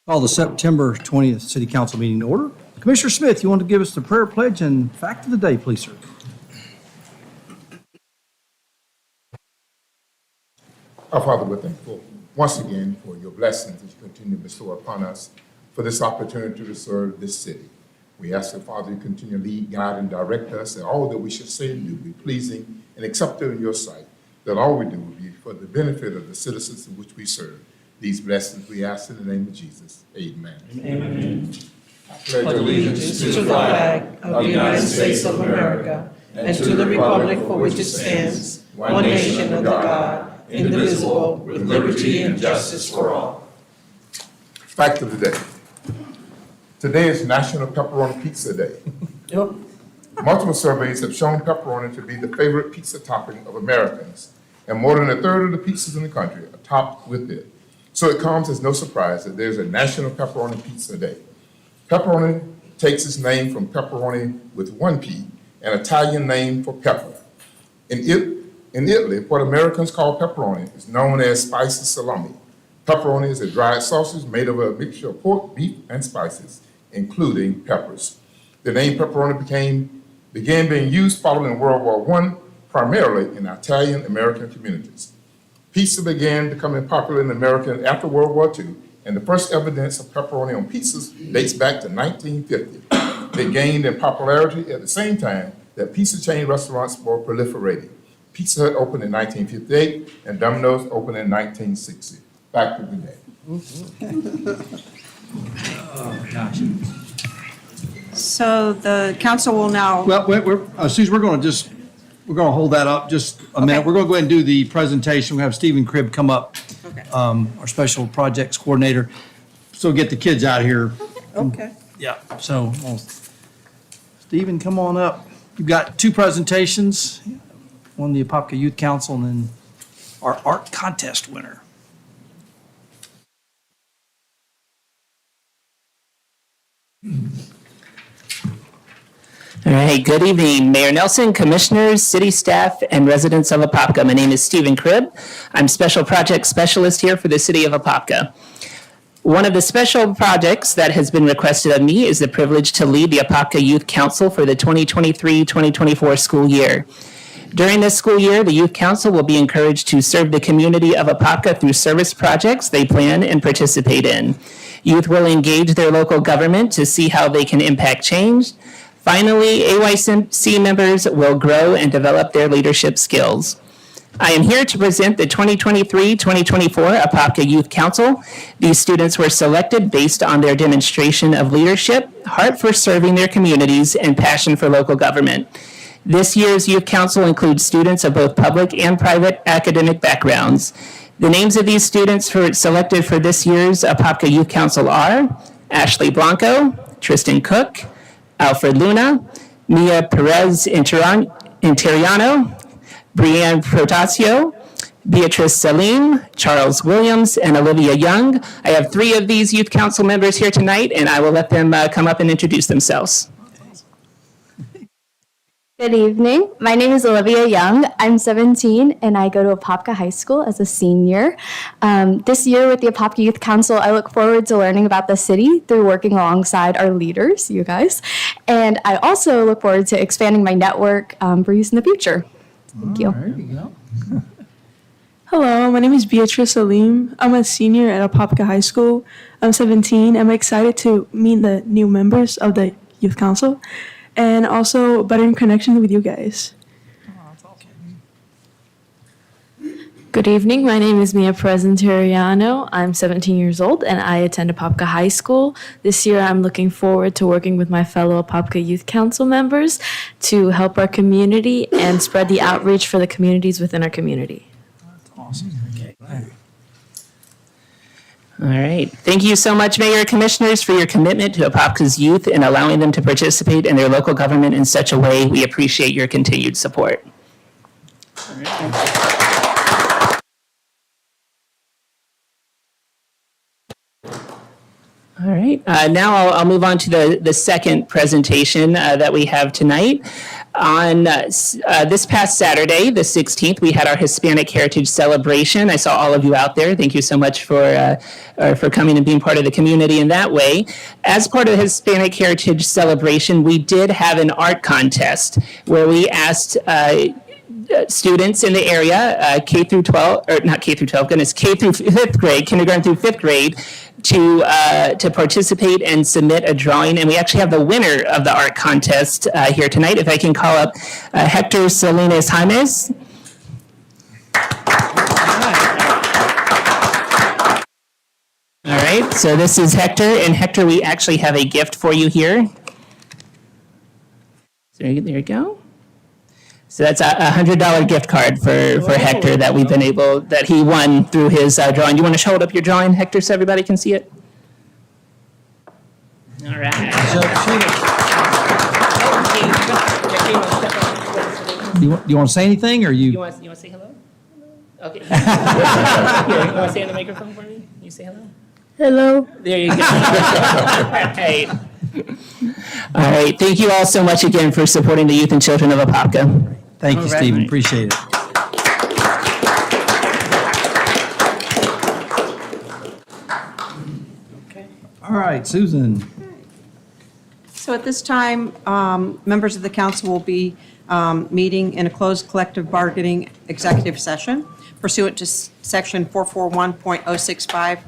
Call the September 20th City Council meeting to order. Commissioner Smith, you want to give us the prayer pledge and fact of the day, please, sir? Our Father, we're thankful once again for your blessings that you continue to bestow upon us for this opportunity to serve this city. We ask that, Father, you continue to lead, guide, and direct us, that all that we should say and do be pleasing and acceptable in your sight, that all we do will be for the benefit of the citizens in which we serve. These blessings we ask in the name of Jesus. Amen. Amen. I pledge Allegiance to the flag of the United States of America and to the republic for which it stands, one nation under God, indivisible, with liberty and justice for all. Fact of the day. Today is National Pepperoni Pizza Day. Yep. Multiple surveys have shown pepperoni to be the favorite pizza topping of Americans, and more than a third of the pizzas in the country are topped with it. So it comes as no surprise that there's a National Pepperoni Pizza Day. Pepperoni takes its name from pepperoni with one P, an Italian name for pepper. In Italy, what Americans call pepperoni is known as spicy salami. Pepperoni is a dried sausage made of a mixture of pork, beef, and spices, including peppers. The name pepperoni began being used following World War I, primarily in Italian-American communities. Pizza began becoming popular in America after World War II, and the first evidence of pepperoni on pizzas dates back to 1950. They gained in popularity at the same time that pizza chain restaurants were proliferating. Pizza Hut opened in 1958, and Domino's opened in 1960. Back to the day. Oh, gosh. So the council will now, Well, Susan, we're going to hold that up just a minute. Okay. We're going to go ahead and do the presentation. We have Stephen Cribb come up, okay, our special projects coordinator. So get the kids out of here. okay. Yeah, so, Stephen, come on up. You've got two presentations, one the Apopka Youth Council and then our art contest winner. All right, good evening, Mayor Nelson, commissioners, city staff, and residents of Apopka. My name is Stephen Cribb. I'm Special Project Specialist here for the city of Apopka. One of the special projects that has been requested of me is the privilege to lead the Apopka Youth Council for the 2023-2024 school year. During this school year, the Youth Council will be encouraged to serve the community of Apopka through service projects they plan and participate in. Youth will engage their local government to see how they can impact change. Finally, AYC members will grow and develop their leadership skills. I am here to present the 2023-2024 Apopka Youth Council. These students were selected based on their demonstration of leadership, heart for serving their communities, and passion for local government. This year's Youth Council includes students of both public and private academic backgrounds. The names of these students selected for this year's Apopka Youth Council are Ashley Blanco, Tristan Cook, Alfred Luna, Mia Perez Interiano, Brianne Protasio, Beatrice Salim, Charles Williams, and Olivia Young. I have three of these youth council members here tonight, and I will let them come up and introduce themselves. Good evening. My name is Olivia Young. I'm 17 and I go to Apopka High School as a senior. This year with the Apopka Youth Council, I look forward to learning about the city through working alongside our leaders, you guys. And I also look forward to expanding my network for use in the future. Thank you. There you go. Hello, my name is Beatrice Salim. I'm a senior at Apopka High School. I'm 17. I'm excited to meet the new members of the Youth Council and also better in connection with you guys. Good evening. My name is Mia Presentariano. I'm 17 years old and I attend Apopka High School. This year I'm looking forward to working with my fellow Apopka Youth Council members to help our community and spread the outreach for the communities within our community. That's awesome. Okay. All right. Thank you so much, Mayor and Commissioners, for your commitment to Apopka's youth and allowing them to participate in their local government in such a way. We appreciate your continued support. All right. All right. Now I'll move on to the second presentation that we have tonight. On this past Saturday, the 16th, we had our Hispanic Heritage Celebration. I saw all of you out there. Thank you so much for coming and being part of the community in that way. As part of the Hispanic Heritage Celebration, we did have an art contest where we asked students in the area, K through 12, or not K through 12, goodness, K through 5th grade, kindergarten through 5th grade, to participate and submit a drawing. And we actually have the winner of the art contest here tonight. If I can call up Hector Salinas James. All right, so this is Hector, and Hector, we actually have a gift for you here. So there you go. So that's a $100 gift card for Hector that that he won through his drawing. You want to hold up your drawing, Hector, so everybody can see it? All right. Do you want to say anything, or You want to say hello? Okay. Here, you want to say on the microphone for me? You say hello? Hello. There you go. All right. Thank you all so much again for supporting the youth and children of Apopka. Thank you, All right. Stephen. Appreciate it. All right, Susan. So at this time, members of the council will be meeting in a closed collective bargaining executive session pursuant to Section 441.065,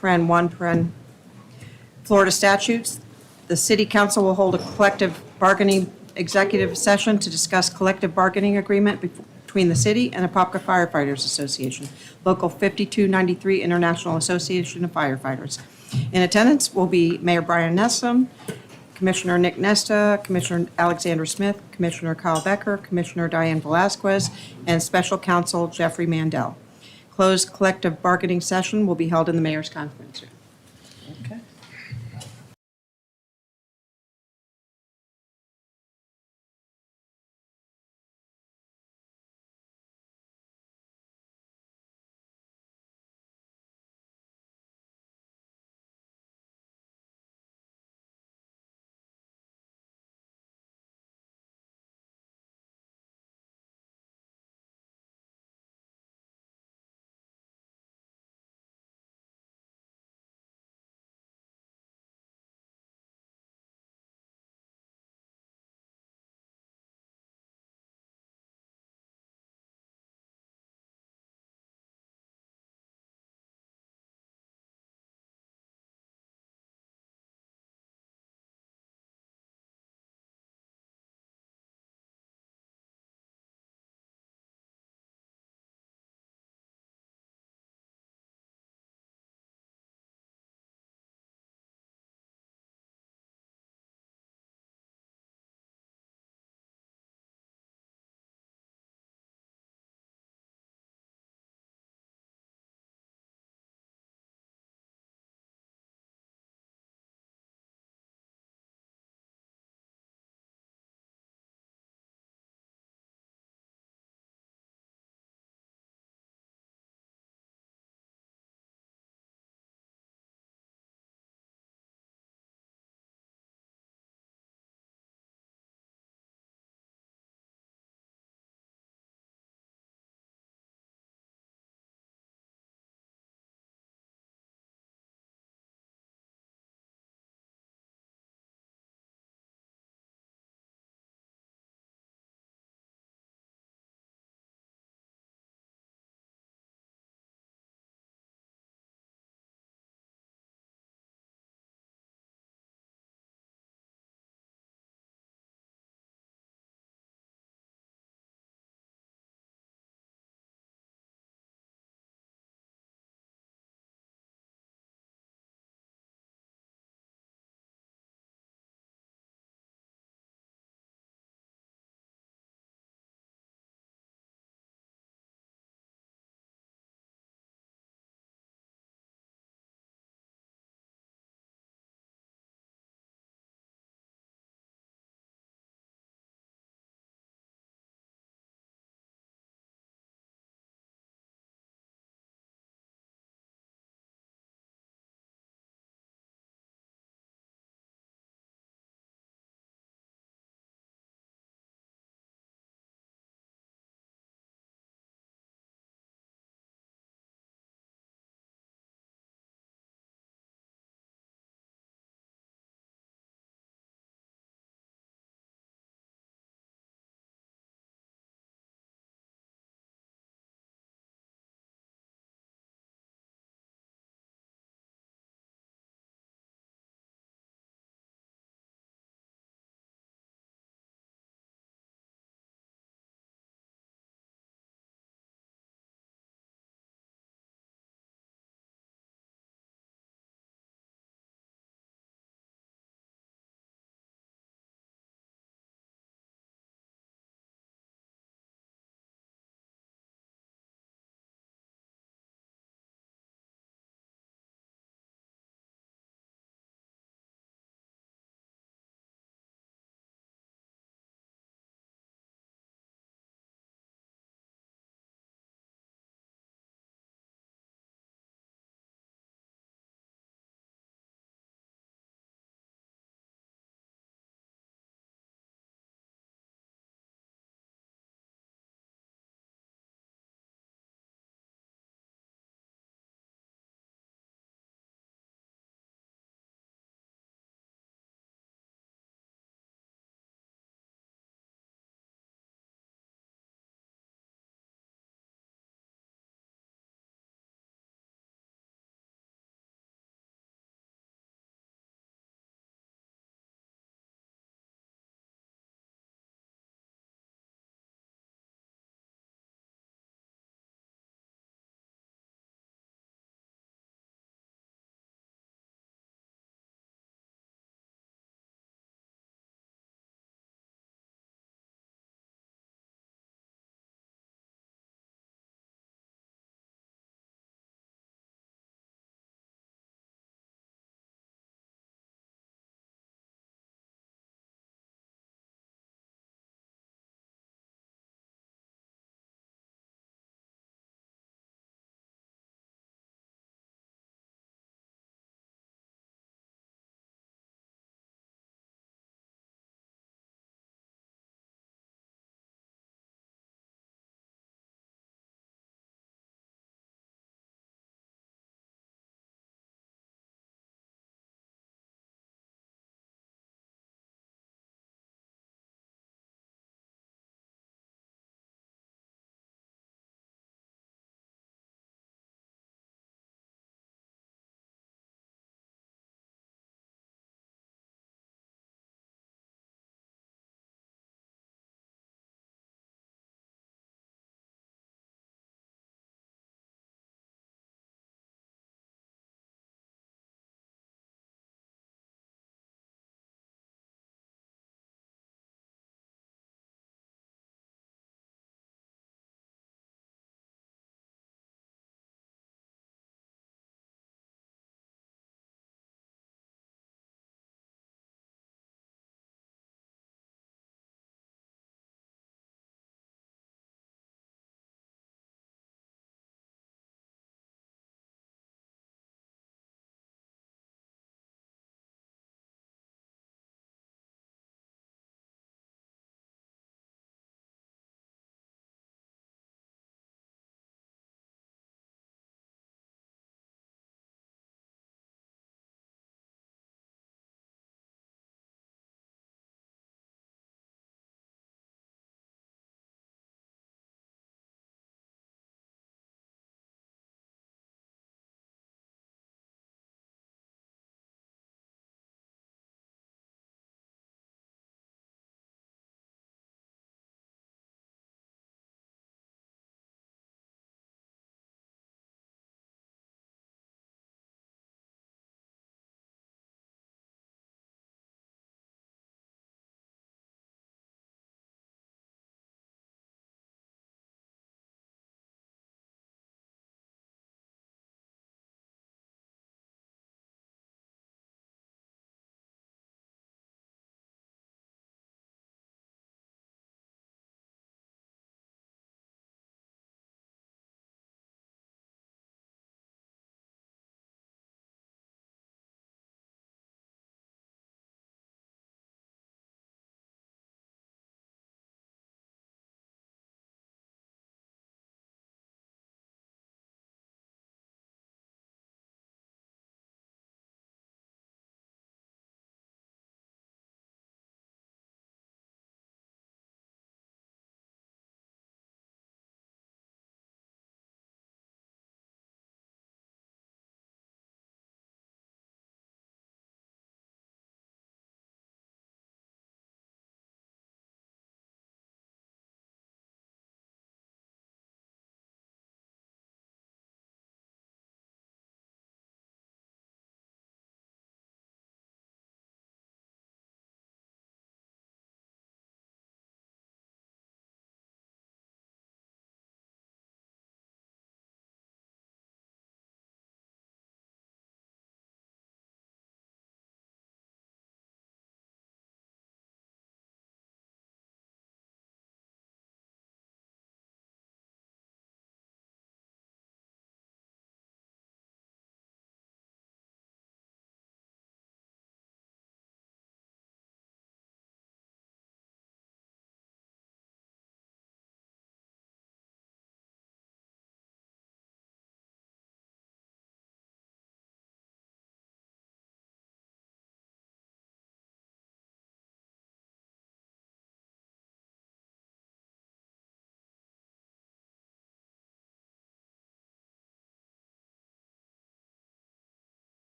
paren 1, paren Florida statutes. The city council will hold a collective bargaining executive session to discuss collective bargaining agreement between the city and the Apopka Firefighters Association, Local 5293 International Association of Firefighters. In attendance will be Mayor Brian Nesson, Commissioner Nick Nesta, Commissioner Alexander Smith, Commissioner Kyle Becker, Commissioner Diane Velasquez, and Special Counsel Jeffrey Mandel. Closed collective bargaining session will be held in the mayor's conference room.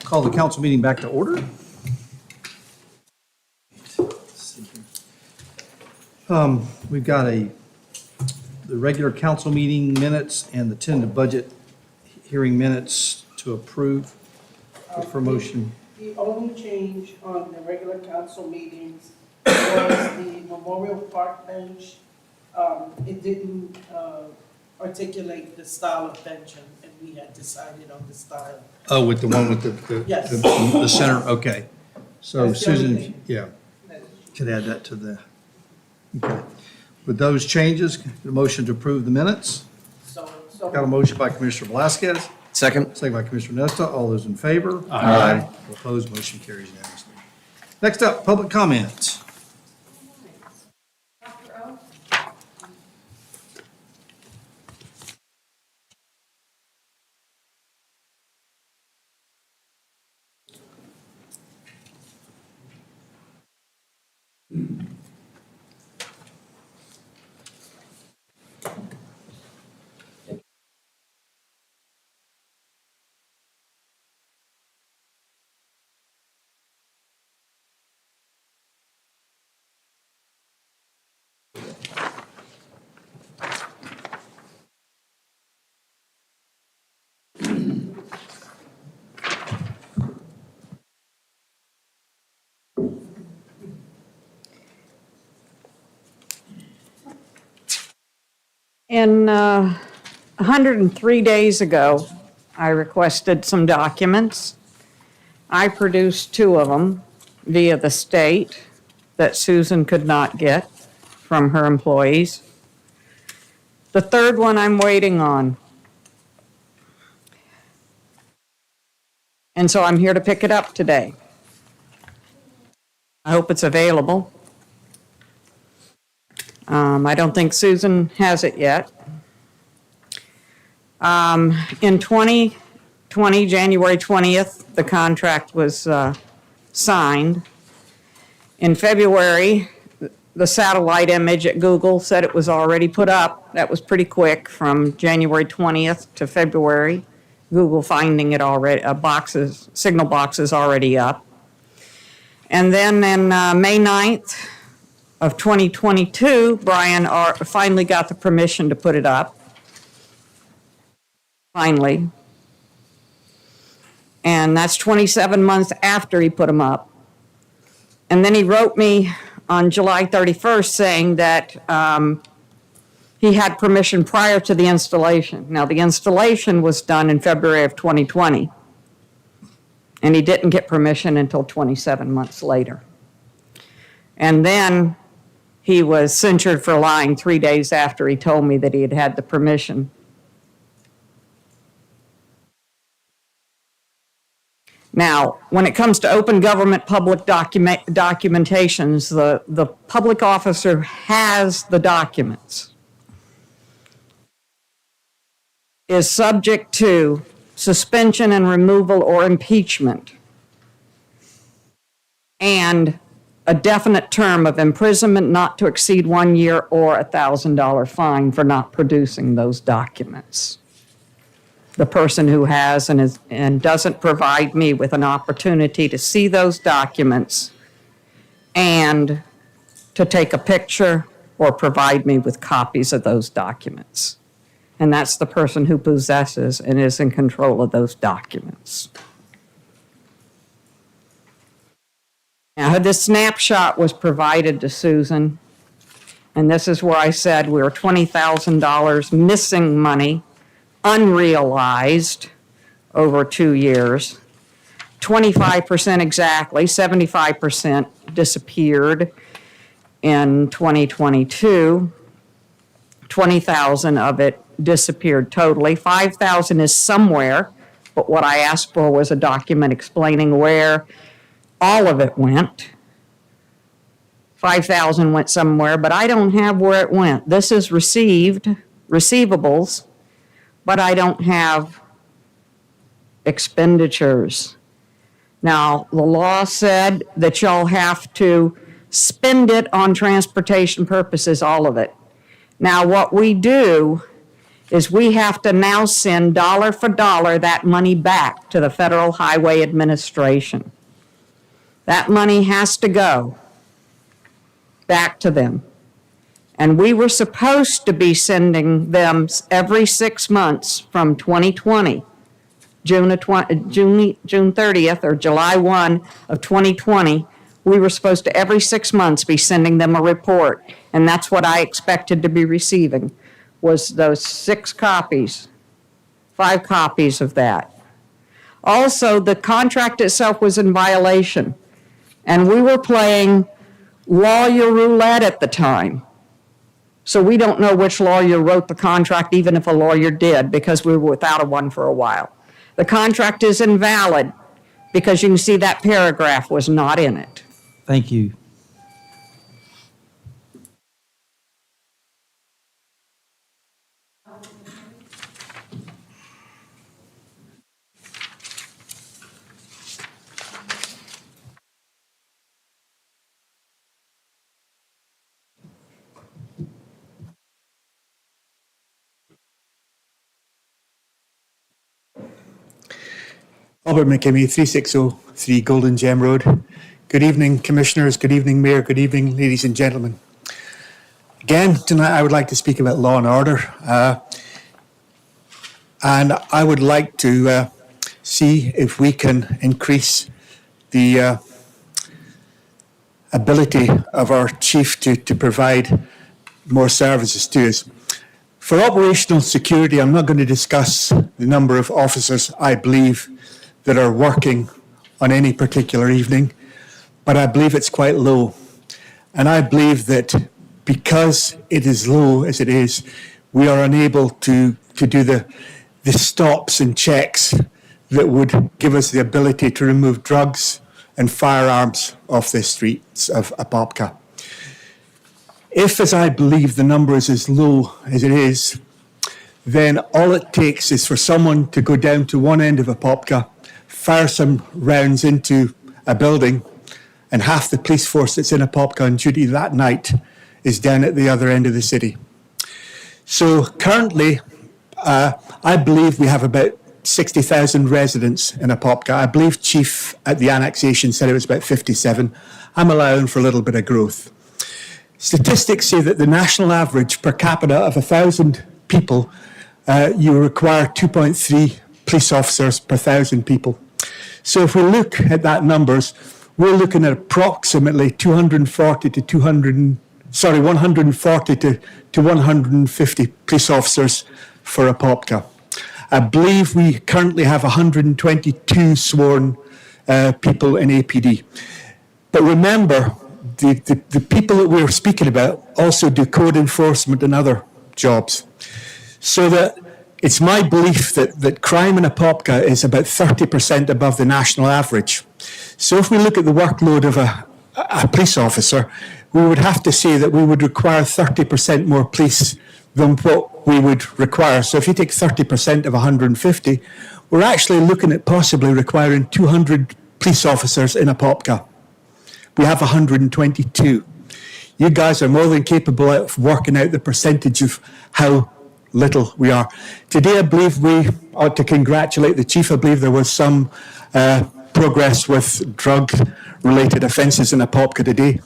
Call the council meeting back to order. We've got the regular council meeting minutes and the tentative budget hearing minutes to approve for motion. The only change on the regular council meetings was the Memorial Park bench. It didn't articulate the style of benching, and we had decided on the style. Oh, with the one with Yes. the center, okay. So That's the only Susan, thing. yeah, could add that to the, okay. With those changes, the motion to approve the minutes. So Got a motion by Commissioner Velasquez, Second. second by Commissioner Nesta. All those in favor? Aye. All opposed, motion carries unanimously. Next up, public comment. In 103 days ago, I requested some documents. I produced 2 of them via the state that Susan could not get from her employees. The 3rd one I'm waiting on. And so I'm here to pick it up today. I hope it's available. I don't think Susan has it yet. In 2020, January 20th, the contract was signed. In February, the satellite image at Google said it was already put up. That was pretty quick, from January 20th to February. Google finding it already, signal boxes already up. And then in May 9th of 2022, Brian finally got the permission to put it up. Finally. And that's 27 months after he put them up. And then he wrote me on July 31st saying that he had permission prior to the installation. Now, the installation was done in February of 2020, and he didn't get permission until 27 months later. And then he was censured for lying 3 days after he told me that he had had the permission. Now, when it comes to open government public documentations, the public officer has the documents, is subject to suspension and removal or impeachment, and a definite term of imprisonment not to exceed 1 year or a $1,000 fine for not producing those documents. The person who has and doesn't provide me with an opportunity to see those documents and to take a picture or provide me with copies of those documents. And that's the person who possesses and is in control of those documents. Now, this snapshot was provided to Susan, and this is where I said we were $20,000 missing money, unrealized over 2 years. 25% exactly, 75% disappeared in 2022. 20,000 of it disappeared totally. 5,000 is somewhere, but what I asked for was a document explaining where all of it went. 5,000 went somewhere, but I don't have where it went. This is receivables, but I don't have expenditures. Now, the law said that y'all have to spend it on transportation purposes, all of it. Now, what we do is we have to now send dollar for dollar that money back to the Federal Highway Administration. That money has to go back to them. And we were supposed to be sending them every 6 months from 2020, June 30th or July 1 of 2020, we were supposed to every 6 months be sending them a report. And that's what I expected to be receiving, was those 5 copies of that. Also, the contract itself was in violation, and we were playing lawyer roulette at the time. So we don't know which lawyer wrote the contract, even if a lawyer did, because we were without one for a while. The contract is invalid because you can see that paragraph was not in it. Thank you. Albert McKimmie, 3603 Golden Gem Road. Good evening, Commissioners. Good evening, Mayor. Good evening, ladies and gentlemen. Again, tonight I would like to speak about law and order. And I would like to see if we can increase the ability of our chief to provide more services to us. For operational security, I'm not going to discuss the number of officers I believe that are working on any particular evening, but I believe it's quite low. And I believe that because it is low as it is, we are unable to do the stops and checks that would give us the ability to remove drugs and firearms off the streets of Apopka. If, as I believe, the number is as low as it is, then all it takes is for someone to go down to one end of Apopka, fire some rounds into a building, and half the police force that's in Apopka on duty that night is down at the other end of the city. So currently, I believe we have about 60,000 residents in Apopka. I believe Chief at the annexation said it was about 57. I'm allowing for a little bit of growth. Statistics say that the national average per capita of 1,000 people, you require 2.3 police officers per 1,000 people. So if we look at that numbers, we're looking at approximately 140 to 150 police officers for Apopka. I believe we currently have 122 sworn people in APD. But remember, the people that we're speaking about also do code enforcement and other jobs. So that it's my belief that crime in Apopka is about 30% above the national average. So if we look at the workload of a police officer, we would have to say that we would require 30% more police than what we would require. So if you take 30% of 150, we're actually looking at possibly requiring 200 police officers in Apopka. We have 122. You guys are more than capable of working out the percentage of how little we are. Today, I believe we ought to congratulate the chief. I believe there was some progress with drug-related offences in Apopka today.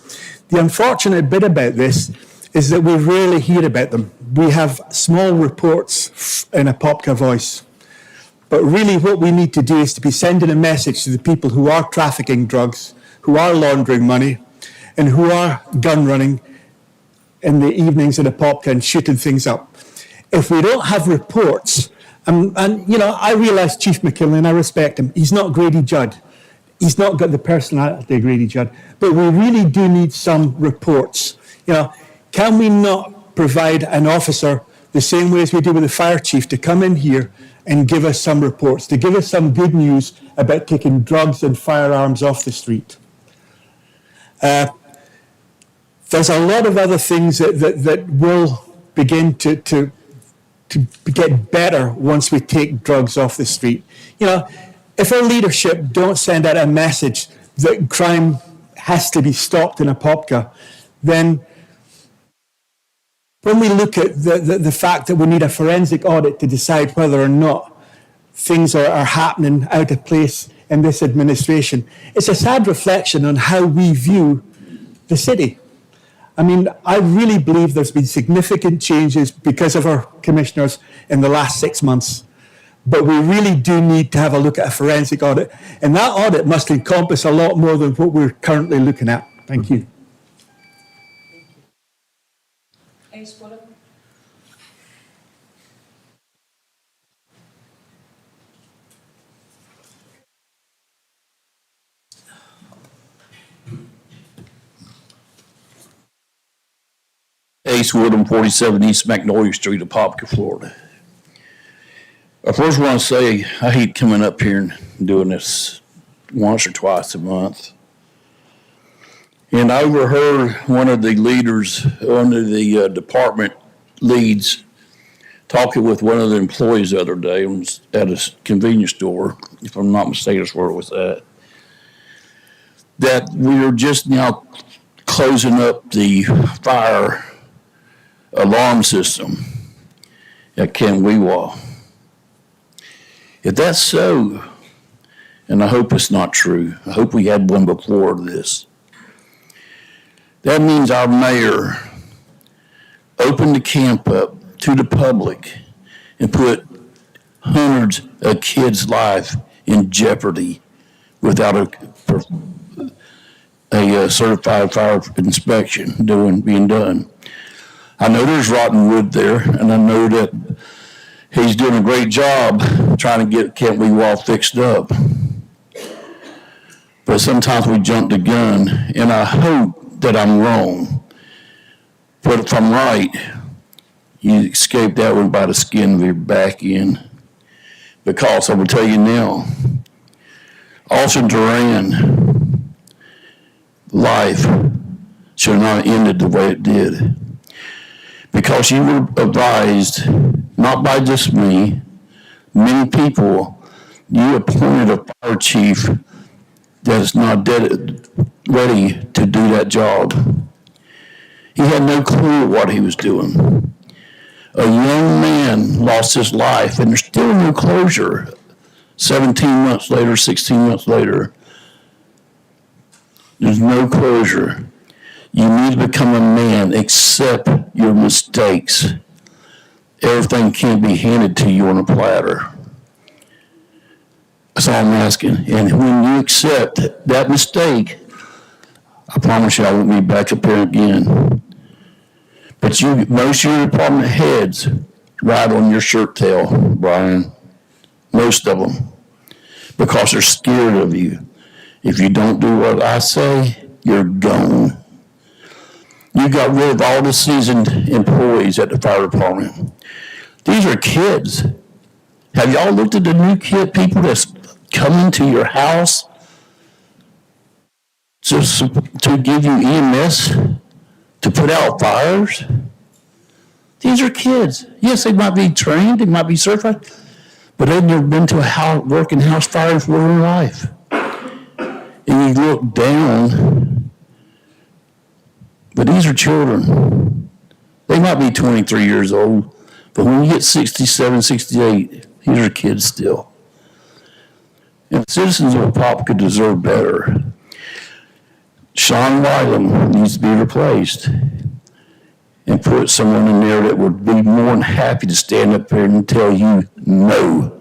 The unfortunate bit about this is that we rarely hear about them. We have small reports in Apopka Voice. But really what we need to do is to be sending a message to the people who are trafficking drugs, who are laundering money, and who are gun running in the evenings in Apopka and shooting things up. If we don't have reports, and you know, I realise Chief McKinley, and I respect him, he's not Grady Judd. He's not got the personality of Grady Judd. But we really do need some reports. You know, can we not provide an officer the same way as we do with the fire chief to come in here and give us some reports, to give us some good news about taking drugs and firearms off the street? There's a lot of other things that will begin to get better once we take drugs off the street. You know, if our leadership don't send out a message that crime has to be stopped in Apopka, then when we look at the fact that we need a forensic audit to decide whether or not things are happening out of place in this administration, it's a sad reflection on how we view the city. I mean, I really believe there's been significant changes because of our commissioners in the last 6 months. But we really do need to have a look at a forensic audit. And that audit must encompass a lot more than what we're currently looking at. Thank you. Ace Woodham, 47 East Magnolia Street, Apopka, Florida. I first want to say I hate coming up here and doing this once or twice a month. And I overheard one of the leaders under the department leads talking with one of the employees the other day at a convenience store, if I'm not mistaken, that's where it was at, that we are just now closing up the fire alarm system at Camp Weewa. If that's so, and I hope it's not true, I hope we had one before this, that means our mayor opened the camp up to the public and put hundreds of kids' lives in jeopardy without a certified fire inspection being done. I know there's rotten wood there, and I know that he's doing a great job trying to get Camp Weewa fixed up. But sometimes we jump the gun, and I hope that I'm wrong. But if I'm right, you escape that one by the skin of your back end. Because I will tell you now, Officer Duran, life should not have ended the way it did. Because you were advised, not by just me, many people, you appointed a fire chief that is not ready to do that job. He had no clue what he was doing. A young man lost his life, and there's still no closure. 17 months later, 16 months later, there's no closure. You need to become a man, accept your mistakes. Everything can't be handed to you on a platter. That's all I'm asking. And when you accept that mistake, I promise you I won't be back up here again. But most of your department heads ride on your shirt tail, Brian. Most of them. Because they're scared of you. If you don't do what I say, you're gone. You got rid of all the seasoned employees at the fire department. These are kids. Have y'all looked at the new people that's coming to your house just to give you EMS, to put out fires? These are kids. Yes, they might be trained, they might be certified, but they've never been to a working house fire before in their life. And you look down. But these are children. They might be 23 years old, but when you get 67, 68, these are kids still. And citizens of Apopka deserve better. Sean Wylam needs to be replaced and put someone in there that would be more than happy to stand up here and tell you, no,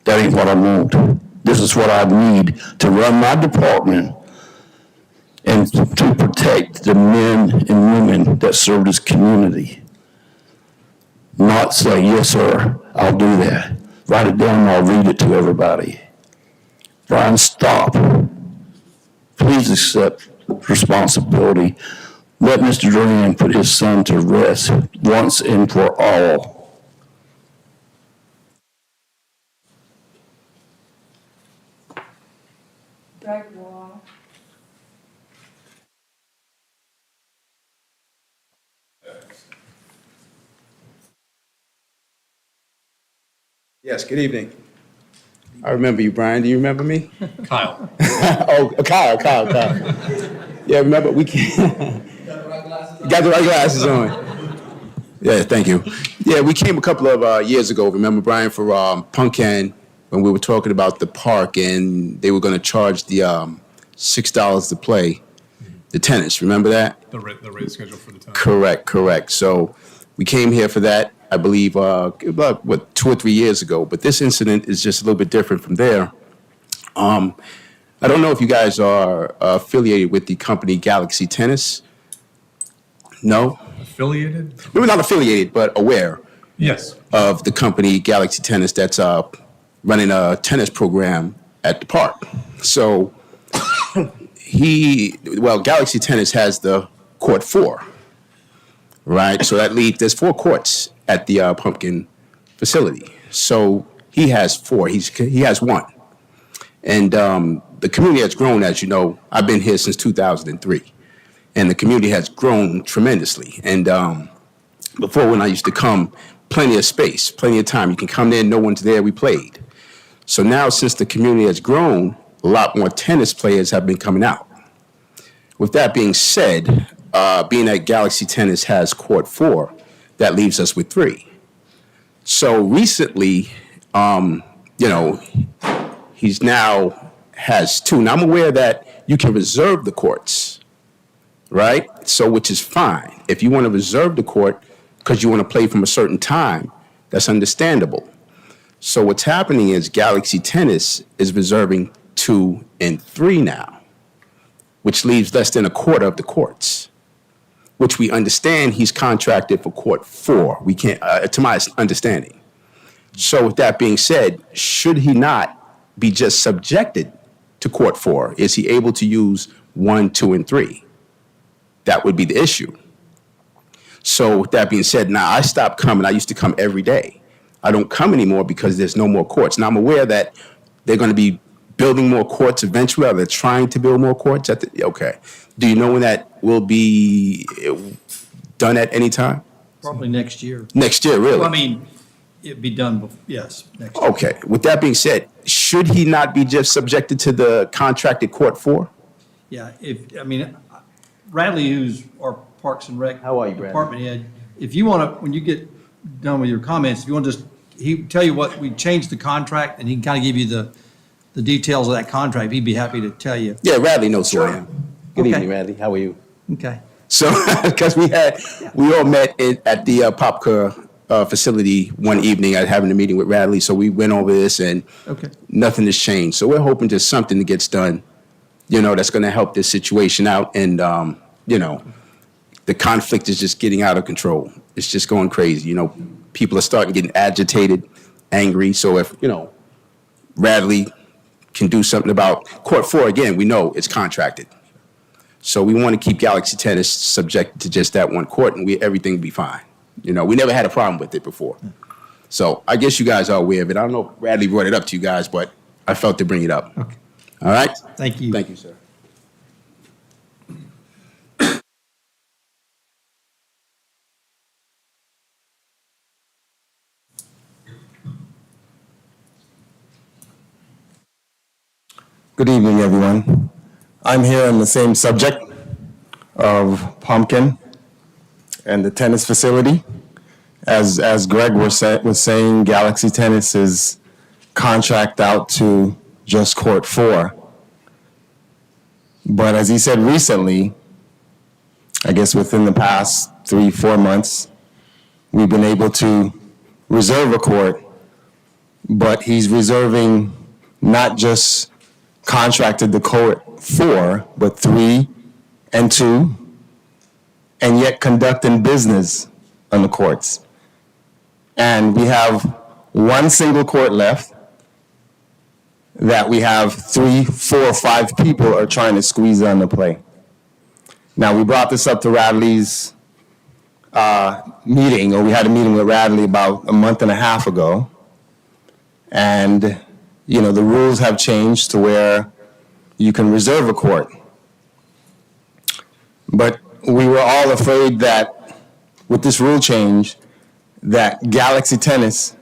that ain't what I want. This is what I need to run my department and to protect the men and women that serve this community. Not say, yes, sir, I'll do that. Write it down and I'll read it to everybody. Brian, stop. Please accept responsibility. Let Mr. Duran put his son to rest once and for all. Yes, good evening. I remember you, Brian. Do you remember me? Kyle. Oh, Kyle. Yeah, remember, we can't. Got the right glasses on. Yeah, thank you. Yeah, we came a couple of years ago, remember, Brian, for Punkan, when we were talking about the park, and they were going to charge the $6 to play the tennis. Remember that? The rate schedule for the tennis. Correct. So we came here for that, I believe, about, 2 or 3 years ago. But this incident is just a little bit different from there. I don't know if you guys are affiliated with the company Galaxy Tennis. No? Affiliated? We're not affiliated, but aware Yes. of the company Galaxy Tennis that's running a tennis program at the park. So Galaxy Tennis has the court 4, right? So that leaves, there's 4 courts at the Pumpkin facility. So he has 4. He has 1. And the community has grown, as you know. I've been here since 2003. And the community has grown tremendously. And before, when I used to come, plenty of space, plenty of time. You can come there, no one's there, we played. So now, since the community has grown, a lot more tennis players have been coming out. With that being said, being that Galaxy Tennis has court 4, that leaves us with 3. So recently, he's now has 2. Now, I'm aware that you can reserve the courts, right? So, which is fine. If you want to reserve the court because you want to play from a certain time, that's understandable. So what's happening is Galaxy Tennis is reserving 2 and 3 now, which leaves less than a quarter of the courts, which we understand he's contracted for court 4. We can't, to my understanding. So with that being said, should he not be just subjected to court 4? Is he able to use 1, 2, and 3? That would be the issue. So with that being said, now I stopped coming. I used to come every day. I don't come anymore because there's no more courts. Now I'm aware that they're going to be building more courts eventually. Or they're trying to build more courts. Okay. Do you know when that will be done at any time? Probably next year. Next year, really? Well, I mean, it'd be done, yes, next year. Okay. With that being said, should he not be just subjected to the contracted court 4? Yeah, Radley, who's our Parks and Rec How are you, Bradley? department head, if you want to, when you get done with your comments, if you want to just, he tell you what, we changed the contract, and he can kind of give you the details of that contract. He'd be happy to tell you. Yeah, Radley knows who I am. Good Okay. evening, Radley. How are you? Okay. So, because we all met at the Apopka facility one evening, having a meeting with Radley, so we went over this, and Okay. nothing has changed. So we're hoping just something that gets done, that's going to help this situation out, and, the conflict is just getting out of control. It's just going crazy. People are starting getting agitated, angry. So if, Radley can do something about court 4, again, we know it's contracted. So we want to keep Galaxy Tennis subjected to just that one court, and everything will be fine. We never had a problem with it before. So I guess you guys are aware of it. I don't know if Radley brought it up to you guys, but I felt to bring it up. Okay. All right? Thank you. Thank you, sir. Good evening, everyone. I'm here on the same subject of Pumpkin and the tennis facility. As Greg was saying, Galaxy Tennis is contract out to just court 4. But as he said recently, I guess within the past 3-4 months, we've been able to reserve a court, but he's reserving not just contracted the court 4, but 3 and 2, and yet conducting business on the courts. And we have 1 single court left that we have 3, 4, 5 people are trying to squeeze on the play. Now, we brought this up to Radley's meeting, or we had a meeting with Radley about a month and a half ago. And the rules have changed to where you can reserve a court. But we were all afraid that with this rule change, that Galaxy Tennis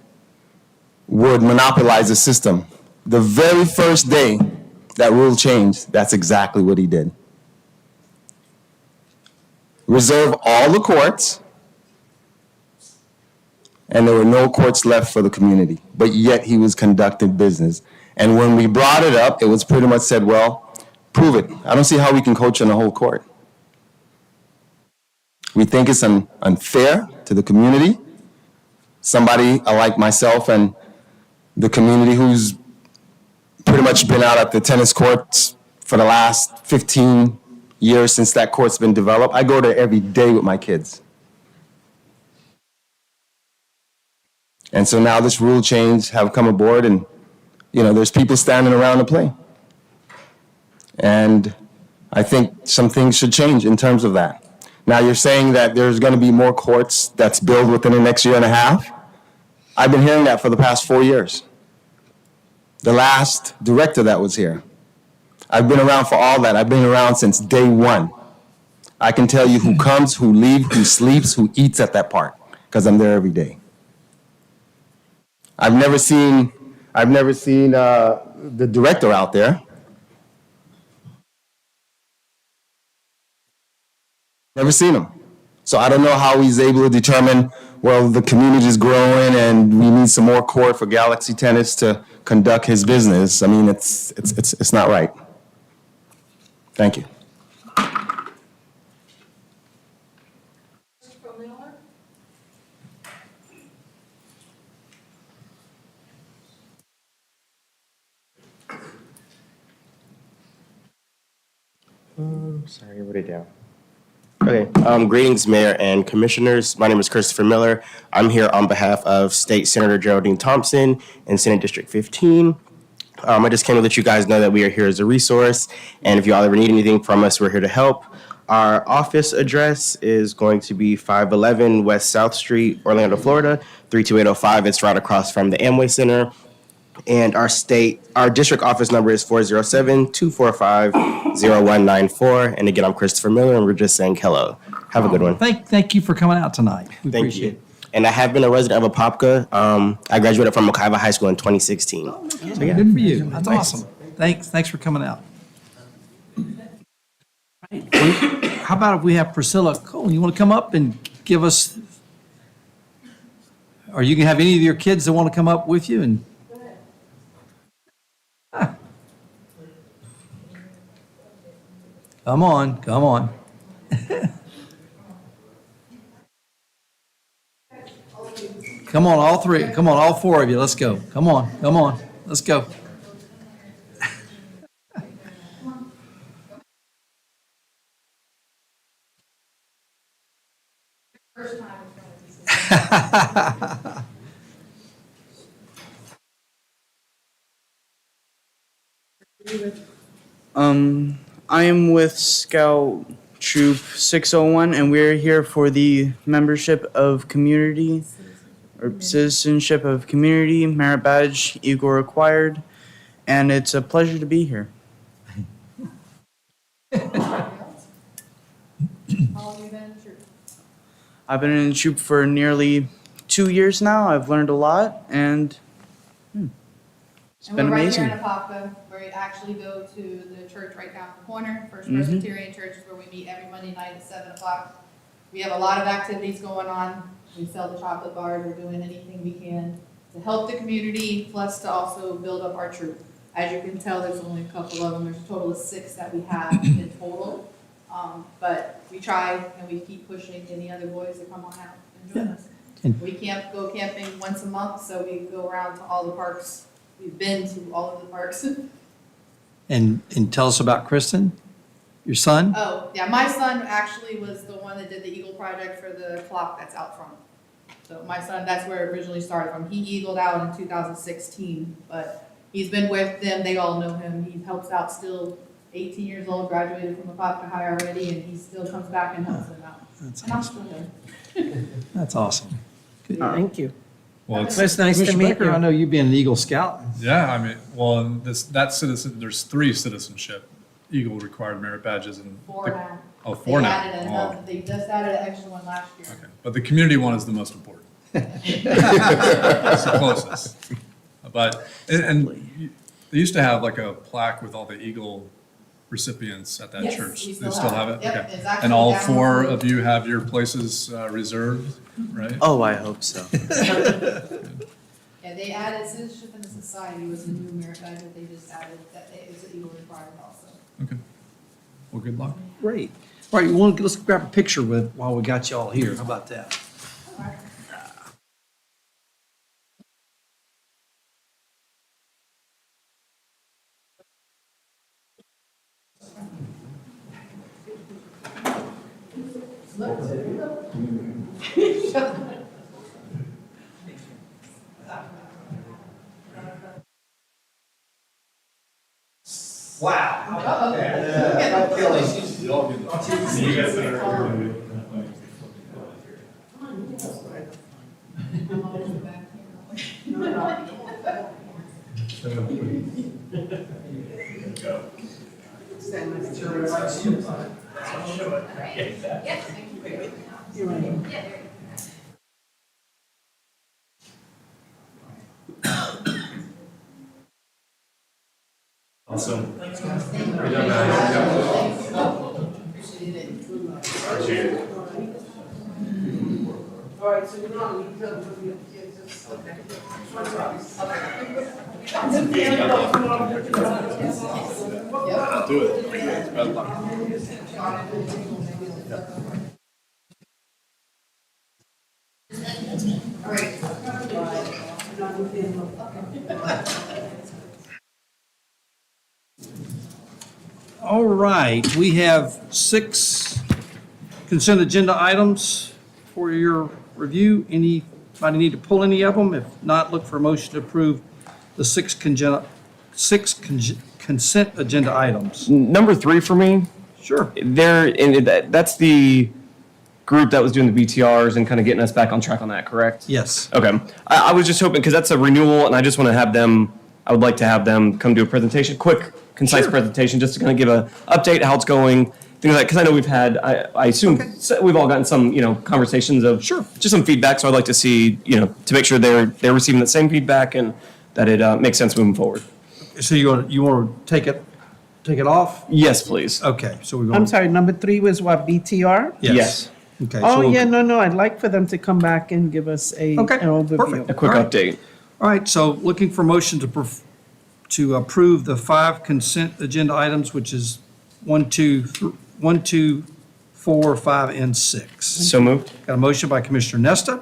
would monopolize the system. The very first day that rule changed, that's exactly what he did. Reserve all the courts, and there were no courts left for the community, but yet he was conducting business. And when we brought it up, it was pretty much said, well, prove it. I don't see how we can coach on the whole court. We think it's unfair to the community. Somebody like myself and the community who's pretty much been out at the tennis courts for the last 15 years since that court's been developed. I go there every day with my kids. And so now this rule change have come aboard, and there's people standing around to play. And I think some things should change in terms of that. Now you're saying that there's going to be more courts that's built within the next year and a half. I've been hearing that for the past 4 years. The last director that was here. I've been around for all that. I've been around since day one. I can tell you who comes, who leaves, who sleeps, who eats at that park, because I'm there every day. I've never seen the director out there. Never seen him. So I don't know how he's able to determine, well, the community is growing and we need some more court for Galaxy Tennis to conduct his business. I mean, it's not right. Thank you. Sorry, I wrote it down. Okay, greetings, Mayor and Commissioners. My name is Christopher Miller. I'm here on behalf of State Senator Geraldine Thompson and Senate District 15. I just came to let you guys know that we are here as a resource, and if you all ever need anything from us, we're here to help. Our office address is going to be 511 West South Street, Orlando, Florida, 32805. It's right across from the Amway Center. And our district office number is 407-245-0194. And again, I'm Christopher Miller, and we're just saying hello. Have a good one. Thank you for coming out tonight. We Thank appreciate you. And I have been a resident of Apopka. I graduated from Makaiva High School in 2016. it. Good for you. That's awesome. Thanks for coming out. How about if we have Priscilla Cole? You want to come up and give us, or you can have any of your kids that want to come up with you and. Come on. Come on, all three. Come on, all four of you. Let's go. Come on. Let's go. I am with Scout Troop 601, and we're here for the membership of community, or citizenship of community, merit badge, equal required, and it's a pleasure to be here. I've been in troop for nearly 2 years now. I've learned a lot, and it's been amazing. We're right here in Apopka, where we actually go to the church right down the corner. First Presbyterian Church is where we meet every Monday night at 7 o'clock. We have a lot of activities going on. We sell the chocolate bars. We're doing anything we can to help the community, plus to also build up our troop. As you can tell, there's only a couple of them. There's a total of 6 that we have in total. But we try and we keep pushing any other boys to come on out and join us. We can't go camping once a month, so we go around to all the parks. We've been to all of the parks. And tell us about Kristen, your son. Oh, yeah, my son actually was the one that did the Eagle project for the clock that's out front. So my son, that's where it originally started from. He eagled out in 2016, but he's been with them. They all know him. He helps out still, 18 years old, graduated from Apopka High already, and he still comes back and helps them out. And I'm still there. That's awesome. Good. Thank you. Well, It's nice to Mr. meet Becker, you. I know you've been an Eagle Scout. yeah, I mean, well, that citizen, there's 3 citizenship Eagle required merit badges and. 4 now. Oh, 4 They now. added another, they just added an extra one last year. Okay, but the community one is the most important. It's the closest. But, and they used to have like a plaque with all the Eagle recipients at that Yes, church. we They still still have have it? it. Yep, Okay. it's actually And all down 4 to- of you have your places reserved, right? Oh, I hope so. Yeah, they added citizenship in the society was the new merit badge that they just added, that is an Eagle required also. Okay. Well, good luck. Great. All right, let's grab a picture with, while we got you all here. How about that? All right, we have 6 consent agenda items for your review. Anybody need to pull any of them? If not, look for a motion to approve the 6 consent agenda items. Number 3 for me, Sure. that's the group that was doing the BTRs and kind of getting us back on track on that, correct? Yes. Okay. I was just hoping, because that's a renewal, and I just want to have them, I would like to have them come do a presentation, quick, concise presentation, just to kind of give a update, how it's going, things like that, because I know we've had, I assume, we've all gotten some, conversations of just some feedback, so I'd like to see, to make sure they're receiving the same feedback and that it makes sense moving forward. So you want to take it off? Yes, please. Okay, so we're going. I'm sorry, number 3 was what, BTR? Yes. Okay. so Oh, we'll- yeah, no, I'd like for them to come back and give us an overview. perfect. A quick All right. update. All right, so looking for motion to approve the 5 consent agenda items, which is 1, 2, 4, 5, and 6. So moved. Got a motion by Commissioner Nesta,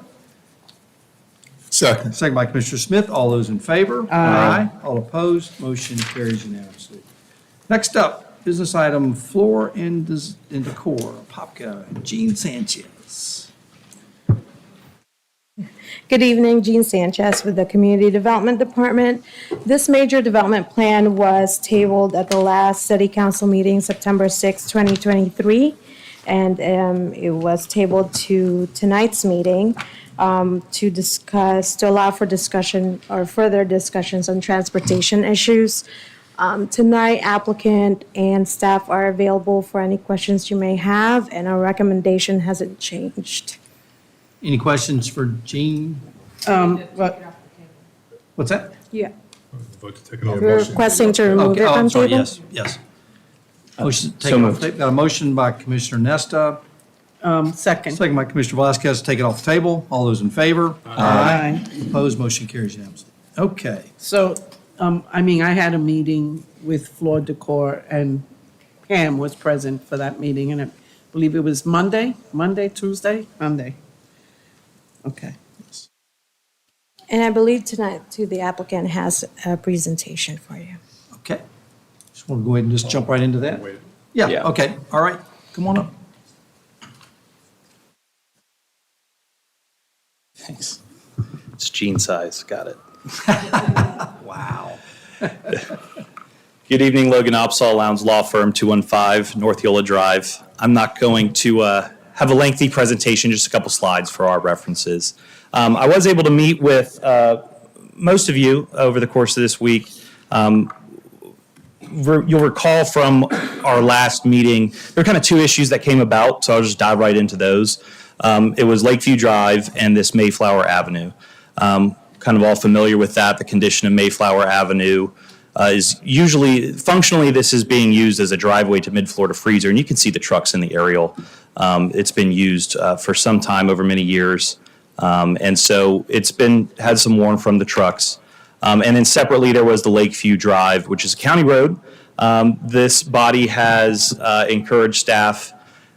Second. second by Commissioner Smith. All those in favor? Aye. All opposed? Motion carries unanimously. Next up, business item floor and decor, Apopka, Jean Sanchez. Good evening, Jean Sanchez with the Community Development Department. This major development plan was tabled at the last City Council meeting, September 6, 2023, and it was tabled to tonight's meeting to allow for discussion or further discussions on transportation issues. Tonight, applicant and staff are available for any questions you may have, and our recommendation hasn't changed. Any questions for Jean? What's that? Yeah. Vote to take it off. We're requesting to remove Okay, it oh, I'm from sorry, table? yes. Motion to take So it off moved. the table. Got a motion by Commissioner Nesta, Second. second by Commissioner Velasquez, to take it off the table. All those in favor? Aye. Opposed, motion carries unanimously. Okay, So, I had a meeting with Floor Decor, and Pam was present for that meeting, and I believe it was Monday, Tuesday? Monday. Okay. And I believe tonight, too, the applicant has a presentation for you. okay. Just want to go ahead and just jump right into that? Wait. Yeah, Yeah. okay, all right, come on up. Thanks. It's gene size, got it. Wow. Good evening, Logan Opsahl, Lowndes Law Firm, 215 North Yola Drive. I'm not going to have a lengthy presentation, just a couple slides for our references. I was able to meet with most of you over the course of this week. You'll recall from our last meeting, there were kind of 2 issues that came about, so I'll just dive right into those. It was Lakeview Drive and this Mayflower Avenue. Kind of all familiar with that, the condition of Mayflower Avenue. is usually, functionally, this is being used as a driveway to Mid-Florida Freezer, and you can see the trucks in the aerial. It's been used for some time, over many years, and so it's had some worn from the trucks. And then separately, there was the Lakeview Drive, which is a county road. This body has encouraged staff,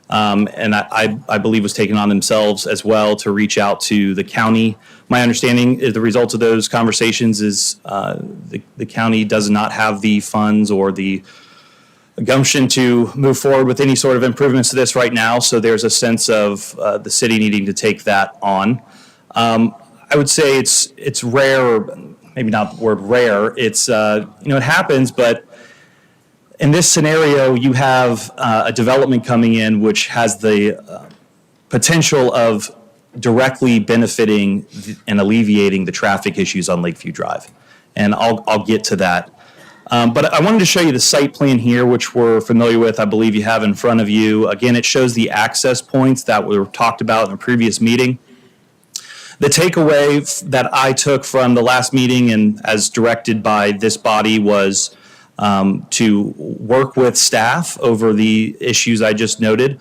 and I believe was taken on themselves as well, to reach out to the county. My understanding is the result of those conversations is the county does not have the funds or the gumption to move forward with any sort of improvements to this right now. So there's a sense of the city needing to take that on. I would say it's rare, or maybe not the word rare. It's it happens, but in this scenario, you have a development coming in which has the potential of directly benefiting and alleviating the traffic issues on Lakeview Drive. And I'll get to that. But I wanted to show you the site plan here, which we're familiar with. I believe you have in front of you. Again, it shows the access points that were talked about in a previous meeting. The takeaway that I took from the last meeting, and as directed by this body, was to work with staff over the issues I just noted,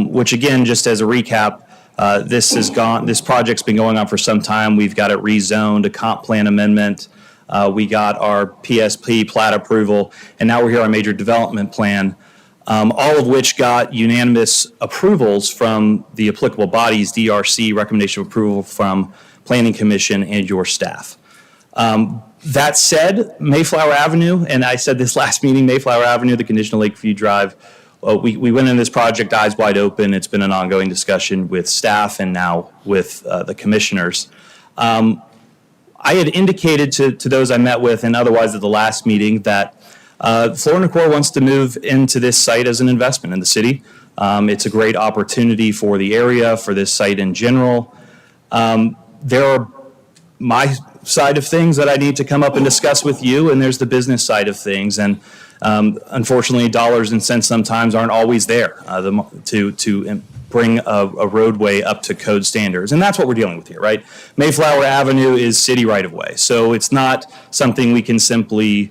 which again, just as a recap, this project's been going on for some time. We've got it rezoned, a comp plan amendment. We got our PSP plat approval, and now we're here on major development plan, all of which got unanimous approvals from the applicable bodies, DRC, recommendation of approval from Planning Commission and your staff. That said, Mayflower Avenue, and I said this last meeting, Mayflower Avenue, the conditional Lakeview Drive, we went in this project eyes wide open. It's been an ongoing discussion with staff and now with the commissioners. I had indicated to those I met with and otherwise at the last meeting that Florida Corps wants to move into this site as an investment in the city. It's a great opportunity for the area, for this site in general. There are my side of things that I need to come up and discuss with you, and there's the business side of things. And unfortunately, dollars and cents sometimes aren't always there to bring a roadway up to code standards. And that's what we're dealing with here, right? Mayflower Avenue is city right-of-way. So it's not something we can simply,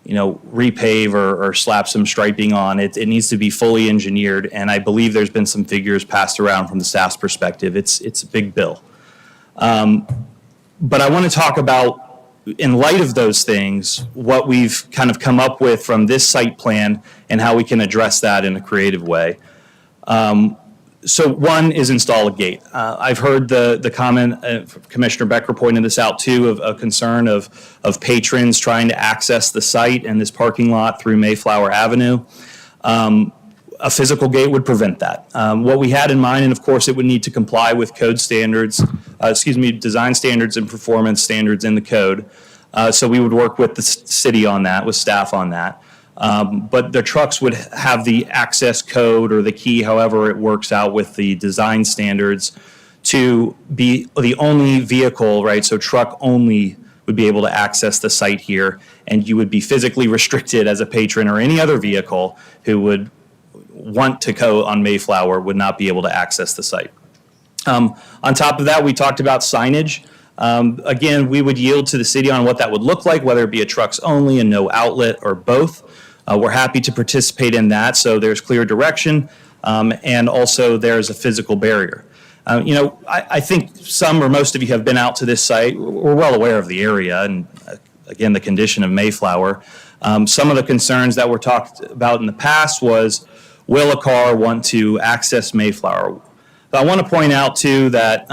repave or slap some striping on. It needs to be fully engineered. And I believe there's been some figures passed around from the staff's perspective. It's a big bill. But I want to talk about, in light of those things, what we've kind of come up with from this site plan and how we can address that in a creative way. So one is install a gate. I've heard the comment, Commissioner Becker pointed this out too, of a concern of patrons trying to access the site and this parking lot through Mayflower Avenue. A physical gate would prevent that. What we had in mind, and of course it would need to comply with code standards, design standards and performance standards in the code. So we would work with the city on that, with staff on that. But the trucks would have the access code or the key, however it works out with the design standards, to be the only vehicle, right? So truck only would be able to access the site here, and you would be physically restricted as a patron, or any other vehicle who would want to go on Mayflower would not be able to access the site. On top of that, we talked about signage. Again, we would yield to the city on what that would look like, whether it be a trucks only and no outlet or both. We're happy to participate in that, so there's clear direction, and also there's a physical barrier. I think some or most of you have been out to this site. We're well aware of the area and, again, the condition of Mayflower. Some of the concerns that were talked about in the past was, will a car want to access Mayflower? But I want to point out, too, that,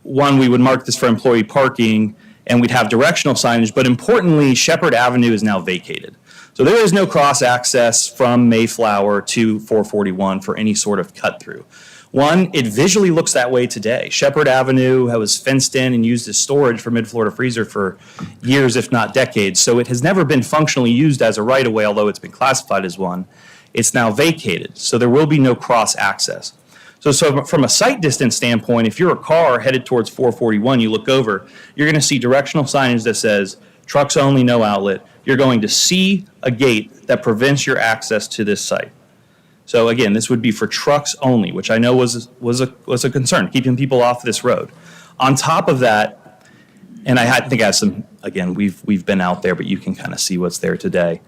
one, we would mark this for employee parking, and we'd have directional signage, but importantly, Shepherd Avenue is now vacated. So there is no cross access from Mayflower to 441 for any sort of cut through. One, it visually looks that way today. Shepherd Avenue was fenced in and used as storage for Mid-Florida Freezer for years, if not decades. So it has never been functionally used as a right-of-way, although it's been classified as one. It's now vacated, so there will be no cross access. So from a sight distance standpoint, if you're a car headed towards 441, you look over, you're going to see directional signage that says trucks only, no outlet. You're going to see a gate that prevents your access to this site. So again, this would be for trucks only, which I know was a concern, keeping people off this road. On top of that, And I think I have some, again, we've been out there, but you can kind of see what's there today.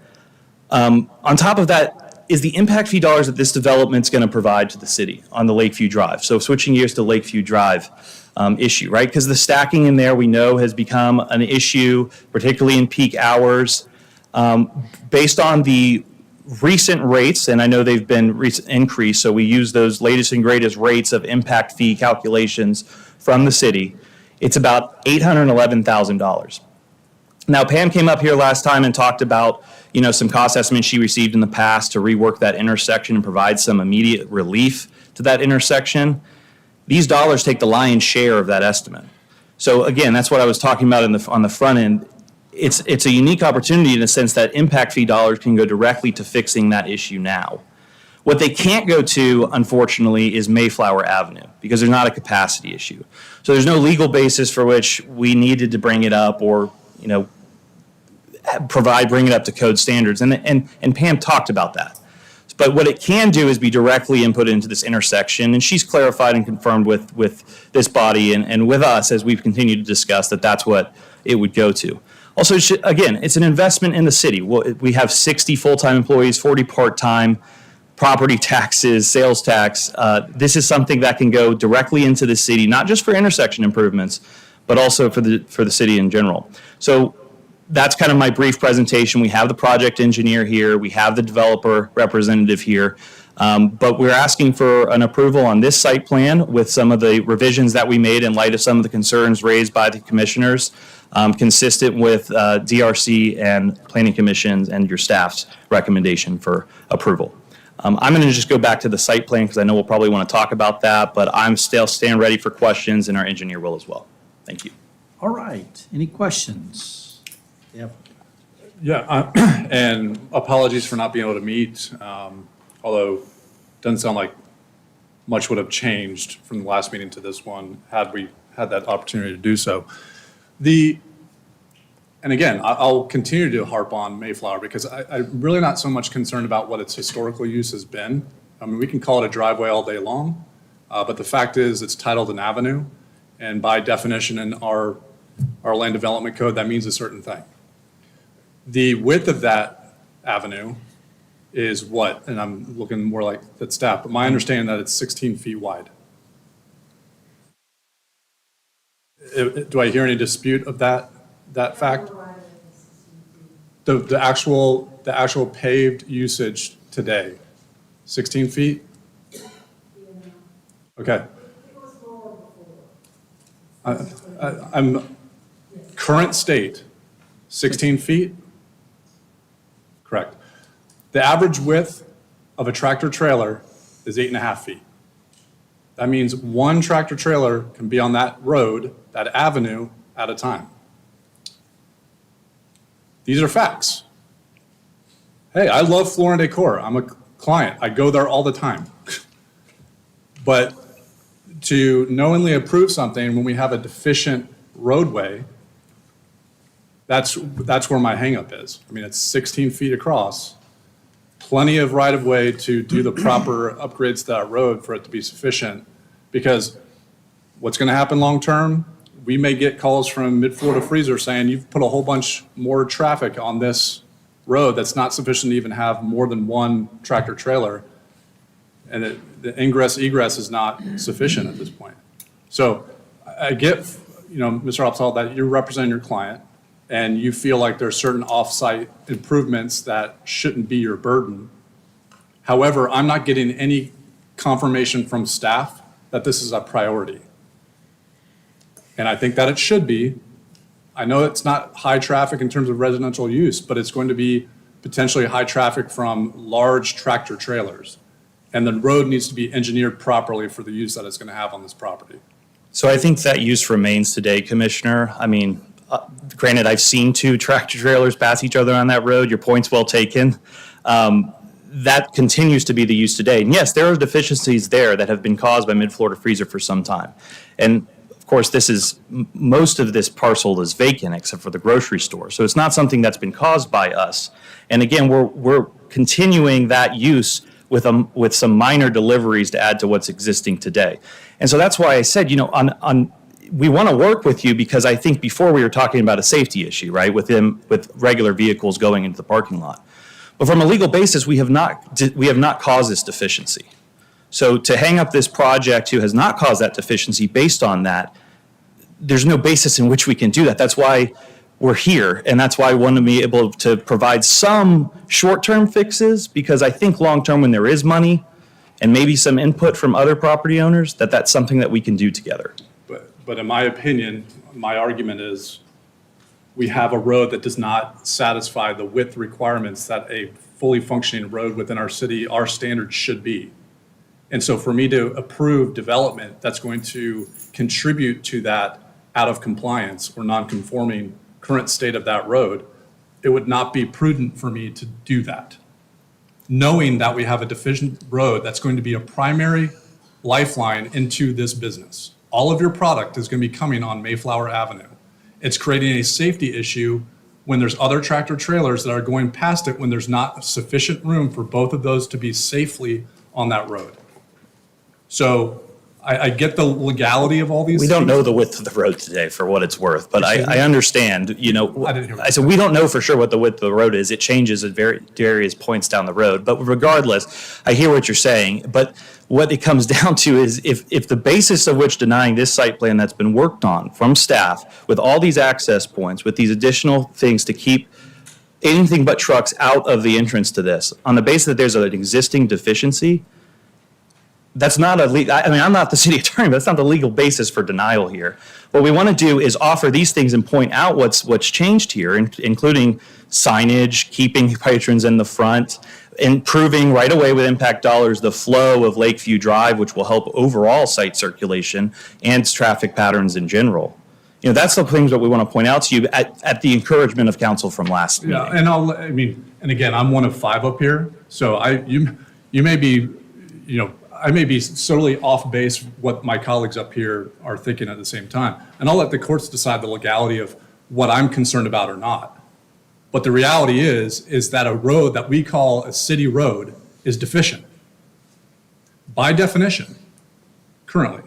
On top of that is the impact fee dollars that this development's going to provide to the city on the Lakeview Drive. So switching gears to Lakeview Drive issue, right? Because the stacking in there we know has become an issue, particularly in peak hours. Based on the recent rates, and I know they've been increased, so we use those latest and greatest rates of impact fee calculations from the city. It's about $811,000. Now, Pam came up here last time and talked about, some cost estimates she received in the past to rework that intersection and provide some immediate relief to that intersection. These dollars take the lion's share of that estimate. So again, that's what I was talking about on the front end. It's a unique opportunity in the sense that impact fee dollars can go directly to fixing that issue now. What they can't go to, unfortunately, is Mayflower Avenue because there's not a capacity issue. So there's no legal basis for which we needed to bring it up or, bring it up to code standards. And Pam talked about that. But what it can do is be directly input into this intersection. And she's clarified and confirmed with this body and with us as we've continued to discuss that that's what it would go to. Also, again, it's an investment in the city. We have 60 full-time employees, 40 part-time, property taxes, sales tax. This is something that can go directly into the city, not just for intersection improvements, but also for the city in general. So that's kind of my brief presentation. We have the project engineer here. We have the developer representative here. But we're asking for an approval on this site plan with some of the revisions that we made in light of some of the concerns raised by the commissioners, consistent with DRC and Planning Commission's and your staff's recommendation for approval. I'm going to just go back to the site plan because I know we'll probably want to talk about that, but I'm still stand ready for questions and our engineer will as well. Thank you. All right. Any questions? Yep. Yeah, and apologies for not being able to meet, although it doesn't sound like much would have changed from the last meeting to this one had we had that opportunity to do so. And again, I'll continue to harp on Mayflower because I'm really not so much concerned about what its historical use has been. I mean, we can call it a driveway all day long, but the fact is it's titled an avenue, and by definition in our land development code, that means a certain thing. The width of that avenue is what? And I'm looking more like that staff, but my understanding that it's 16 feet wide. Do I hear any dispute of that fact? The actual paved usage today, 16 feet? Okay. I'm current state, 16 feet? Correct. The average width of a tractor trailer is 8.5 feet. That means one tractor trailer can be on that road, that avenue, at a time. These are facts. Hey, I love Floor and Decor. I'm a client. I go there all the time. But to knowingly approve something when we have a deficient roadway, that's where my hangup is. I mean, it's 16 feet across, plenty of right-of-way to do the proper upgrades to that road for it to be sufficient. Because what's going to happen long-term, we may get calls from Mid-Florida Freezer saying you've put a whole bunch more traffic on this road that's not sufficient to even have more than one tractor trailer. And the ingress egress is not sufficient at this point. So I get, Mr. Opsahl, that you're representing your client and you feel like there's certain off-site improvements that shouldn't be your burden. However, I'm not getting any confirmation from staff that this is a priority. And I think that it should be. I know it's not high traffic in terms of residential use, but it's going to be potentially high traffic from large tractor trailers. And the road needs to be engineered properly for the use that it's going to have on this property. So I think that use remains today, Commissioner. I mean, granted, I've seen two tractor trailers pass each other on that road. Your point's well taken. That continues to be the use today. And yes, there are deficiencies there that have been caused by Mid-Florida Freezer for some time. And of course, most of this parcel is vacant except for the grocery store. So it's not something that's been caused by us. And again, we're continuing that use with some minor deliveries to add to what's existing today. And so that's why I said, we want to work with you because I think before we were talking about a safety issue, right, with regular vehicles going into the parking lot. But from a legal basis, we have not caused this deficiency. So to hang up this project who has not caused that deficiency based on that, there's no basis in which we can do that. That's why we're here, and that's why I want to be able to provide some short-term fixes, because I think long-term, when there is money and maybe some input from other property owners, that's something that we can do together. But in my opinion, my argument is we have a road that does not satisfy the width requirements that a fully functioning road within our city, our standards should be. And so for me to approve development that's going to contribute to that out of compliance or non-conforming current state of that road, it would not be prudent for me to do that. Knowing that we have a deficient road that's going to be a primary lifeline into this business. All of your product is going to be coming on Mayflower Avenue. It's creating a safety issue when there's other tractor trailers that are going past it when there's not sufficient room for both of those to be safely on that road. So I get the legality of all these We things. don't know the width of the road today for what it's worth, but I understand, I said, we don't know for sure what the width of the road is. It changes at various points down the road. But regardless, I hear what you're saying. But what it comes down to is if the basis of which denying this site plan that's been worked on from staff with all these access points, with these additional things to keep anything but trucks out of the entrance to this, on the basis that there's an existing deficiency, that's not I'm not the city attorney, but that's not the legal basis for denial here. What we want to do is offer these things and point out what's changed here, including signage, keeping patrons in the front, improving right away with impact dollars the flow of Lakeview Drive, which will help overall site circulation and traffic patterns in general. That's the things that we want to point out to you at the encouragement of council from last meeting. Yeah, and again, I'm one of 5 up here, so you may be, I may be solely off base what my colleagues up here are thinking at the same time. And I'll let the courts decide the legality of what I'm concerned about or not. But the reality is that a road that we call a city road is deficient by definition currently.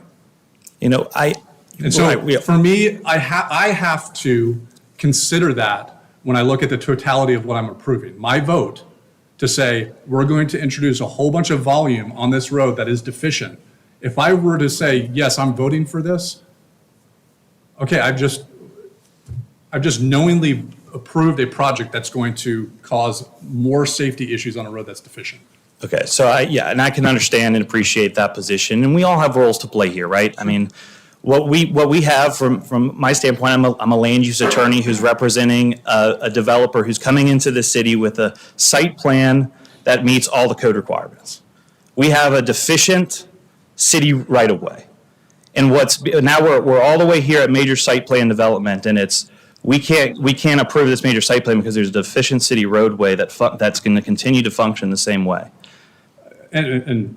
For me, I have to consider that when I look at the totality of what I'm approving. My vote to say, we're going to introduce a whole bunch of volume on this road that is deficient. If I were to say, yes, I'm voting for this, okay, I've just knowingly approved a project that's going to cause more safety issues on a road that's deficient. Okay, so and I can understand and appreciate that position, and we all have roles to play here, right? What we have from my standpoint, I'm a land use attorney who's representing a developer who's coming into the city with a site plan that meets all the code requirements. We have a deficient city right of way, and now we're all the way here at major site plan development, and we can't approve this major site plan because there's a deficient city roadway that's going to continue to function the same way. And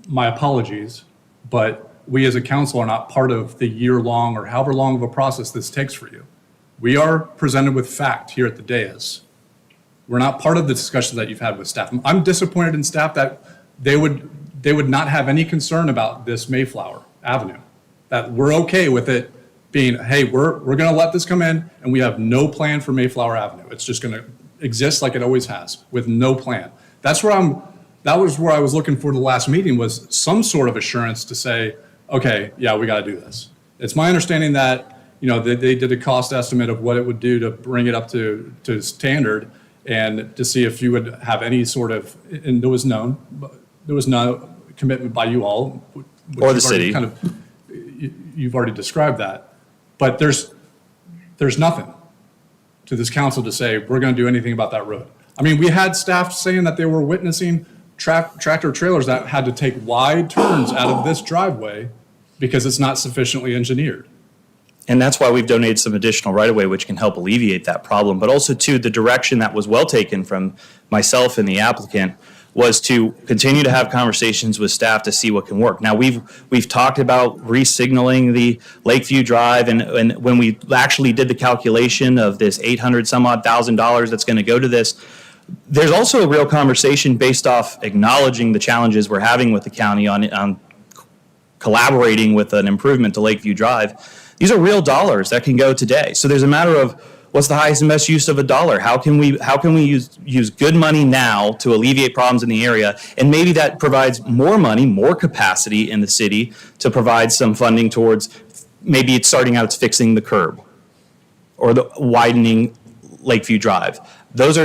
my apologies, but we as a council are not part of the year-long or however long of a process this takes for you. We are presented with fact here at the dais. We're not part of the discussions that you've had with staff. I'm disappointed in staff that they would not have any concern about this Mayflower Avenue, that we're okay with it being, hey, we're going to let this come in and we have no plan for Mayflower Avenue. It's just going to exist like it always has with no plan. That was where I was looking for the last meeting, was some sort of assurance to say, okay, yeah, we got to do this. It's my understanding that, they did a cost estimate of what it would do to bring it up to standard and to see if you would have any sort of, and there was no commitment by you all. Or the city. You've already described that. But there's nothing to this council to say, we're going to do anything about that road. We had staff saying that they were witnessing tractor trailers that had to take wide turns out of this driveway because it's not sufficiently engineered. And that's why we've donated some additional right-of-way, which can help alleviate that problem. But also, too, the direction that was well taken from myself and the applicant was to continue to have conversations with staff to see what can work. Now, we've talked about re-signaling the Lakeview Drive, and when we actually did the calculation of this $800,000 that's going to go to this, there's also a real conversation based off acknowledging the challenges we're having with the county on collaborating with an improvement to Lakeview Drive, These are real dollars that can go today. So there's a matter of what's the highest and best use of a dollar? How can we use good money now to alleviate problems in the area? And maybe that provides more money, more capacity in the city to provide some funding towards, maybe it's starting out, it's fixing the curb or the widening Lakeview Drive. Those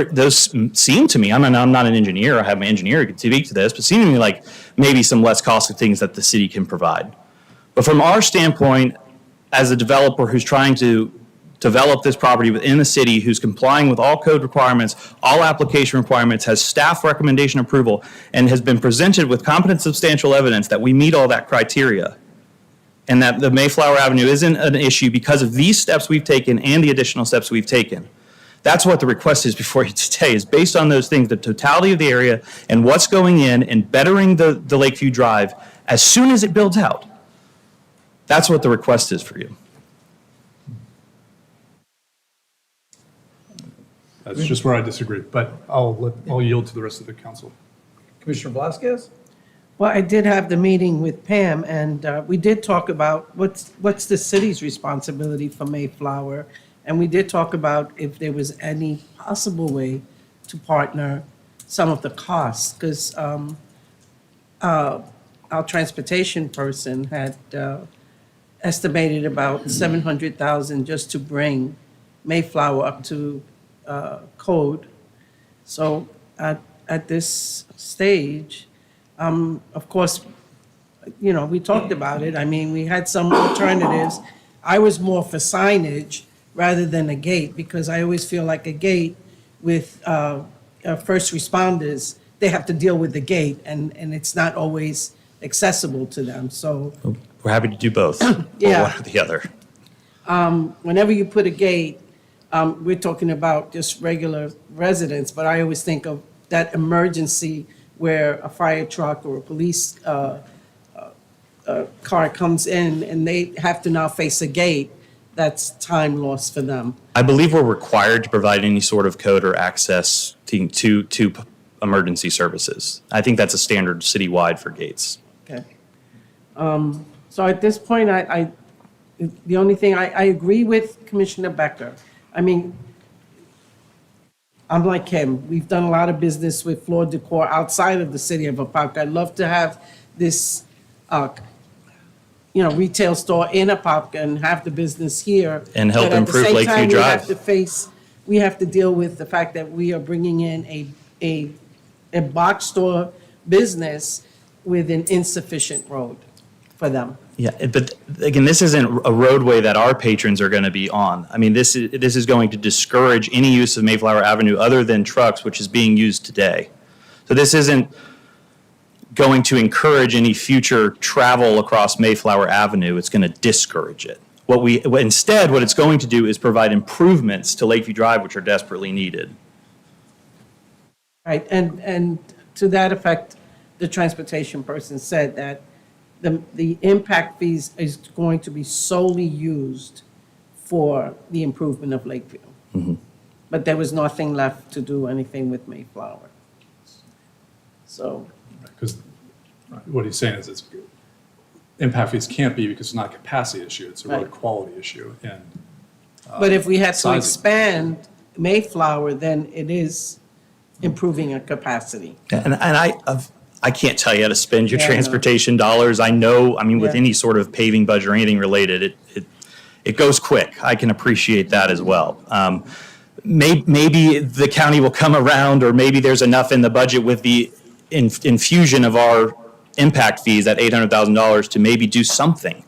seem to me, I'm not an engineer, I have my engineer who can speak to this, but seem to me like maybe some less costly things that the city can provide. But from our standpoint, as a developer who's trying to develop this property within the city, who's complying with all code requirements, all application requirements, has staff recommendation approval, and has been presented with competent substantial evidence that we meet all that criteria, and that the Mayflower Avenue isn't an issue because of these steps we've taken and the additional steps we've taken. That's what the request is before you today, is based on those things, the totality of the area and what's going in and bettering the Lakeview Drive as soon as it builds out. That's what the request is for you. That's just where I disagree, but I'll yield to the rest of the council. Commissioner Velasquez? Well, I did have the meeting with Pam, and we did talk about what's the city's responsibility for Mayflower. And we did talk about if there was any possible way to partner some of the costs, because our transportation person had estimated about $700,000 just to bring Mayflower up to code. So at this stage, of course, you know, we talked about it. I mean, we had some alternatives. I was more for signage rather than a gate, because I always feel like a gate with first responders, they have to deal with the gate, and it's not always accessible to them. So We're happy to do both, Yeah. or one or the other. whenever you put a gate, we're talking about just regular residents, but I always think of that emergency where a fire truck or a police car comes in and they have to now face a gate. That's time lost for them. I believe we're required to provide any sort of code or access to emergency services. I think that's a standard citywide for gates. Okay. So at this point, the only thing, I agree with Commissioner Becker. I mean, I'm like him. We've done a lot of business with floor decor outside of the city of Apopka. I'd love to have this, retail store in Apopka and have the business here. And help But improve At the Lakeview same time, Drive. we have to deal with the fact that we are bringing in a box store business with an insufficient road for them. Yeah, but again, this isn't a roadway that our patrons are going to be on. I mean, this is going to discourage any use of Mayflower Avenue other than trucks, which is being used today. So this isn't going to encourage any future travel across Mayflower Avenue. It's going to discourage it. Instead, what it's going to do is provide improvements to Lakeview Drive, which are desperately needed. Right, and to that effect, the transportation person said that the impact fees is going to be solely used for the improvement of Lakeview. Mm-hmm. But there was nothing left to do anything with Mayflower. So, Because what he's saying is impact fees can't be because it's not a capacity issue, it's a road Right. quality issue. And but if we had to sizing. expand Mayflower, then it is improving a capacity. And I can't tell you how to spend your Yeah, I know. transportation dollars. I mean, with Yeah. any sort of paving budget or anything related, it goes quick. I can appreciate that as well. Maybe the county will come around, or maybe there's enough in the budget with the infusion of our impact fees, that $800,000, to maybe do something.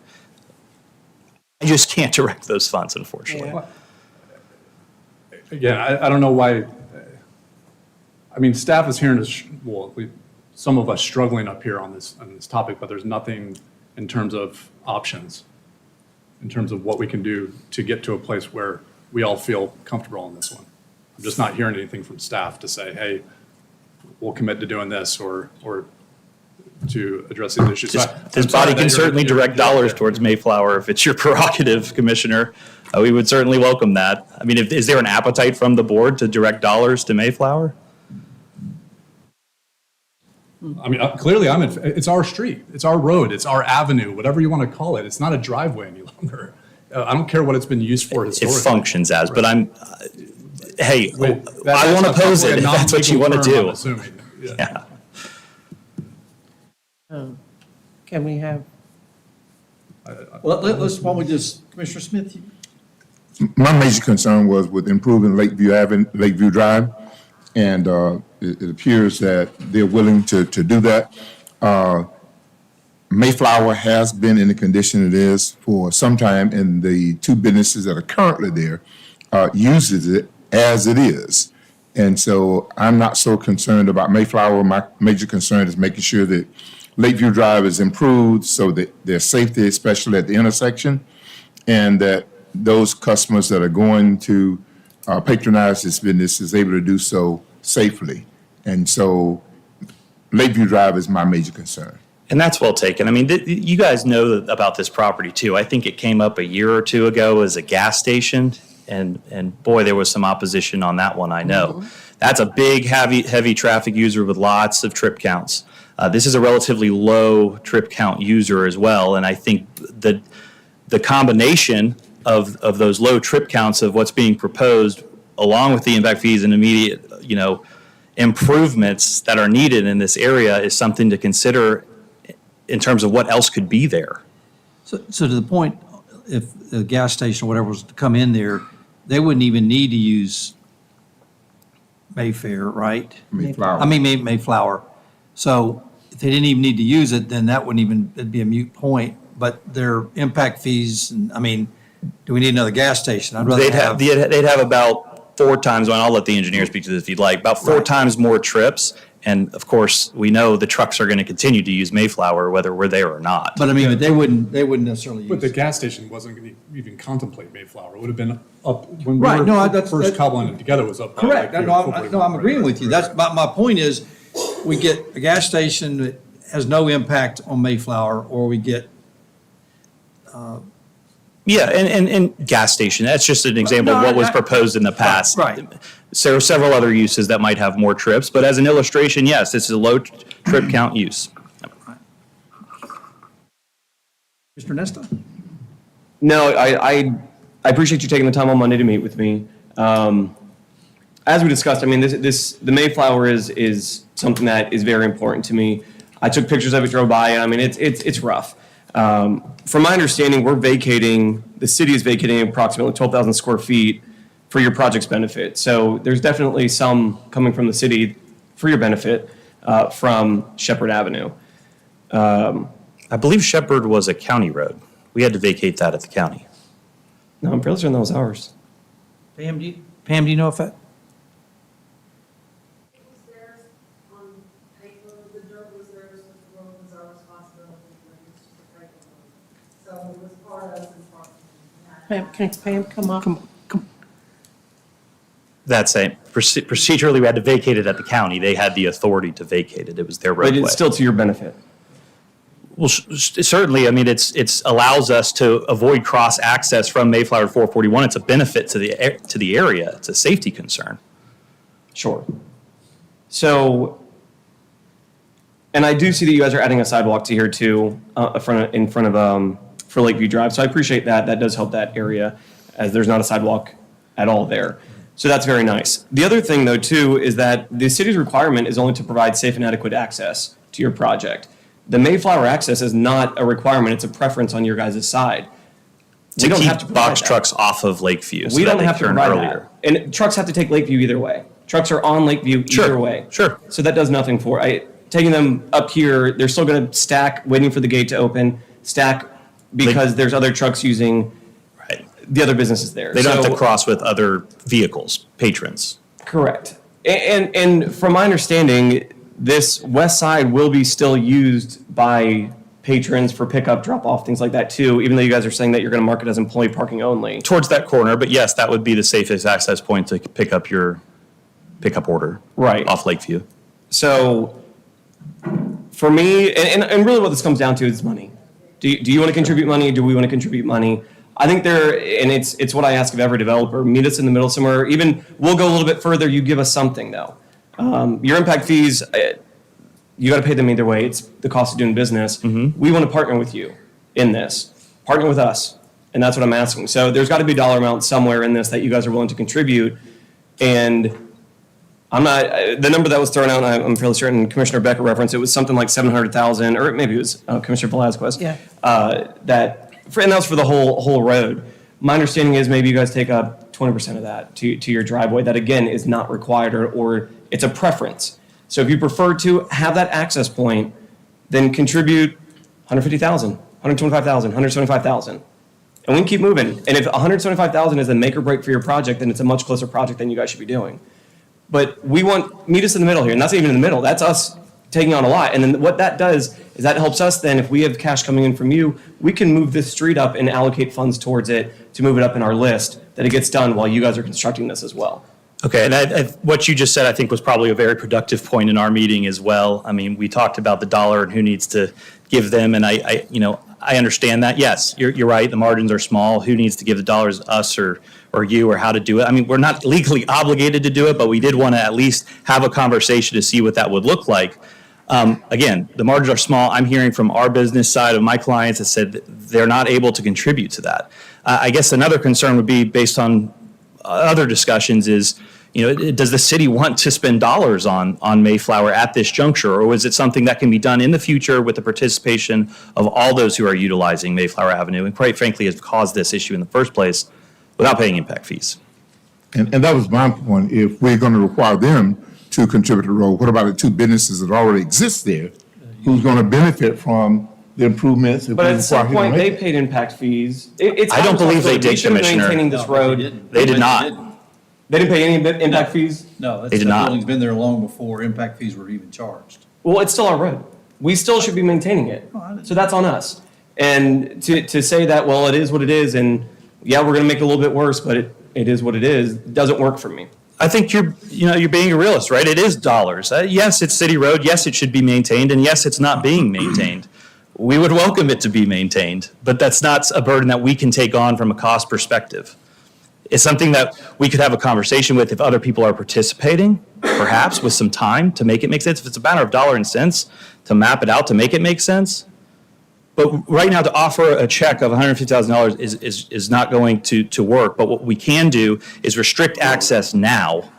I just can't direct those funds, unfortunately. Yeah. again, I don't know why. I mean, staff is hearing us, some of us struggling up here on this topic, but there's nothing in terms of options, in terms of what we can do to get to a place where we all feel comfortable on this one. I'm just not hearing anything from staff to say, hey, we'll commit to doing this or to address these issues. This body can certainly direct dollars towards Mayflower if it's your prerogative, Commissioner. We would certainly welcome that. I mean, is there an appetite from the board to direct dollars to Mayflower? I mean, clearly it's our street, it's our road, it's our avenue, whatever you want to call it. It's not a driveway any longer. I don't care what it's been used for It historically. functions as, but hey, That- I that's won't oppose probably it a if that's what you want to non-legal term, do. I'm assuming. Yeah. Can we have? Well, let's, why don't we just, Commissioner Smith, My major concern was with improving Lakeview Drive, and it appears that they're willing to do that. Mayflower has been in the condition it is for some time, and the two businesses that are currently there uses it as it is. And so I'm not so concerned about Mayflower. My major concern is making sure that Lakeview Drive is improved so that there's safety, especially at the intersection, and that those customers that are going to patronize this business is able to do so safely. And so Lakeview Drive is my major concern. And that's well taken. I mean, you guys know about this property too. I think it came up a year or two ago as a gas station, and boy, there was some opposition on that one, I know. That's a big, heavy traffic user with lots of trip counts. This is a relatively low trip count user as well, and I think the combination of those low trip counts of what's being proposed, along with the impact fees and immediate, improvements that are needed in this area, is something to consider in terms of what else could be there. so to the point, if the gas station or whatever was to come in there, they wouldn't even need to use Mayfair, right? Mayflower. I mean, Mayflower. So if they didn't even need to use it, then that wouldn't even, it'd be a moot point. But their impact fees, and I mean, do we need another gas station? I'd rather They'd have about 4 times, well, I'll let the engineer speak to this if you'd like, about 4 times more trips. And of course, we know the trucks are going to continue to use Mayflower, whether we're there or not. But I mean, but they wouldn't necessarily use. But the gas station wasn't going to even contemplate Mayflower. It would have been up, when we Right, were no, that's- first cobbling it together, it was up. Correct. No, I'm agreeing with you. That's, my point is, we get a gas station that has no impact on Mayflower, or we get, Yeah, and gas station, that's just an example of what was proposed in the past. Right. So there are several other uses that might have more trips, but as an illustration, yes, this is a low trip count use. Mr. Nesta? No, I appreciate you taking the time on Monday to meet with me. As we discussed, I mean, the Mayflower is something that is very important to me. I took pictures of it, drove by, and I mean, it's rough. From my understanding, the city is vacating approximately 12,000 square feet for your project's benefit. So there's definitely some coming from the city for your benefit from Shepherd Avenue. I believe Shepherd was a county road. We had to vacate that at the county. No, I'm fairly certain that was ours. Pam, do you know if that? Can Pam come up? That's it. Procedurally, we had to vacate it at the county. They had the authority to vacate it. It was their But roadway. it's still to your benefit. Well, certainly, I mean, it's allows us to avoid cross access from Mayflower to 441. It's a benefit to the area. It's a safety concern. Sure. So, and I do see that you guys are adding a sidewalk to here too, in front of for Lakeview Drive. So I appreciate that. That does help that area, as there's not a sidewalk at all there. So that's very nice. The other thing though too is that the city's requirement is only to provide safe and adequate access to your project. The Mayflower access is not a requirement, it's a preference on your guys' side. To keep box trucks off of Lakeview. We don't have to provide that. And trucks have to take Lakeview either way. Trucks are on Lakeview either way. Sure. So that does nothing for, taking them up here, they're still gonna stack, waiting for the gate to open, stack because there's other trucks using the other businesses there. They don't have to cross with other vehicles, patrons. Correct. And from my understanding, this west side will be still used by patrons for pickup, drop off, things like that too, even though you guys are saying that you're going to mark it as employee parking only. Towards that corner, but yes, that would be the safest access point to pick up your pickup order. Right. Off Lakeview. So for me, and really what this comes down to is money. Do you want to contribute money? Do we want to contribute money? I think and it's what I ask of every developer, meet us in the middle somewhere. Even we'll go a little bit further, you give us something though. Your impact fees, you got to pay them either way. It's the cost of doing business. Mm-hmm. We want to partner with you in this. Partner with us. And that's what I'm asking. So there's got to be a dollar amount somewhere in this that you guys are willing to contribute. And I'm not, the number that was thrown out, I'm fairly certain Commissioner Becker referenced, it was something like 700,000, or maybe it was Commissioner Velasquez. Yeah. And that was for the whole road. My understanding is maybe you guys take up 20% of that to your driveway. That again is not required, or it's a preference. So if you prefer to have that access point, then contribute 150,000, 125,000, 175,000. And we can keep moving. And if 175,000 is a make or break for your project, then it's a much closer project than you guys should be doing. But we meet us in the middle here, and that's not even in the middle. That's us taking on a lot. And then what that does is that helps us then, if we have cash coming in from you, we can move this street up and allocate funds towards it to move it up in our list, that it gets done while you guys are constructing this as well. Okay, and what you just said, I think, was probably a very productive point in our meeting as well. I mean, we talked about the dollar and who needs to give them, and I understand that. Yes, you're right. The margins are small. Who needs to give the dollars? Us or you, or how to do it? I mean, we're not legally obligated to do it, but we did want to at least have a conversation to see what that would look like. Again, the margins are small. I'm hearing from our business side of my clients that said that they're not able to contribute to that. I guess another concern would be, based on other discussions, is, does the city want to spend dollars on Mayflower at this juncture, or is it something that can be done in the future with the participation of all those who are utilizing Mayflower Avenue, and quite frankly has caused this issue in the first place, without paying impact fees? And that was my point. If we're going to require them to contribute to the road, what about the two businesses that already exist there? Who's going to benefit from the improvements? But at some point, they paid impact fees. I don't believe they did, should have been Commissioner. maintaining this road. They did not. They didn't pay any impact fees? No, They did not. building's been there long before impact fees were even charged. Well, it's still our road. We still should be maintaining it. So that's on us. And to say that, well, it is what it is, and yeah, we're going to make it a little bit worse, but it is what it is, doesn't work for me. I think you're being a realist, right? It is dollars. Yes, it's city road. Yes, it should be maintained, and yes, it's not being maintained. We would welcome it to be maintained, but that's not a burden that we can take on from a cost perspective. It's something that we could have a conversation with if other people are participating, perhaps with some time to make it make sense. If it's a matter of dollar and cents, to map it out to make it make sense. But right now, to offer a check of $150,000 is not going to work. But what we can do is restrict access now,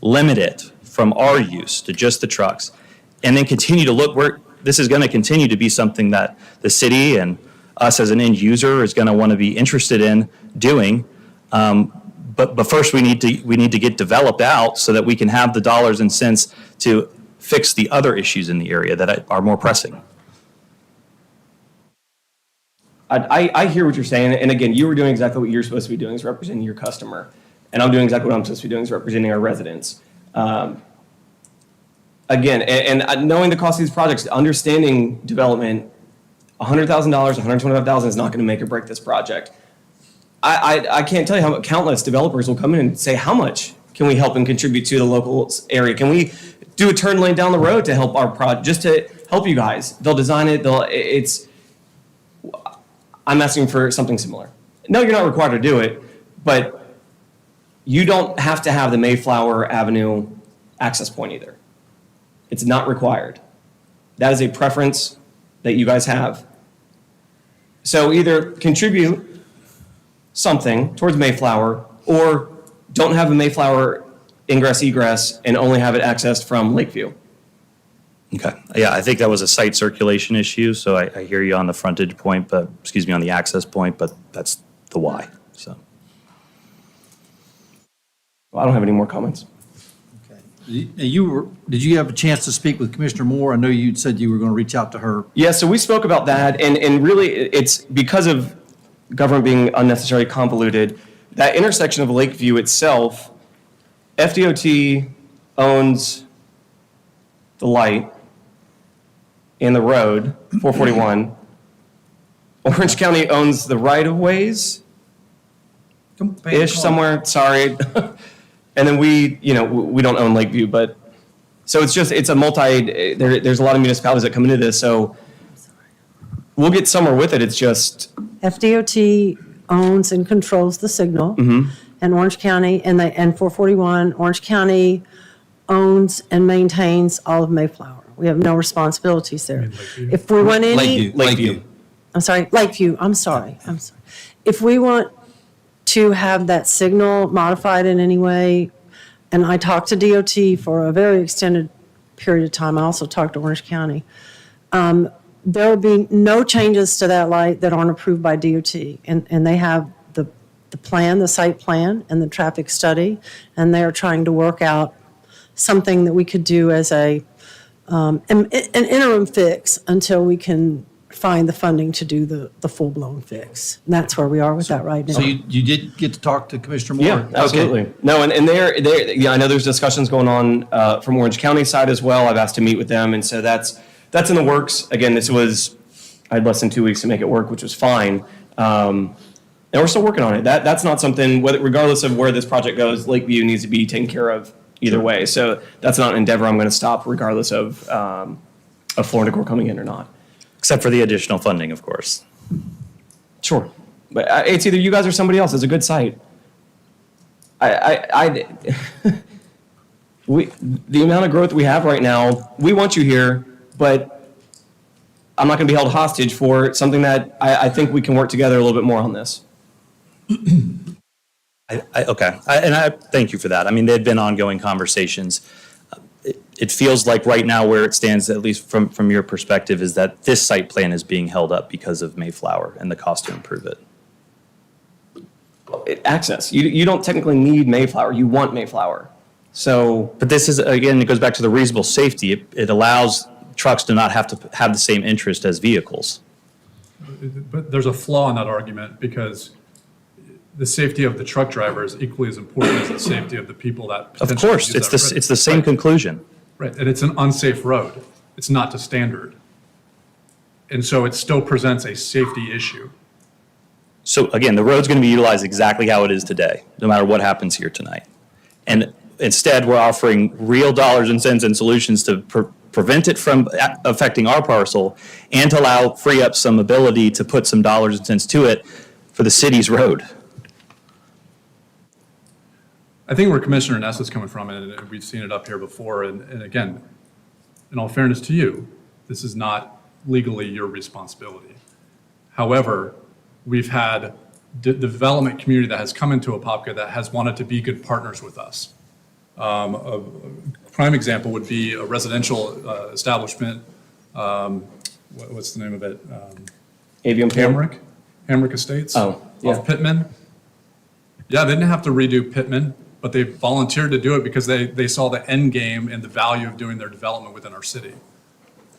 limit it from our use to just the trucks, and then continue to look where this is going to continue to be something that the city and us as an end user is going to want to be interested in doing. But first, we need to get developed out so that we can have the dollars and cents to fix the other issues in the area that are more pressing. I hear what you're saying, and again, you were doing exactly what you're supposed to be doing, is representing your customer, and I'm doing exactly what I'm supposed to be doing, is representing our residents. Again, and knowing the cost of these projects, understanding development, $100,000, $125,000 is not going to make or break this project. I can't tell you how countless developers will come in and say, how much can we help and contribute to the local area? Can we do a turn lane down the road to help our project, just to help you guys? They'll design it. I'm asking for something similar. No, you're not required to do it, but you don't have to have the Mayflower Avenue access point either. It's not required. That is a preference that you guys have. So either contribute something towards Mayflower, or don't have a Mayflower ingress egress and only have it accessed from Lakeview. Okay. Yeah, I think that was a site circulation issue, so I hear you on the frontage point, on the access point, but that's the why, so. Well, I don't have any more comments. Did you have a chance to speak with Commissioner Moore? I know you said you were going to reach out to her. Yeah, so we spoke about that, and really it's because of government being unnecessarily convoluted. That intersection of Lakeview itself, FDOT owns the light and the road, 441. Orange County owns the right-of-ways, ish somewhere, sorry. And then we don't own Lakeview, but, so it's a there's a lot of municipalities that come into this, so we'll get somewhere with it, it's just. FDOT owns and controls the signal, and Orange County, and 441, Orange County owns and maintains all of Mayflower. We have no responsibilities there. If we want any. Lakeview. I'm sorry, Lakeview, I'm sorry. if we want to have that signal modified in any way, and I talked to DOT for a very extended period of time, I also talked to Orange County, there will be no changes to that light that aren't approved by DOT. And they have the plan, the site plan, and the traffic study, and they're trying to work out something that we could do as an interim fix until we can find the funding to do the full-blown fix. And that's where we are with that right now. So you did get to talk to Commissioner Moore? Yeah, absolutely. Okay. No, and yeah, I know there's discussions going on from Orange County side as well. I've asked to meet with them, and so that's in the works. Again, I had less than 2 weeks to make it work, which was fine. And we're still working on it. That's not something, regardless of where this project goes, Lakeview needs to be taken care of either way. So that's not an endeavor I'm going to stop, regardless of Floor and Decor coming in or not. Except for the additional funding, of course. Sure. But it's either you guys or somebody else. It's a good site. The amount of growth we have right now, we want you here, but I'm not going to be held hostage for something that I think we can work together a little bit more on this. Okay, and I thank you for that. I mean, they've been ongoing conversations. It feels like right now where it stands, at least from your perspective, is that this site plan is being held up because of Mayflower and the cost to improve it. Access. You don't technically need Mayflower. You want Mayflower. So, but this is, again, it goes back to the reasonable safety. It allows trucks to not have to have the same interest as vehicles. But there's a flaw in that argument because the safety of the truck driver is equally as important as the safety of the people that Of potentially course, use that road. it's the same conclusion. Right, and it's an unsafe road. It's not to standard. And so it still presents a safety issue. So again, the road's going to be utilized exactly how it is today, no matter what happens here tonight. And instead, we're offering real dollars and cents and solutions to prevent it from affecting our parcel and to free up some ability to put some dollars and cents to it for the city's road. I think where Commissioner Ness is coming from, and we've seen it up here before, and again, in all fairness to you, this is not legally your responsibility. However, we've had the development community that has come into Apopka that has wanted to be good partners with us. A prime example would be a residential establishment, what's the name of it? Avium Hamrick Estates. Oh, yeah. Off Pittman. Yeah, they didn't have to redo Pittman, but they volunteered to do it because they saw the end game and the value of doing their development within our city.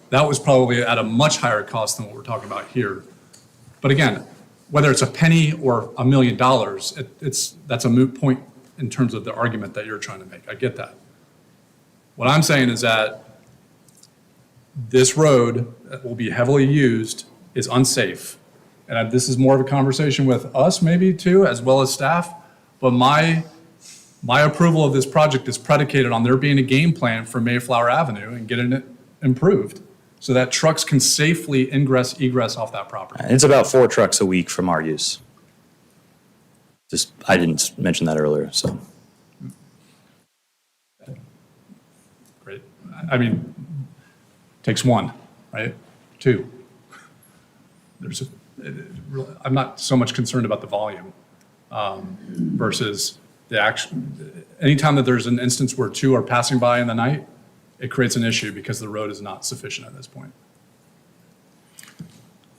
That was probably at a much higher cost than what we're talking about here. But again, whether it's a penny or $1 million, that's a moot point in terms of the argument that you're trying to make. I get that. What I'm saying is that this road that will be heavily used is unsafe. And this is more of a conversation with us maybe too, as well as staff. But my approval of this project is predicated on there being a game plan for Mayflower Avenue and getting it improved so that trucks can safely egress off that property. It's about 4 trucks a week from our use. I didn't mention that earlier, so. Great. I mean, takes 1, right? 2. I'm not so much concerned about the volume versus the action. Anytime that there's an instance where 2 are passing by in the night, it creates an issue because the road is not sufficient at this point.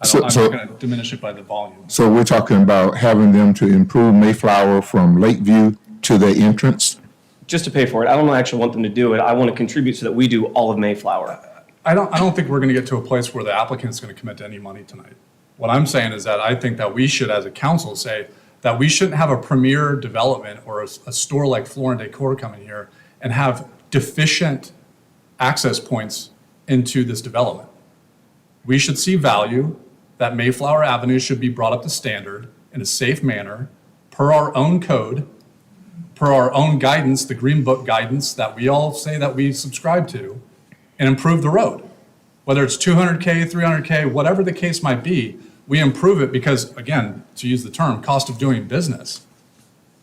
I'm not going to diminish it by the volume. So we're talking about having them to improve Mayflower from Lakeview to the entrance? Just to pay for it. I don't actually want them to do it. I want to contribute so that we do all of Mayflower. I don't think we're going to get to a place where the applicant is going to commit to any money tonight. What I'm saying is that I think that we should, as a council, say that we shouldn't have a premier development or a store like Floor and Decor coming here and have deficient access points into this development. We should see value that Mayflower Avenue should be brought up to standard in a safe manner per our own code, per our own guidance, the Green Book guidance that we all say that we subscribe to, and improve the road. Whether it's 200K, 300K, whatever the case might be, we improve it because, again, to use the term, cost of doing business.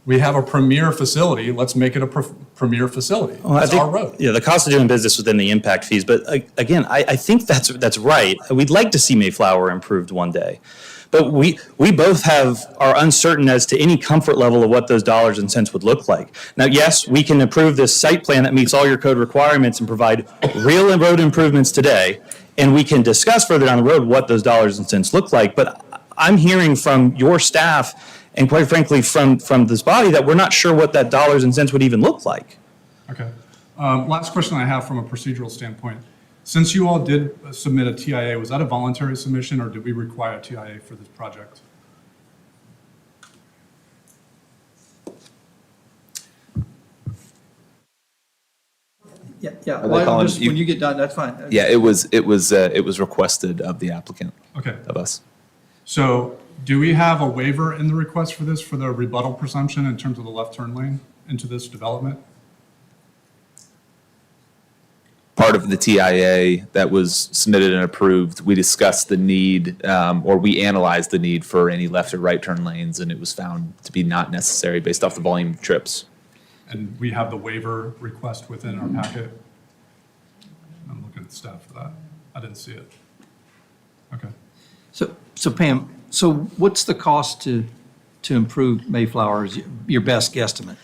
We have a premier facility, let's make it a premier facility. Well, It's our road. Yeah, the cost of doing business within the impact fees, but again, I think that's right. We'd like to see Mayflower improved one day. But we both are uncertain as to any comfort level of what those dollars and cents would look like. Now, yes, we can approve this site plan that meets all your code requirements and provide real road improvements today, and we can discuss further down the road what those dollars and cents look like. But I'm hearing from your staff and quite frankly from this body that we're not sure what that dollars and cents would even look like. Okay. Last question I have from a procedural standpoint. Since you all did submit a TIA, was that a voluntary submission or did we require a TIA for this project? Yeah, they well, calling just you- when you get done, that's fine. Yeah, it was requested of the applicant. Okay. Of us. So do we have a waiver in the request for this, for the rebuttal presumption in terms of the left turn lane into this development? Part of the TIA that was submitted and approved, we discussed the need, or we analyzed the need for any left or right turn lanes, and it was found to be not necessary based off the volume of trips. And we have the waiver request within our packet? I'm looking at staff for that. I didn't see it. Okay. So Pam, so what's the cost to improve Mayflower, is your best guesstimate?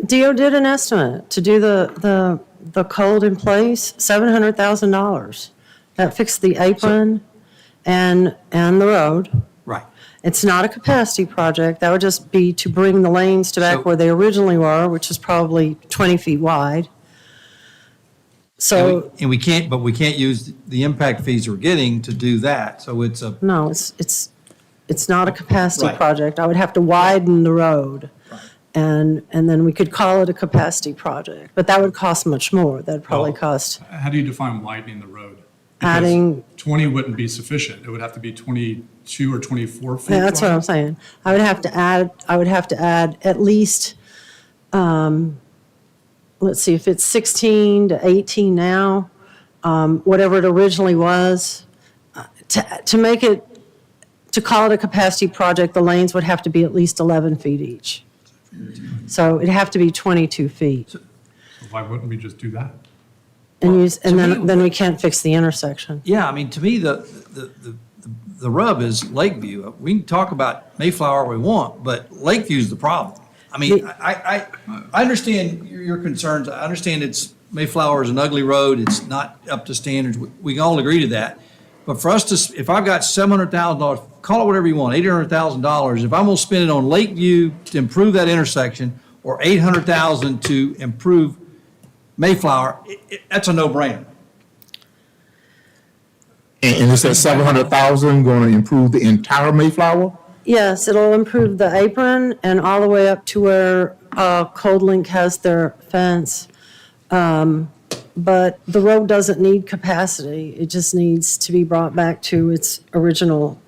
DO did an estimate to do the cold in place, $700,000. That fixed the apron and the road. Right. It's not a capacity project. That would just be to bring the lanes to back where they originally were, which is probably 20 feet wide. So. And we can't use the impact fees we're getting to do that, so it's a. No, it's not a capacity Right. project. I would have to widen the road. And then we could call it a capacity project, but that would cost much more. That'd probably cost How do you define widening the road? Because adding, 20 wouldn't be sufficient. It would have to be 22 or 24 feet yeah, that's what wide? I'm saying. I would have to add at least, let's see, if it's 16 to 18 now, whatever it originally was, to make it, to call it a capacity project, the lanes would have to be at least 11 feet each. So it'd have to be 22 feet. So why wouldn't we just do that? And then we can't fix the intersection. Yeah, I mean, to me, the rub is Lakeview. We can talk about Mayflower we want, but Lakeview's the problem. I mean, I understand your concerns. I understand Mayflower is an ugly road. It's not up to standards. We can all agree to that. But for us to, if I've got $700,000, call it whatever you want, $800,000, if I'm gonna spend it on Lakeview to improve that intersection, or $800,000 to improve Mayflower, that's a no-brainer. And is that 700,000 going to improve the entire Mayflower? Yes, it'll improve the apron and all the way up to where Cold Link has their fence. But the road doesn't need capacity. It just needs to be brought back to its original,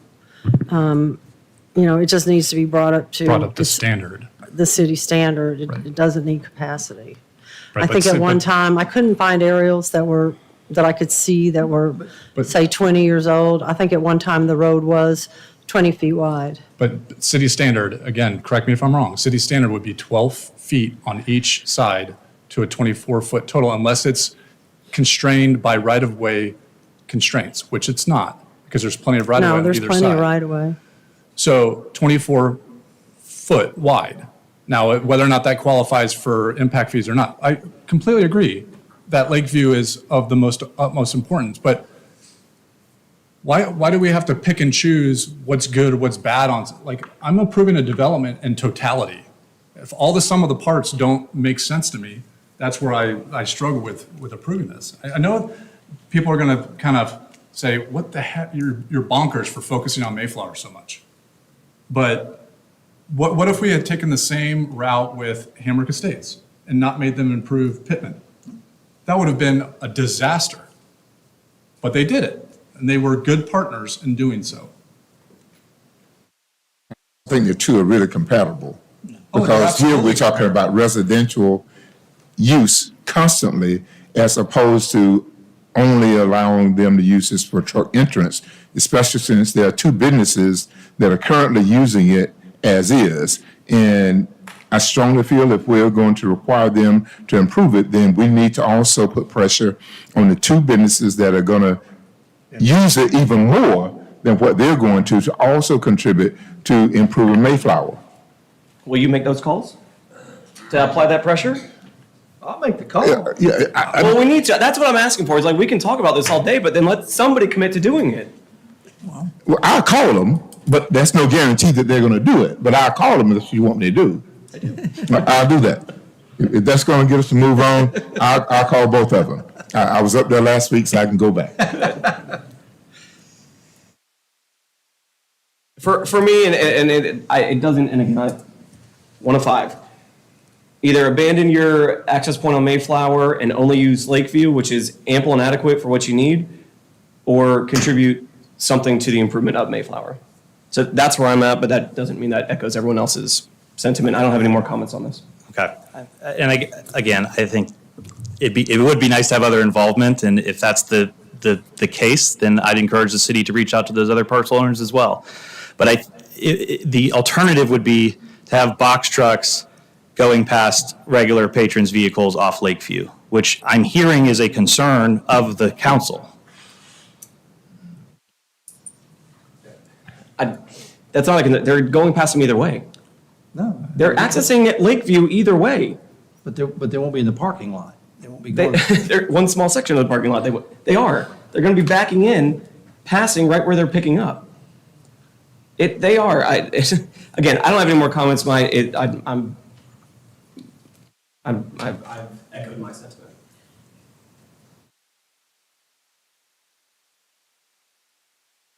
it just needs to be brought up to standard. the city standard. It doesn't need capacity. Right, I think but- at one but- time, I couldn't find aerials that I could see that were, say, 20 years old. I think at one time the road was 20 feet wide. But city standard, again, correct me if I'm wrong, city standard would be 12 feet on each side to a 24-foot total unless it's constrained by right-of-way constraints, which it's not, because there's plenty of right-of-way No, on there's either plenty of side. right-of-way. So 24-foot wide. Now, whether or not that qualifies for impact fees or not, I completely agree that Lakeview is of the utmost importance, but why do we have to pick and choose what's good or what's bad on, like, I'm approving a development in totality. If all the sum of the parts don't make sense to me, that's where I struggle with approving this. I know people are gonna kind of say, what the heck, you're bonkers for focusing on Mayflower so much. But what if we had taken the same route with Hamrick Estates and not made them improve Pittman? That would have been a disaster. But they did it, and they were good partners in doing so. I think the two are really compatible. Oh, Because here we're absolutely. talking about residential use constantly as opposed to only allowing them to use this for truck entrance, especially since there are two businesses that are currently using it as is. And I strongly feel if we're going to require them to improve it, then we need to also put pressure on the two businesses that are going to use it even more than what they're going to also contribute to improving Mayflower. Will you make those calls to apply that pressure? I'll make the call. Well, we need to. That's what I'm asking for. Is like we can talk about this all day, but then let somebody commit to doing it. Well, I'll call them, but that's no guarantee that they're going to do it. But I'll call them if you want me to do. I'll do that. If that's going to get us to move on, I'll call both of them. I was up there last week, so I can go back. For me, and it doesn't. And again, 1 of 5. Either abandon your access point on Mayflower and only use Lakeview, which is ample and adequate for what you need, or contribute something to the improvement of Mayflower. So that's where I'm at, but that doesn't mean that echoes everyone else's sentiment. I don't have any more comments on this. Okay. And again, I think it would be nice to have other involvement, and if that's the case, then I'd encourage the city to reach out to those other parcel owners as well. But the alternative would be to have box trucks going past regular patrons' vehicles off Lakeview, which I'm hearing is a concern of the council. That's not like they're going past them either way. No. They're accessing at Lakeview either way. But they won't be in the parking lot. They won't be going. They're one small section of the parking lot. They are. They're going to be backing in, passing right where they're picking up. They are. Again, I don't have any more comments. I've echoed my sentiment.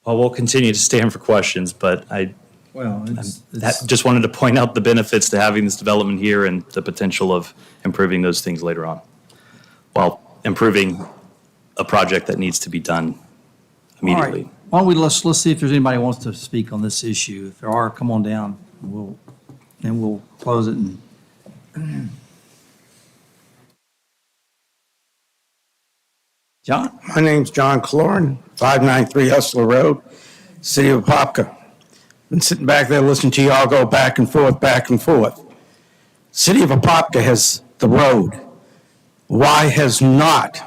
Well, we'll continue to stand for questions, but just wanted to point out the benefits to having this development here and the potential of improving those things later on, while improving a project that needs to be done immediately. All right. Why don't we let's see if there's anybody who wants to speak on this issue. If there are, come on down. We'll close it. John? My name's John Cloran, 593 Hustler Road, City of Apopka. Been sitting back there listening to y'all go back and forth, back and forth. City of Apopka has the road. Why has not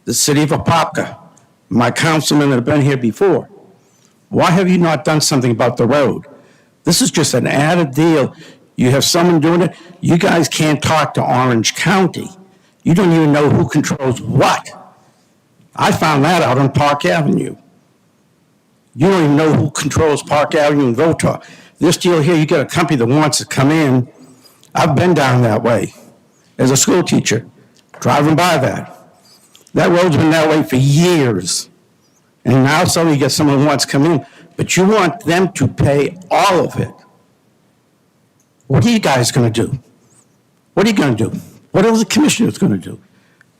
the City of Apopka, my councilmen that have been here before, why have you not done something about the road? This is just an added deal. You have someone doing it. You guys can't talk to Orange County. You don't even know who controls what. I found that out on Park Avenue. You don't even know who controls Park Avenue and Votar. This deal here, you got a company that wants to come in. I've been down that way as a school teacher, driving by that. That road's been that way for years. And now suddenly you get someone who wants to come in, but you want them to pay all of it. What are you guys going to do? What are you going to do? What are the commissioners going to do?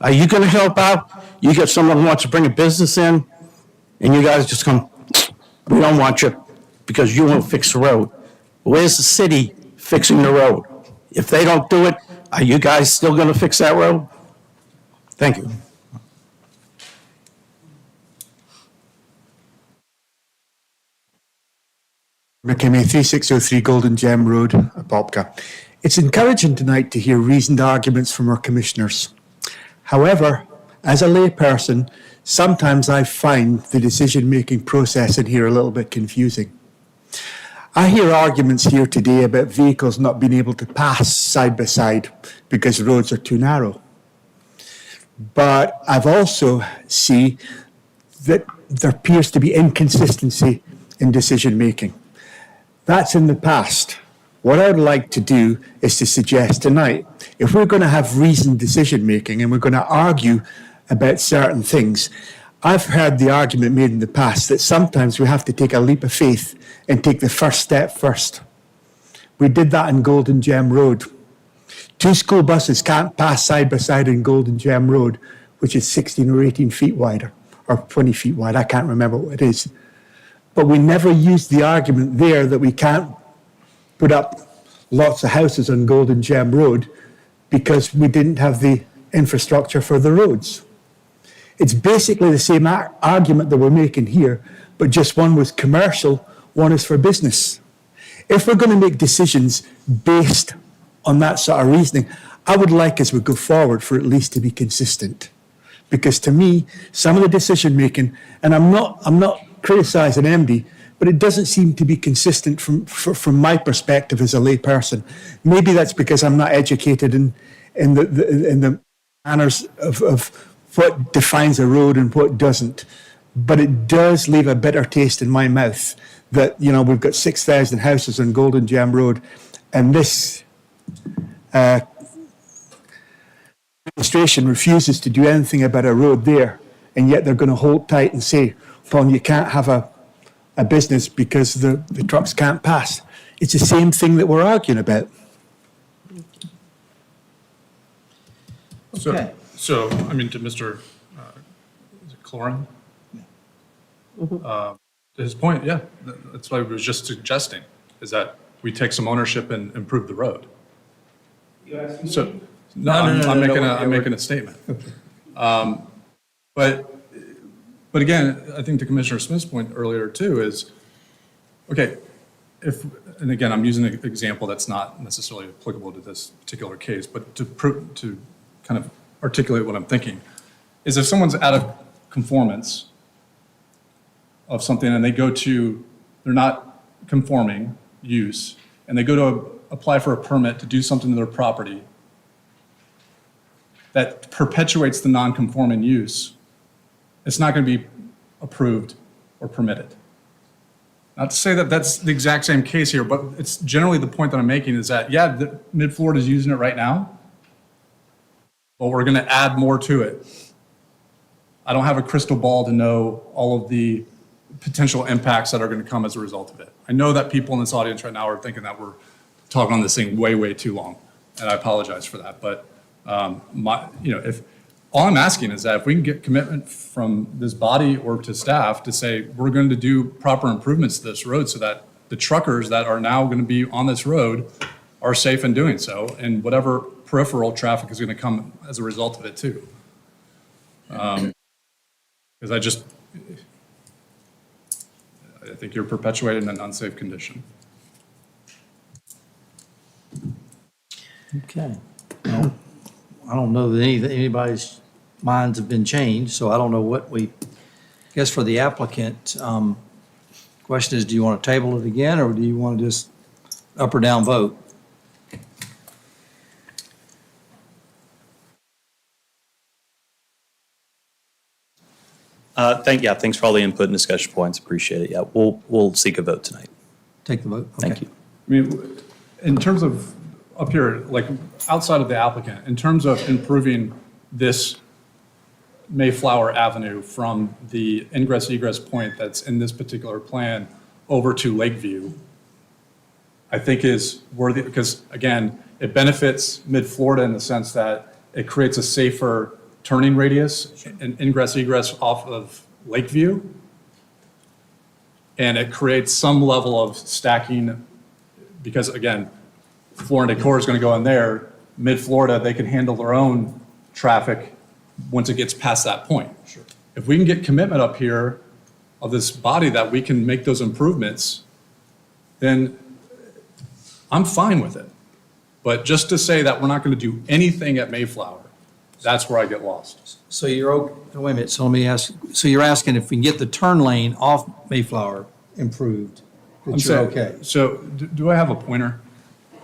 Are you going to help out? You get someone who wants to bring a business in, and you guys just come, we don't want you because you won't fix the road. Where's the city fixing the road? If they don't do it, are you guys still going to fix that road? Thank you. McKinney, 3603 Golden Gem Road, Apopka. It's encouraging tonight to hear reasoned arguments from our commissioners. However, as a layperson, sometimes I find the decision-making process in here a little bit confusing. I hear arguments here today about vehicles not being able to pass side by side because roads are too narrow. But I've also see that there appears to be inconsistency in decision-making. That's in the past. What I would like to do is to suggest tonight, if we're going to have reasoned decision-making and we're going to argue about certain things, I've heard the argument made in the past that sometimes we have to take a leap of faith and take the first step first. We did that in Golden Gem Road. 2 school buses can't pass side by side in Golden Gem Road, which is 16 or 18 feet wider, or 20 feet wide, I can't remember what it is. But we never used the argument there that we can't put up lots of houses on Golden Gem Road because we didn't have the infrastructure for the roads. It's basically the same argument that we're making here, but just one was commercial, one is for business. If we're going to make decisions based on that sort of reasoning, I would like, as we go forward, for at least to be consistent. Because to me, some of the decision making, and I'm not criticize an MD, but it doesn't seem to be consistent from my perspective as a layperson. Maybe that's because I'm not educated in the manners of what defines a road and what doesn't. But it does leave a bitter taste in my mouth that, you know, we've got 6,000 houses on Golden Gem Road, and this administration refuses to do anything about a road there, and yet they're going to hold tight and say, well, you can't have a business because the trucks can't pass. It's the same thing that we're arguing about. Okay. So, I mean, to Mr. Is it Cloran? To his point, yeah, that's what I was just suggesting, is that we take some ownership and improve the road. So, no, I'm making a statement. But again, I think to Commissioner Smith's point earlier too is, okay, and again, I'm using an example that's not necessarily applicable to this particular case, but to kind of articulate what I'm thinking, is if someone's out of conformance of something and they're not conforming use, and they go to apply for a permit to do something to their property that perpetuates the non-conforming use, it's not going to be approved or permitted. Not to say that that's the exact same case here, but it's generally the point that I'm making is that, yeah, Mid-Florida is using it right now, but we're going to add more to it. I don't have a crystal ball to know all of the potential impacts that are going to come as a result of it. I know that people in this audience right now are thinking that we're talking on this thing way, way too long, and I apologize for that. But if all I'm asking is that if we can get commitment from this body or to staff to say we're going to do proper improvements to this road so that the truckers that are now going to be on this road are safe in doing so, and whatever peripheral traffic is going to come as a result of it too. Because I think you're perpetuating an unsafe condition. Okay. Well, I don't know that anybody's minds have been changed, so I don't know what I guess for the applicant, question is, do you want to table it again, or do you want to just up or down vote? Thanks for all the input and discussion points. Appreciate it. Yeah, we'll seek a vote tonight. Take the vote? Thank you. I mean, in terms of up here, like outside of the applicant, in terms of improving this Mayflower Avenue from the ingress egress point that's in this particular plan over to Lakeview, I think is worthy because, again, it benefits Mid-Florida in the sense that it creates a safer turning radius and ingress egress off of Lakeview. And it creates some level of stacking because, again, Florida Decor is going to go in there. Mid-Florida, they can handle their own traffic once it gets past that point. Sure. If we can get commitment up here of this body that we can make those improvements, then I'm fine with it. But just to say that we're not going to do anything at Mayflower, that's where I get lost. So wait a minute, so let me ask, so you're asking if we can get the turn lane off Mayflower improved, that you're okay? So do I have a pointer?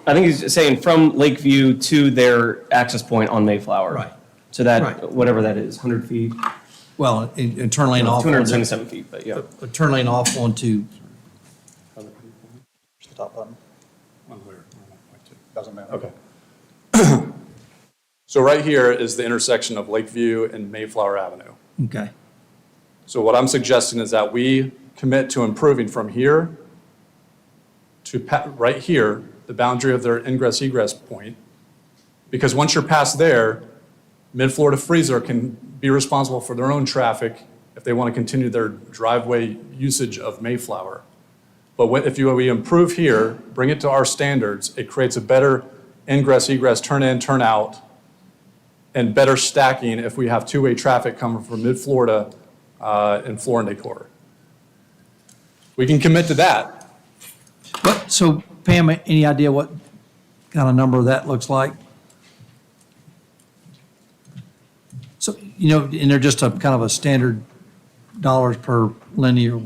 I think he's saying from Lakeview to their access point on Mayflower. Right. So that, whatever that is, 100 feet? Well, and turn lane off. 277 feet, but yeah. A turn lane off onto, The top button. Doesn't matter. Okay. So right here is the intersection of Lakeview and Mayflower Avenue. okay. So what I'm suggesting is that we commit to improving from here to right here, the boundary of their ingress egress point. Because once you're past there, Mid-Florida Freezer can be responsible for their own traffic if they want to continue their driveway usage of Mayflower. But if we improve here, bring it to our standards, it creates a better ingress egress, turn in, turn out, and better stacking if we have two-way traffic coming from Mid-Florida and Florida Decor. We can commit to that. So Pam, any idea what kind of number that looks like? So, and they're just a kind of a standard dollars per linear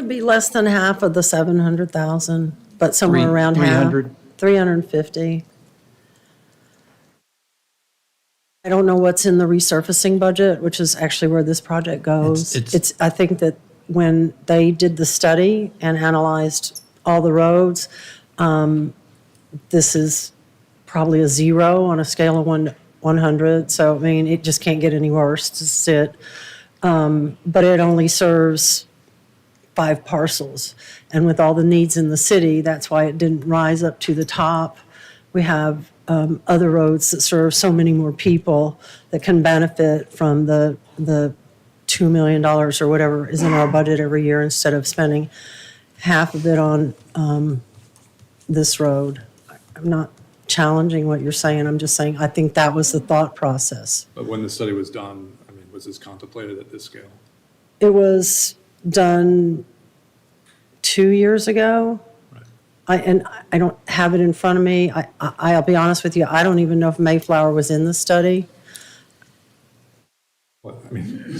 would be less than half of the 700,000, but somewhere around half. 300? 350. I don't know what's in the resurfacing budget, which is actually where this project goes. I think that when they did the study and analyzed all the roads, this is probably a 0 on a scale of 100. So, I mean, it just can't get any worse to sit. But it only serves 5 parcels. And with all the needs in the city, that's why it didn't rise up to the top. We have other roads that serve so many more people that can benefit from the $2 million or whatever is in our budget every year instead of spending half of it on this road. I'm not challenging what you're saying. I'm just saying I think that was the thought process. But when the study was done, I mean, was this contemplated at this scale? It was done 2 years ago. And I don't have it in front of me. I'll be honest with you, I don't even know if Mayflower was in the study. Well, I mean,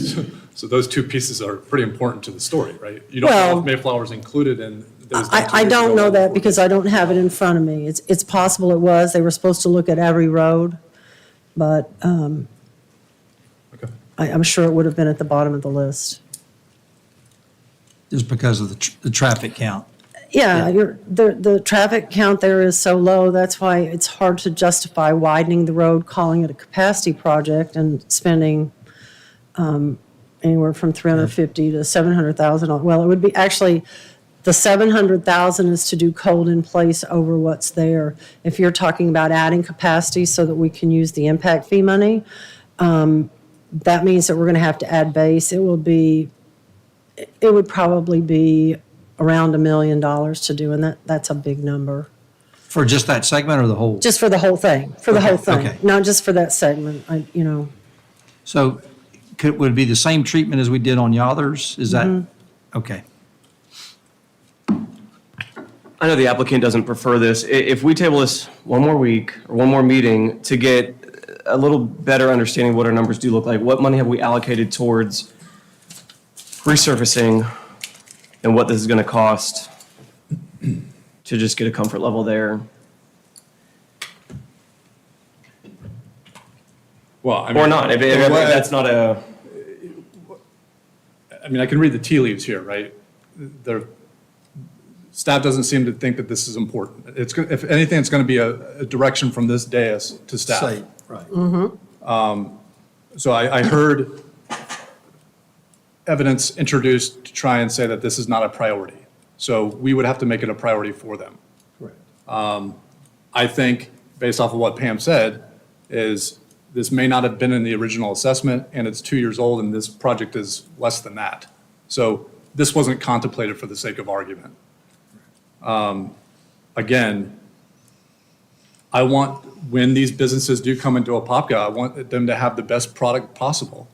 so those two pieces are pretty important to the story, right? You don't know if Mayflower's included in those. I don't know that because I don't have it in front of me. It's possible it was. They were supposed to look at every road, but I'm sure it would have been at the bottom of the list. Just because of the traffic count. Yeah, the traffic count there is so low, that's why it's hard to justify widening the road, calling it a capacity project, and spending anywhere from $350,000 to $700,000. Well, it would be, actually, the $700,000 is to do cold in place over what's there. If you're talking about adding capacity so that we can use the impact fee money, that means that we're going to have to add base. It would probably be around $1 million to do, and that's a big number. For just that segment or the whole? Just for the whole thing, the whole thing, okay. not just for that segment, So would it be the same treatment as we did on Yothers? Is that, okay. I know the applicant doesn't prefer this. If we table this one more week or one more meeting to get a little better understanding of what our numbers do look like, what money have we allocated towards resurfacing and what this is going to cost to just get a comfort level there? Well, I mean, or not, if that's not a... I mean, I can read the tea leaves here, right? The staff doesn't seem to think that this is important. If anything, it's going to be a direction from this dais to staff. Say, right. So I heard evidence introduced to try and say that this is not a priority. So we would have to make it a priority for them. Correct. I think, based off of what Pam said, is this may not have been in the original assessment, and it's 2 years old, and this project is less than that. So this wasn't contemplated for the sake of argument. Again, I want, when these businesses do come into Apopka, I want them to have the best product possible.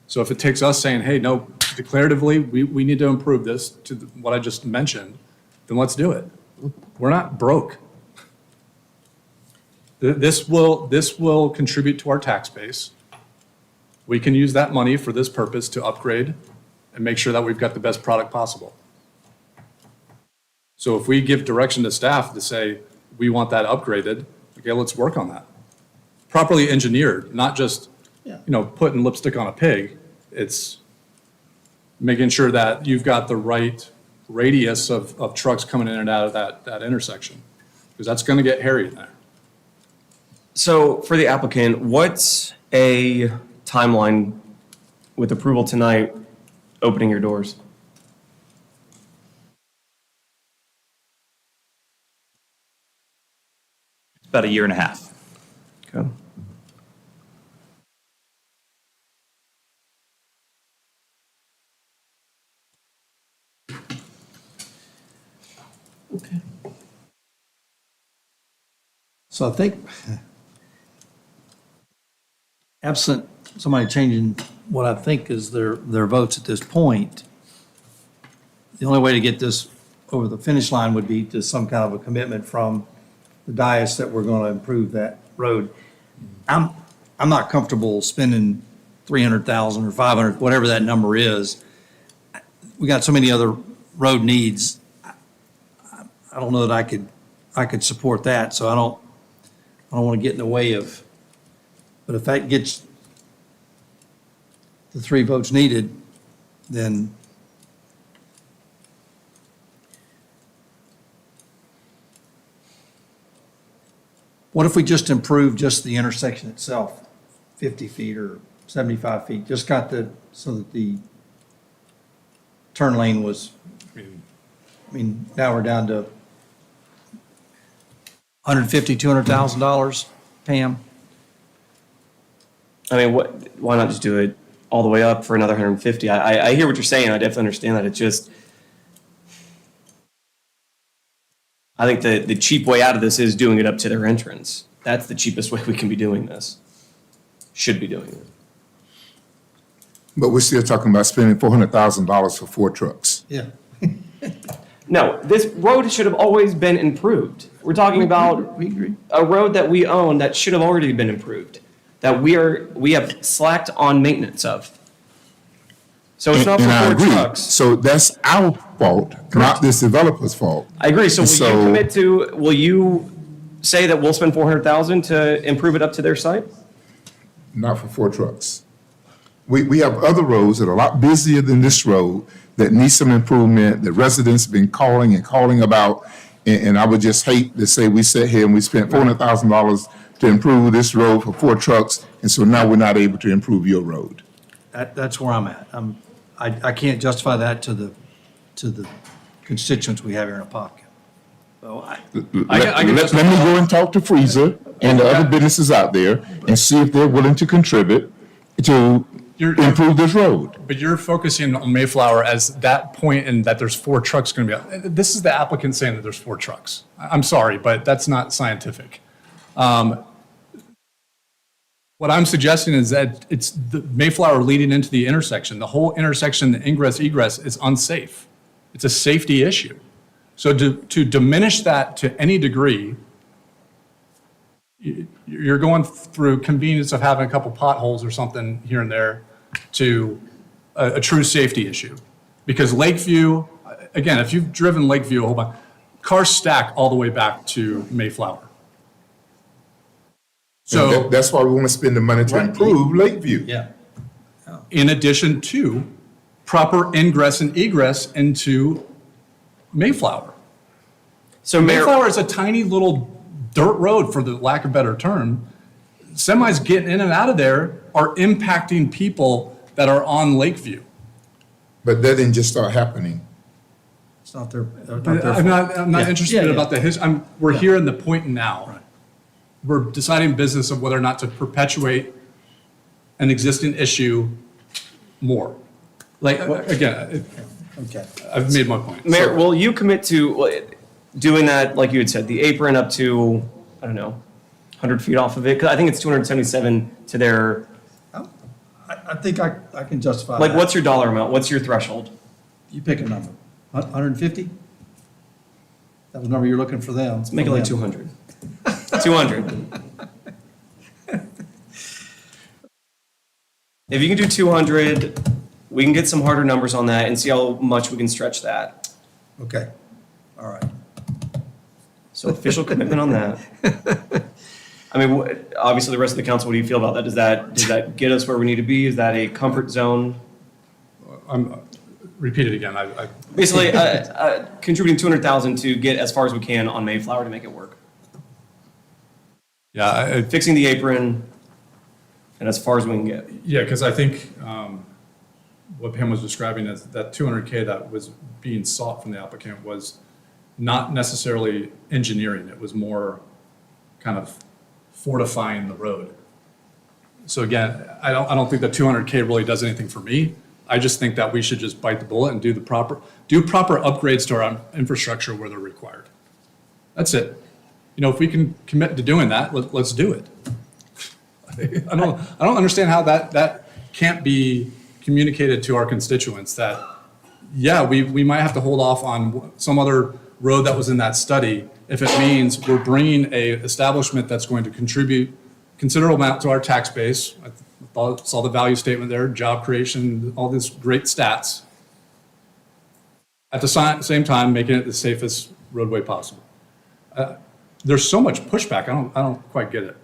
So if it takes us saying, hey, no, declaratively, we need to improve this to what I just mentioned, then let's do it. We're not broke. This will contribute to our tax base. We can use that money for this purpose to upgrade and make sure that we've got the best product possible. So if we give direction to staff to say, we want that upgraded, okay, let's work on that. Properly engineered, not just, putting lipstick on a pig. It's making sure that you've got the right radius of trucks coming in and out of that intersection, because that's going to get hairy in there. So for the applicant, what's a timeline with approval tonight, opening your doors? About a year and a half. Okay. So I think, absent somebody changing what I think is their votes at this point, the only way to get this over the finish line would be to some kind of a commitment from the dais that we're going to improve that road. I'm not comfortable spending $300,000 or $500,000, whatever that number is. We got so many other road needs, I don't know that I could support that, so I don't want to get in the way of, but if that gets the 3 votes needed, then what if we just improve just the intersection itself, 50 feet or 75 feet, just got so that the turn lane was, I mean, now we're down to $150,000, $200,000, Pam? I mean, why not just do it all the way up for another 150? I hear what you're saying. I definitely understand that. It's just, I think the cheap way out of this is doing it up to their entrance. That's the cheapest way we can be doing this. Should be doing it. But we're still talking about spending $400,000 for 4 trucks. Yeah. No, this road should have always been improved. We're talking about a road that we own that should have already been improved, that we have slacked on maintenance of. So it's not for And I 4 agree. trucks. So that's our fault, not this developer's fault. I agree. So And will you commit to, will you say that we'll spend 400,000 to improve it up to their site? Not for 4 trucks. We have other roads that are a lot busier than this road that need some improvement, that residents have been calling and calling about. And I would just hate to say we sat here and we spent $400,000 to improve this road for 4 trucks, and so now we're not able to improve your road. That's where I'm at. I can't justify that to the constituents we have here in Apopka. So Let me go and talk to Freezer and the other businesses out there and see if they're willing to contribute to improve this road. But you're focusing on Mayflower as that point and that there's 4 trucks going to be out. This is the applicant saying that there's 4 trucks. I'm sorry, but that's not scientific. What I'm suggesting is that it's the Mayflower leading into the intersection. The whole intersection, the ingress egress is unsafe. It's a safety issue. So to diminish that to any degree, you're going through convenience of having a couple potholes or something here and there to a true safety issue. Because Lakeview, again, if you've driven Lakeview a whole bunch, cars stack all the way back to Mayflower. So that's why we want to spend the money to improve Lakeview. Yeah. In addition to proper ingress and egress into Mayflower. So Mayflower is a tiny little dirt road, for the lack of a better term. Semis getting in and out of there are impacting people that are on Lakeview. But that didn't just start happening. It's not their I'm not Yeah. interested Yeah, about the history. We're here in the point now. Right. We're deciding business of whether or not to perpetuate an existing issue more. Like, again, Okay. I've made my point. Mayor, will you commit to doing that, like you had said, the apron up to, I don't know, 100 feet off of it? Because I think it's 277 to their, I think I can justify like, that. what's your dollar amount? What's your threshold? You pick a number. 150? That was the number you're looking for them. Let's make it like 200. 200. If you can do 200, we can get some harder numbers on that and see how much we can stretch that. Okay. All right. So official commitment on that. I mean, obviously, the rest of the council, what do you feel about that? Does that get us where we need to be? Is that a comfort zone? Repeat it again. Basically, contributing 200,000 to get as far as we can on Mayflower to make it work. Yeah. Fixing the apron and as far as we can get. Yeah, because I think what Pam was describing is that 200K that was being sought from the applicant was not necessarily engineering. It was more kind of fortifying the road. So again, I don't think that 200K really does anything for me. I just think that we should just bite the bullet and do proper upgrades to our infrastructure where they're required. That's it. You know, if we can commit to doing that, let's do it. I don't understand how that can't be communicated to our constituents that, yeah, we might have to hold off on some other road that was in that study if it means we're bringing a establishment that's going to contribute considerable amount to our tax base. I saw the value statement there, job creation, all these great stats. at the same time, making it the safest roadway possible. There's so much pushback, I don't quite get it.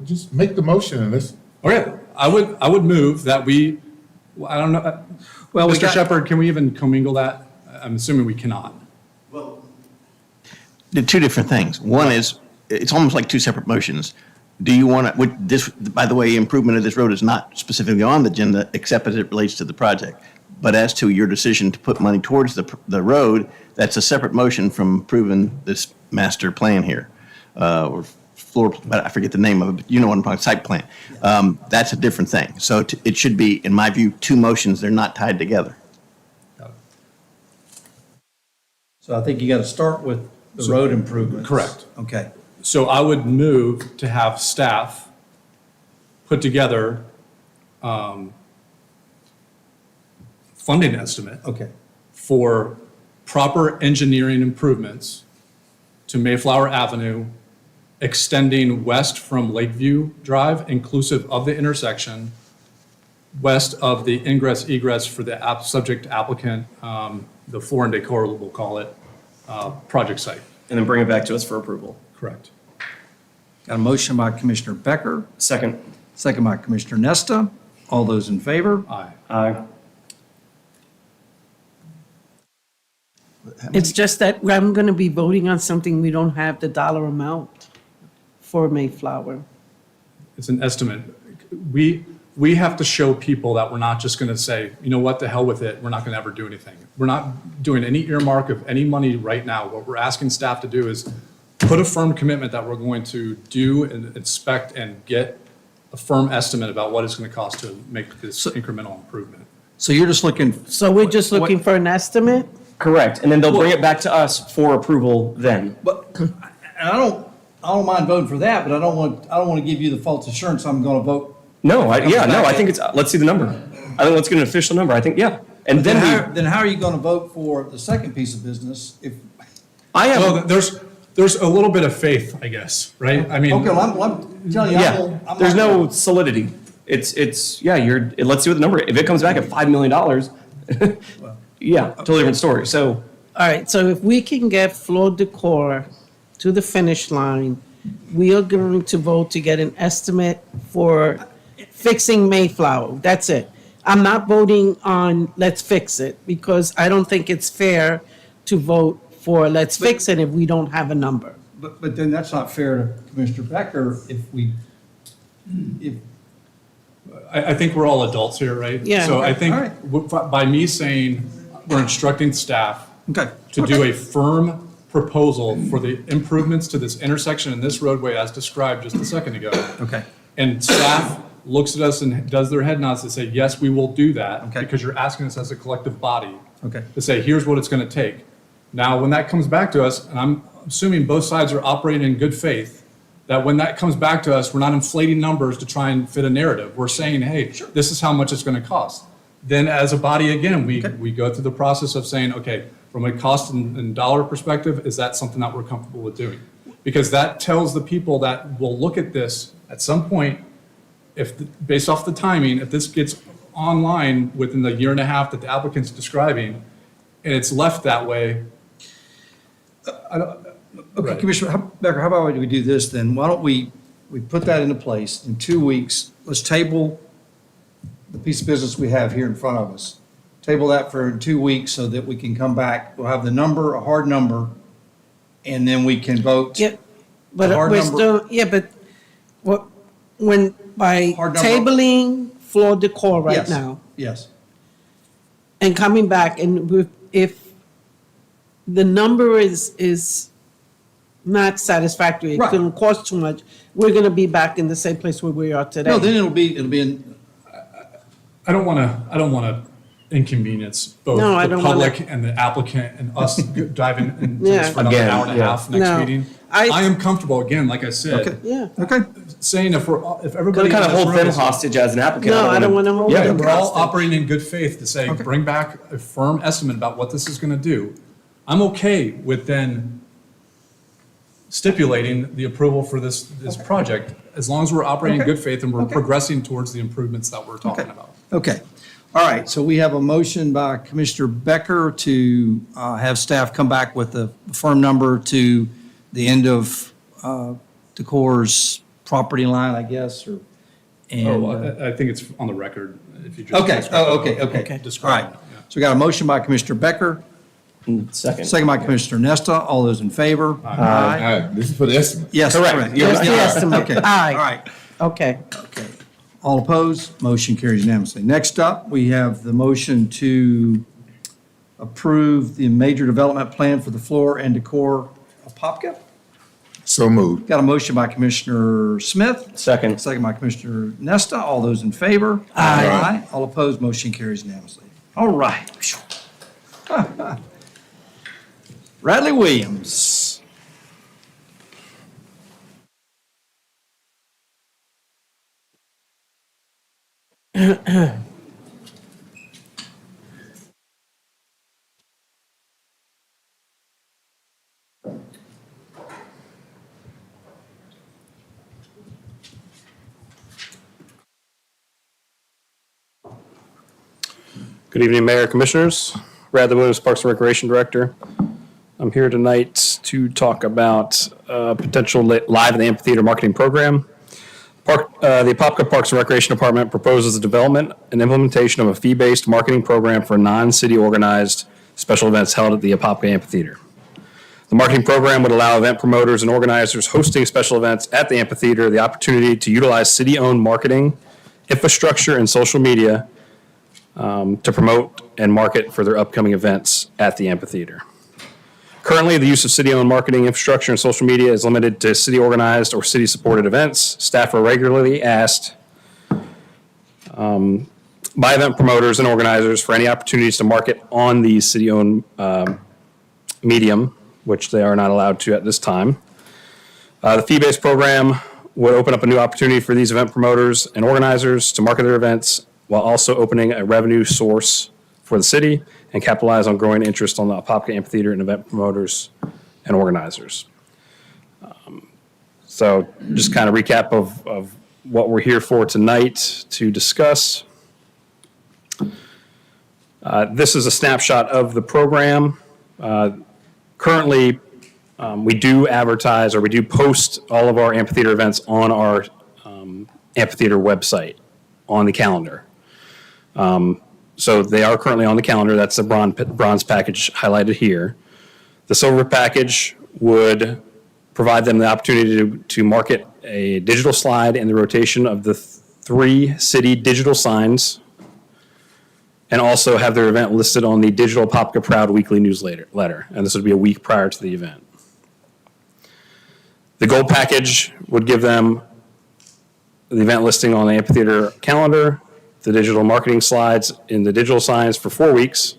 Just make the motion and let's. Okay, I would move that we, I don't know, Well, we Mr. got- Shepherd, can we even commingle that? I'm assuming we cannot. They're two different things. One is, it's almost like two separate motions. Do you want to, this, by the way, improvement of this road is not specifically on the agenda, except as it relates to the project. But as to your decision to put money towards the road, that's a separate motion from approving this master plan here. Or floor, but I forget the name of it, but you know what I'm talking, site plan. That's a different thing. So it should be, in my view, two motions, they're not tied together. So I think you got to start with the road improvements. Correct. Okay. So I would move to have staff put together funding estimate. Okay. For proper engineering improvements to Mayflower Avenue, extending west from Lakeview Drive, inclusive of the intersection, west of the ingress egress for the subject applicant, the floor and decor, we'll call it, project site. And then bring it back to us for approval. Correct. Got a motion by Commissioner Becker, Second. second by Commissioner Nesta. All those in favor? Aye. Aye. It's just that I'm going to be voting on something we don't have the dollar amount for Mayflower. It's an estimate. We have to show people that we're not just going to say, you know what, the hell with it, we're not going to ever do anything. We're not doing any earmark of any money right now. What we're asking staff to do is put a firm commitment that we're going to do and inspect and get a firm estimate about what it's going to cost to make this incremental improvement. So you're just looking. So we're just looking for an estimate? Correct. And then they'll bring it back to us for approval then. But, and I don't mind voting for that, but I don't want to give you the false assurance I'm going to vote. No, I think it's, let's see the number. I think let's get an official number. I think, yeah. And Then how are you going to vote for the second piece of business if? I have. Well, there's a little bit of faith, I guess, right? I mean. Okay, well, I'm telling you, I'm There's not- no solidity. It's let's see what the number, if it comes back at $5 million, yeah, totally different story. So, All right, so if we can get floor decor to the finish line, we are going to vote to get an estimate for fixing Mayflower. That's it. I'm not voting on let's fix it because I don't think it's fair to vote for let's fix it if we don't have a number. But then that's not fair to Commissioner Becker if I think we're all adults here, right? Yeah. So I Okay, think all right. by me saying, we're instructing staff Okay. to do a firm proposal for the improvements to this intersection and this roadway as described just a second ago. Okay. And staff looks at us and does their head nods to say, yes, we will do that. Okay. Because you're asking us as a collective body Okay. to say, here's what it's going to take. Now, when that comes back to us, and I'm assuming both sides are operating in good faith, that when that comes back to us, we're not inflating numbers to try and fit a narrative. We're saying, hey, this is how much it's going to cost. Then as a body, again, we go through the process of saying, okay, from a cost and dollar perspective, is that something that we're comfortable with doing? Because that tells the people that will look at this at some point, based off the timing, if this gets online within the year and a half that the applicant's describing, and it's left that way. Okay, Commissioner Becker, how about we do this then? Why don't we put that into place in 2 weeks? Let's table the piece of business we have here in front of us. Table that for 2 weeks so that we can come back. We'll have the number, a hard number, and then we can vote. Yeah, but hard we're number. still, yeah, but by Hard number. tabling floor decor right Yes. now Yes. and coming back and if the number is not satisfactory, it's Right. going to cost too much, we're going to be back in the same place where we are today. No, then it'll be in, I don't want to inconvenience both No, I the don't wanna- public and the applicant and us diving into Yeah. this for another Again, hour and a yeah. half next No, meeting. I- I am comfortable, again, like I okay, said, Yeah. okay. saying if gonna everybody. kind of in this hold room them is- hostage as an applicant. No, I don't want to hold Yeah, them We're all hostage. operating in good faith to say, bring back a firm estimate about what this is going to do. I'm okay with then stipulating the approval for this project, as long as we're operating in Okay. good faith and we're Okay. progressing towards the improvements that we're talking Okay. about. Okay. All right, so we have a motion by Commissioner Becker to have staff come back with a firm number to the end of Decor's property line, I guess, or, and. I think it's on the record, if you just. Okay, okay. All right, Describe it, yeah. so we got a motion by Commissioner Becker, Second. second by Commissioner Nesta. All those in favor? Aye. This is for the estimate. Yes, correct. Just the estimate. Okay, Aye. all right. Okay. Okay. All opposed? Motion carries unanimously. Next up, we have the motion to approve the major development plan for the floor and decor Apopka. So moved. Got a motion by Commissioner Smith. Second. Second by Commissioner Nesta. All those in favor? Aye. All opposed? Motion carries unanimously. All right. Radley Williams. Good evening, Mayor, Commissioners. Radley Williams, Parks and Recreation Director. I'm here tonight to talk about potential live in the amphitheater marketing program. The Apopka Parks and Recreation Department proposes the development and implementation of a fee-based marketing program for non-city organized special events held at the Apopka Amphitheater. The marketing program would allow event promoters and organizers hosting special events at the amphitheater the opportunity to utilize city-owned marketing, infrastructure, and social media to promote and market for their upcoming events at the amphitheater. Currently, the use of city-owned marketing infrastructure and social media is limited to city-organized or city-supported events. Staff are regularly asked by event promoters and organizers for any opportunities to market on these city-owned medium, which they are not allowed to at this time. The fee-based program would open up a new opportunity for these event promoters and organizers to market their events while also opening a revenue source for the city and capitalize on growing interest on the Apopka Amphitheater and event promoters and organizers. So just kind of recap of what we're here for tonight to discuss. This is a snapshot of the program. Currently, we do advertise or we do post all of our amphitheater events on our amphitheater website on the calendar. So they are currently on the calendar. That's the bronze package highlighted here. The silver package would provide them the opportunity to market a digital slide in the rotation of the 3 city digital signs and also have their event listed on the digital Apopka Proud weekly newsletter. And this would be a week prior to the event. The gold package would give them the event listing on the amphitheater calendar, the digital marketing slides in the digital signs for 4 weeks,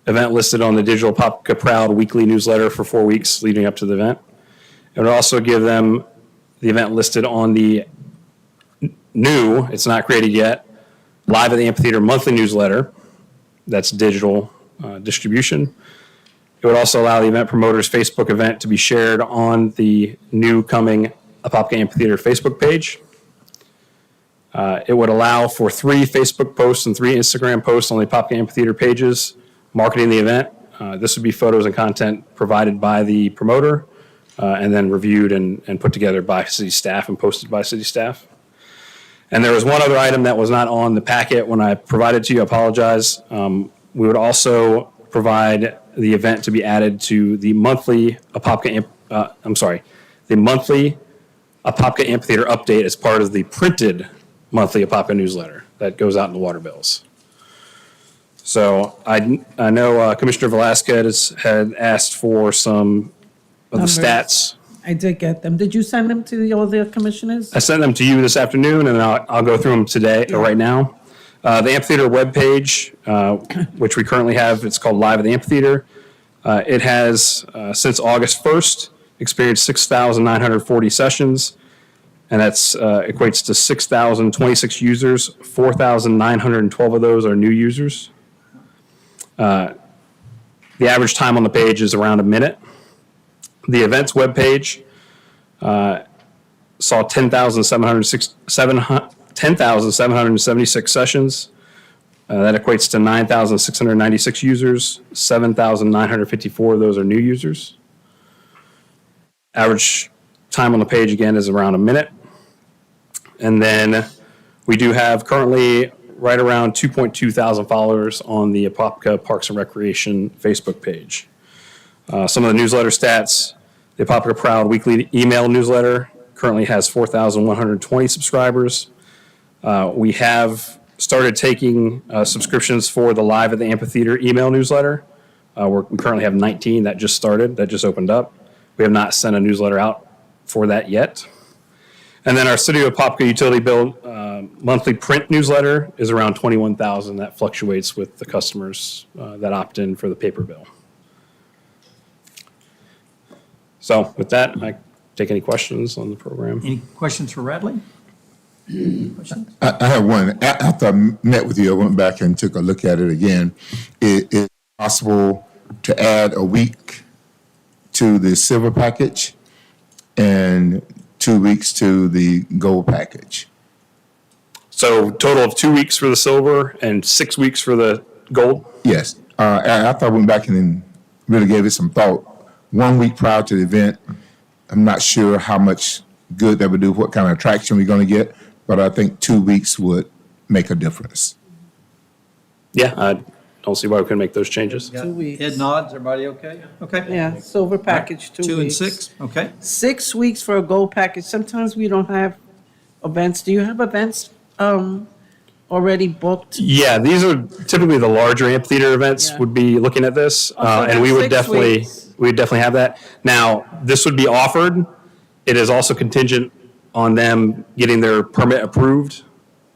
event listed on the digital Apopka Proud weekly newsletter for 4 weeks leading up to the event. It would also give them the event listed on the new, it's not created yet, Live at the Amphitheater monthly newsletter. That's digital distribution. It would also allow the event promoter's Facebook event to be shared on the new coming Apopka Amphitheater Facebook page. It would allow for 3 Facebook posts and 3 Instagram posts on the Apopka Amphitheater pages marketing the event. This would be photos and content provided by the promoter and then reviewed and put together by city staff and posted by city staff. And there was one other item that was not on the packet when I provided to you. I apologize. We would also provide the event to be added to the monthly Apopka, the monthly Apopka Amphitheater update as part of the printed monthly Apopka newsletter that goes out in the water bills. So I know Commissioner Velasquez had asked for some of the stats. I did get them. Did you send them to the other commissioners? I sent them to you this afternoon, and I'll go through them today, or right now. The amphitheater webpage, which we currently have, it's called Live at the Amphitheater. It has, since August 1st, experienced 6,940 sessions, and that's equates to 6,026 users. 4,912 of those are new users. The average time on the page is around a minute. The events webpage saw 10,776 sessions, That equates to 9,696 users. 7,954 of those are new users. Average time on the page, again, is around a minute. And then we do have currently right around 2.2 thousand followers on the Apopka Parks and Recreation Facebook page. Some of the newsletter stats: the Apopka Proud weekly email newsletter currently has 4,120 subscribers. We have started taking subscriptions for the Live at the Amphitheater email newsletter. We currently have 19 that just started, that just opened up. We have not sent a newsletter out for that yet. And then our City of Apopka utility bill monthly print newsletter is around 21,000. That fluctuates with the customers that opt in for the paper bill. So with that, I take any questions on the program. Any questions for Radley? I have one. After I met with you, I went back and took a look at it again. Is it possible to add a week to the silver package and 2 weeks to the gold package? So total of 2 weeks for the silver and 6 weeks for the gold? Yes. After I went back and then really gave it some thought, 1 week prior to the event, I'm not sure how much good that would do, what kind of traction we're going to get, but I think 2 weeks would make a difference. Yeah, I don't see why we couldn't make those changes. 2 weeks. Ed nods, everybody okay? Okay. Yeah, silver package, 2 weeks. 2 and 6, okay. 6 weeks for a gold package. Sometimes we don't have events. Do you have events already booked? Yeah, these are typically the larger amphitheater events would be looking at this, and we would definitely have that. Now, this would be offered. It is also contingent on them getting their permit approved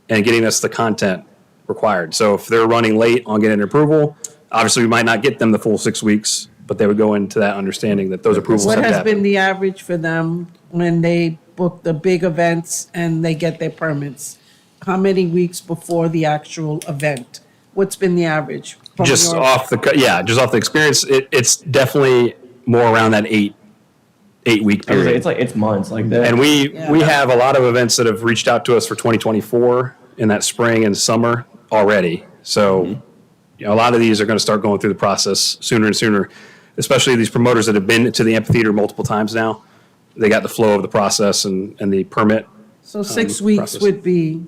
and getting us the content required. So if they're running late on getting approval, obviously we might not get them the full 6 weeks, but they would go into that understanding that those approvals have What to has happen. been the average for them when they book the big events and they get their permits? How many weeks before the actual event? What's been the average? from Just your- off the experience, it's definitely more around that 8-week I was period. like, it's months like that. And we have a lot of events that have reached out to us for 2024 in that spring and summer already. So, you know, a lot of these are going to start going through the process sooner and sooner, especially these promoters that have been to the amphitheater multiple times now. They got the flow of the process and the permit. So 6 weeks process. would be.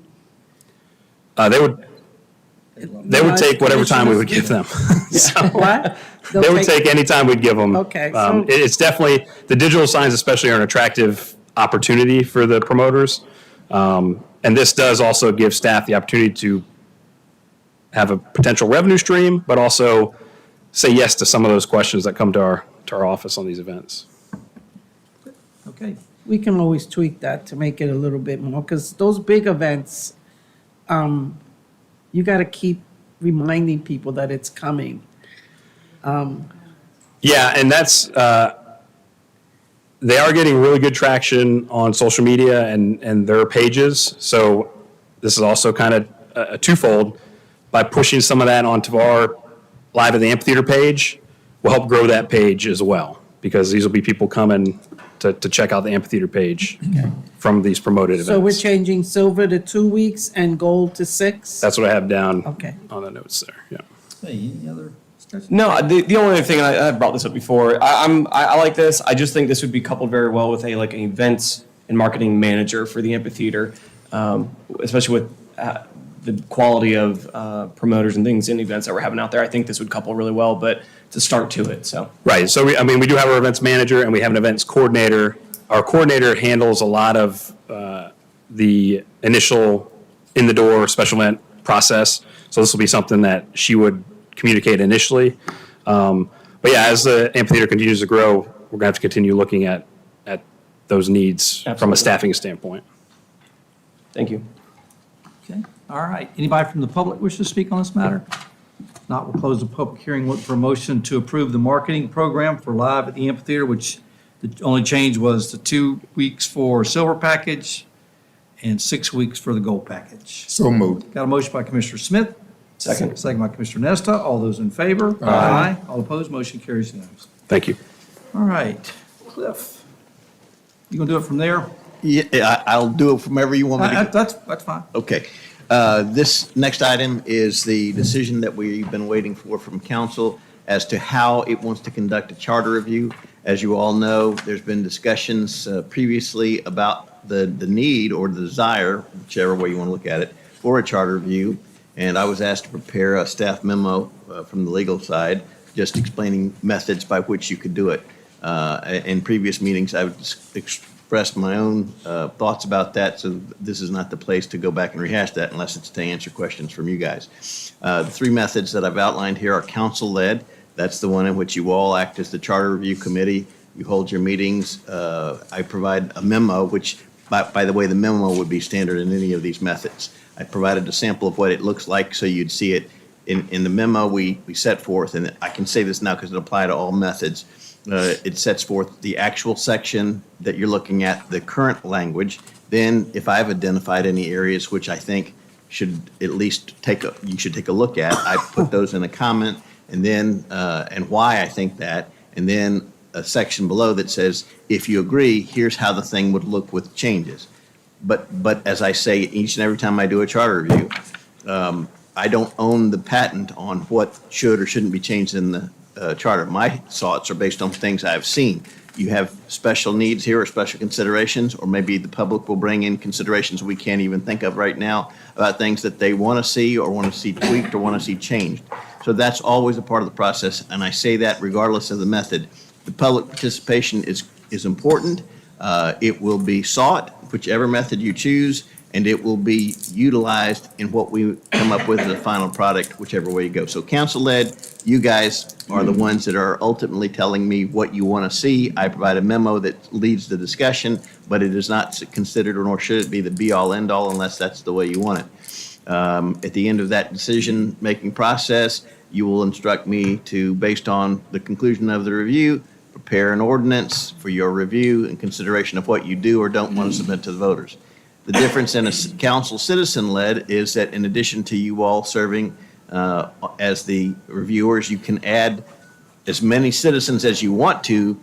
They would take whatever time we would give them. So, What? they would take any time we'd give them. Okay, so- It's definitely, the digital signs especially are an attractive opportunity for the promoters. And this does also give staff the opportunity to have a potential revenue stream, but also say yes to some of those questions that come to our office on these events. Okay. We can always tweak that to make it a little bit more, because those big events, you got to keep reminding people that it's coming. Yeah, and that's, they are getting really good traction on social media and their pages. So this is also kind of a twofold. By pushing some of that onto our Live at the Amphitheater page, will help grow that page as well, because these will be people coming to check out the amphitheater page from these promoted events. So we're changing silver to 2 weeks and gold to 6? That's what I have down Okay. on the notes there, yeah. Hey, any other discussion? No, the only other thing, and I brought this up before, I like this. I just think this would be coupled very well with an events and marketing manager for the amphitheater, especially with the quality of promoters and things in events that we're having out there. I think this would couple really well, but it's a start to it, so. Right, so we do have our events manager and we have an events coordinator. Our coordinator handles a lot of the initial in-the-door special event process. So this will be something that she would communicate initially. But yeah, as the amphitheater continues to grow, we're gonna have to continue looking at those needs from a Absolutely. staffing standpoint. Thank you. Okay, all right. Anybody from the public wish to speak on this matter? If not, we'll close the public hearing, look for a motion to approve the marketing program for Live at the Amphitheater, which the only change was the 2 weeks for silver package and 6 weeks for the gold package. So moved. Got a motion by Commissioner Smith. Second. Second by Commissioner Nesta. All those in favor? Aye. All opposed, motion carries unanimously. Thank you. All right, Cliff, you gonna do it from there? Yeah, I'll do it from wherever you want me to. That's fine. Okay. This next item is the decision that we've been waiting for from council as to how it wants to conduct a charter review. As you all know, there's been discussions previously about the need or the desire, whichever way you want to look at it, for a charter review. And I was asked to prepare a staff memo from the legal side, just explaining methods by which you could do it. In previous meetings, I've expressed my own thoughts about that, so this is not the place to go back and rehash that unless it's to answer questions from you guys. The three methods that I've outlined here are council-led. That's the one in which you all act as the charter review committee. You hold your meetings. I provide a memo, which, by the way, the memo would be standard in any of these methods. I provided a sample of what it looks like so you'd see it. In the memo we set forth, and I can say this now because it applies to all methods. It sets forth the actual section that you're looking at, the current language. Then, if I've identified any areas which I think should at least you should take a look at, I put those in a comment, and then and why I think that, and then a section below that says, if you agree, here's how the thing would look with changes. But as I say each and every time I do a charter review, I don't own the patent on what should or shouldn't be changed in the charter. My thoughts are based on things I've seen. You have special needs here or special considerations, or maybe the public will bring in considerations we can't even think of right now about things that they want to see or want to see tweaked or want to see changed. So that's always a part of the process, and I say that regardless of the method. The public participation is important. It will be sought, whichever method you choose, and it will be utilized in what we come up with as a final product, whichever way you go. So council-led, you guys are the ones that are ultimately telling me what you want to see. I provide a memo that leads the discussion, but it is not considered, or nor should it be, the be-all, end-all unless that's the way you want it. At the end of that decision-making process, you will instruct me to, based on the conclusion of the review, prepare an ordinance for your review and consideration of what you do or don't want to submit to the voters. The difference in a council citizen-led is that in addition to you all serving as the reviewers, you can add as many citizens as you want to,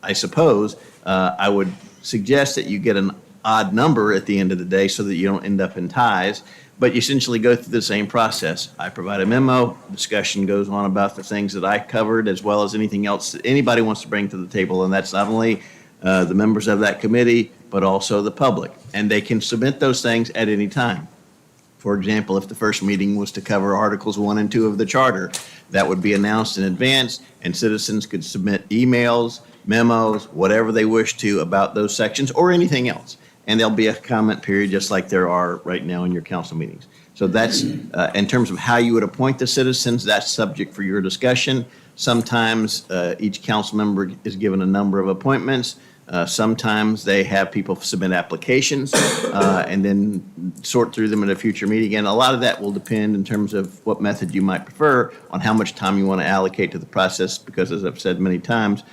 I suppose. I would suggest that you get an odd number at the end of the day so that you don't end up in ties, but you essentially go through the same process. I provide a memo, discussion goes on about the things that I covered as well as anything else that anybody wants to bring to the table, and that's not only the members of that committee, but also the public. And they can submit those things at any time. For example, if the first meeting was to cover Articles 1 and 2 of the Charter, that would be announced in advance, and citizens could submit emails, memos, whatever they wish to about those sections or anything else. And there'll be a comment period just like there are right now in your council meetings. So that's, in terms of how you would appoint the citizens, that's subject for your discussion. Sometimes each council member is given a number of appointments. Sometimes they have people submit applications and then sort through them at a future meeting. And a lot of that will depend in terms of what method you might prefer on how much time you want to allocate to the process, because as I've said many times,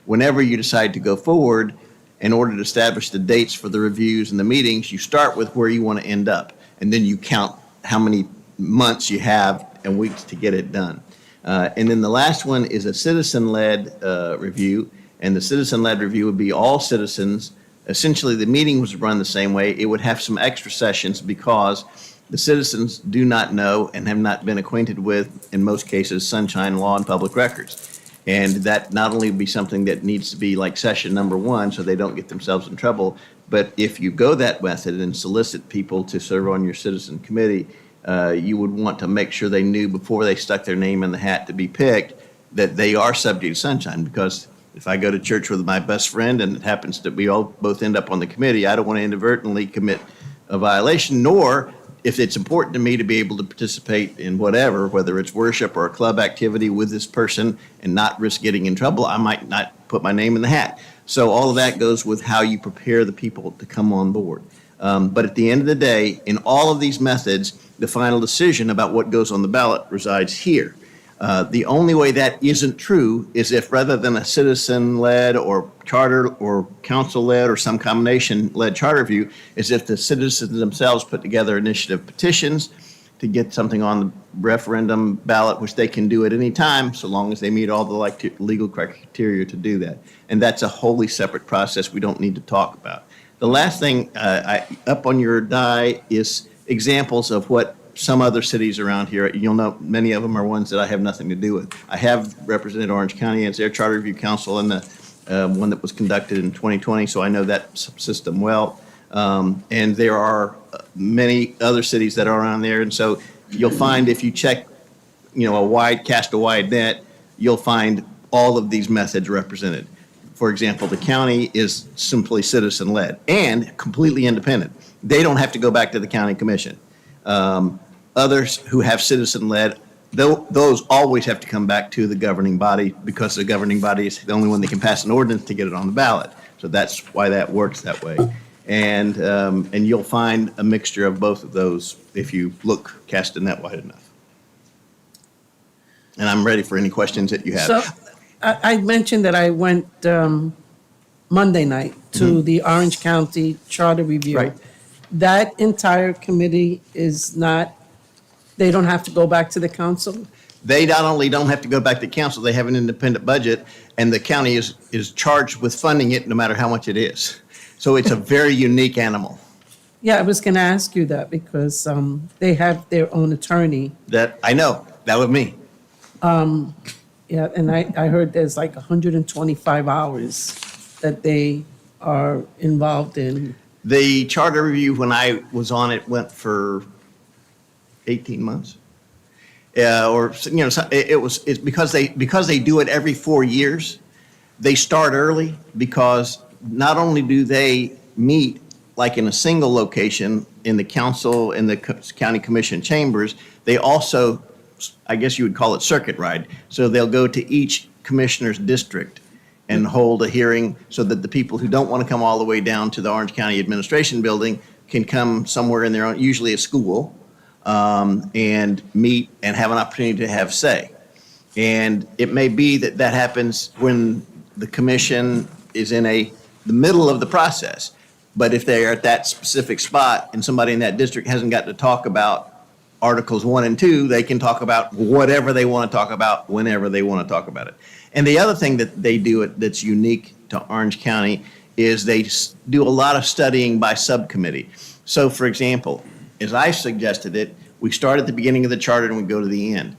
whenever you decide to go forward, in order to establish the dates for the reviews and the meetings, you start with where you want to end up, and then you count how many months you have and weeks to get it done. And then the last one is a citizen-led review. And the citizen-led review would be all citizens. Essentially, the meeting was run the same way. It would have some extra sessions because the citizens do not know and have not been acquainted with, in most cases, sunshine law and public records. And that not only would be something that needs to be like session number 1 so they don't get themselves in trouble, but if you go that method and solicit people to serve on your citizen committee, you would want to make sure they knew before they stuck their name in the hat to be picked that they are subject to sunshine. Because if I go to church with my best friend and it happens that we all both end up on the committee, I don't want to inadvertently commit a violation, nor if it's important to me to be able to participate in whatever, whether it's worship or a club activity with this person and not risk getting in trouble, I might not put my name in the hat. So all of that goes with how you prepare the people to come on board. But at the end of the day, in all of these methods, the final decision about what goes on the ballot resides here. The only way that isn't true is if rather than a citizen-led or charter or council-led or some combination-led charter review, is if the citizens themselves put together initiative petitions to get something on the referendum ballot, which they can do at any time, so long as they meet all the legal criteria to do that. And that's a wholly separate process we don't need to talk about. The last thing up on your die is examples of what some other cities around here, you'll know many of them are ones that I have nothing to do with. I have represented Orange County as their Charter Review Council in the one that was conducted in 2020, so I know that system well. And there are many other cities that are on there, and so you'll find if you check, cast a wide net, you'll find all of these methods represented. For example, the county is simply citizen-led and completely independent. They don't have to go back to the county commission. Others who have citizen-led, those always have to come back to the governing body because the governing body is the only one that can pass an ordinance to get it on the ballot. So that's why that works that way. And you'll find a mixture of both of those if you cast a net wide enough. And I'm ready for any questions that you have. So I mentioned that I went Monday night to the Orange County Charter Review. Right. That entire committee is not, they don't have to go back to the council? They not only don't have to go back to council, they have an independent budget, and the county is charged with funding it no matter how much it is. So it's a very unique animal. Yeah, I was going to ask you that because they have their own attorney. That, I know, that was me. Yeah, and I heard there's like 125 hours that they are involved in. The charter review, when I was on it, went for 18 months. It's because they do it every 4 years. They start early because not only do they meet like in a single location in the council and the county commission chambers, they also, I guess you would call it circuit ride. So they'll go to each commissioner's district and hold a hearing so that the people who don't want to come all the way down to the Orange County Administration Building can come somewhere in their own, usually a school, and meet and have an opportunity to have say. And it may be that that happens when the commission is in the middle of the process. But if they are at that specific spot and somebody in that district hasn't got to talk about Articles 1 and 2, they can talk about whatever they want to talk about whenever they want to talk about it. And the other thing that they do that's unique to Orange County is they do a lot of studying by subcommittee. So for example, as I suggested it, we start at the beginning of the charter and we go to the end.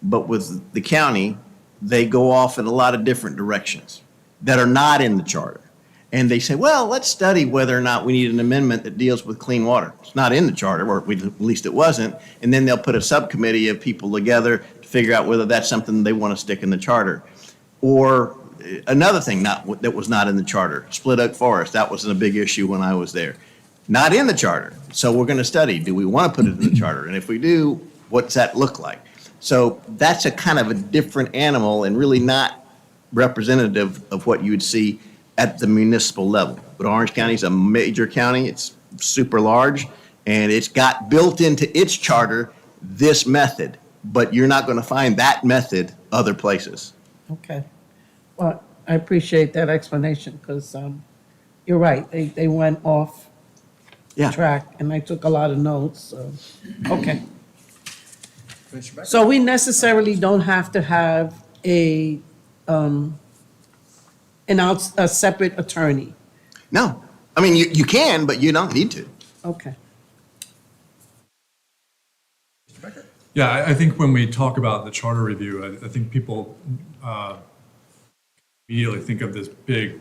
But with the county, they go off in a lot of different directions that are not in the charter. And they say, well, let's study whether or not we need an amendment that deals with clean water. It's not in the charter, or at least it wasn't. And then they'll put a subcommittee of people together to figure out whether that's something they want to stick in the charter. Or another thing that was not in the charter, Split Oak Forest. That wasn't a big issue when I was there. Not in the charter. So we're going to study, do we want to put it in the charter? And if we do, what's that look like? So that's a kind of a different animal and really not representative of what you would see at the municipal level. But Orange County is a major county. It's super large, and it's got built into its charter this method. But you're not going to find that method other places. Okay. Well, I appreciate that explanation because you're right. They went off track, and I took a lot of notes. So, okay. So we necessarily don't have to have a separate attorney. No. I mean, you can, but you don't need to. Okay. Yeah, I think when we talk about the charter review, I think people immediately think of this big,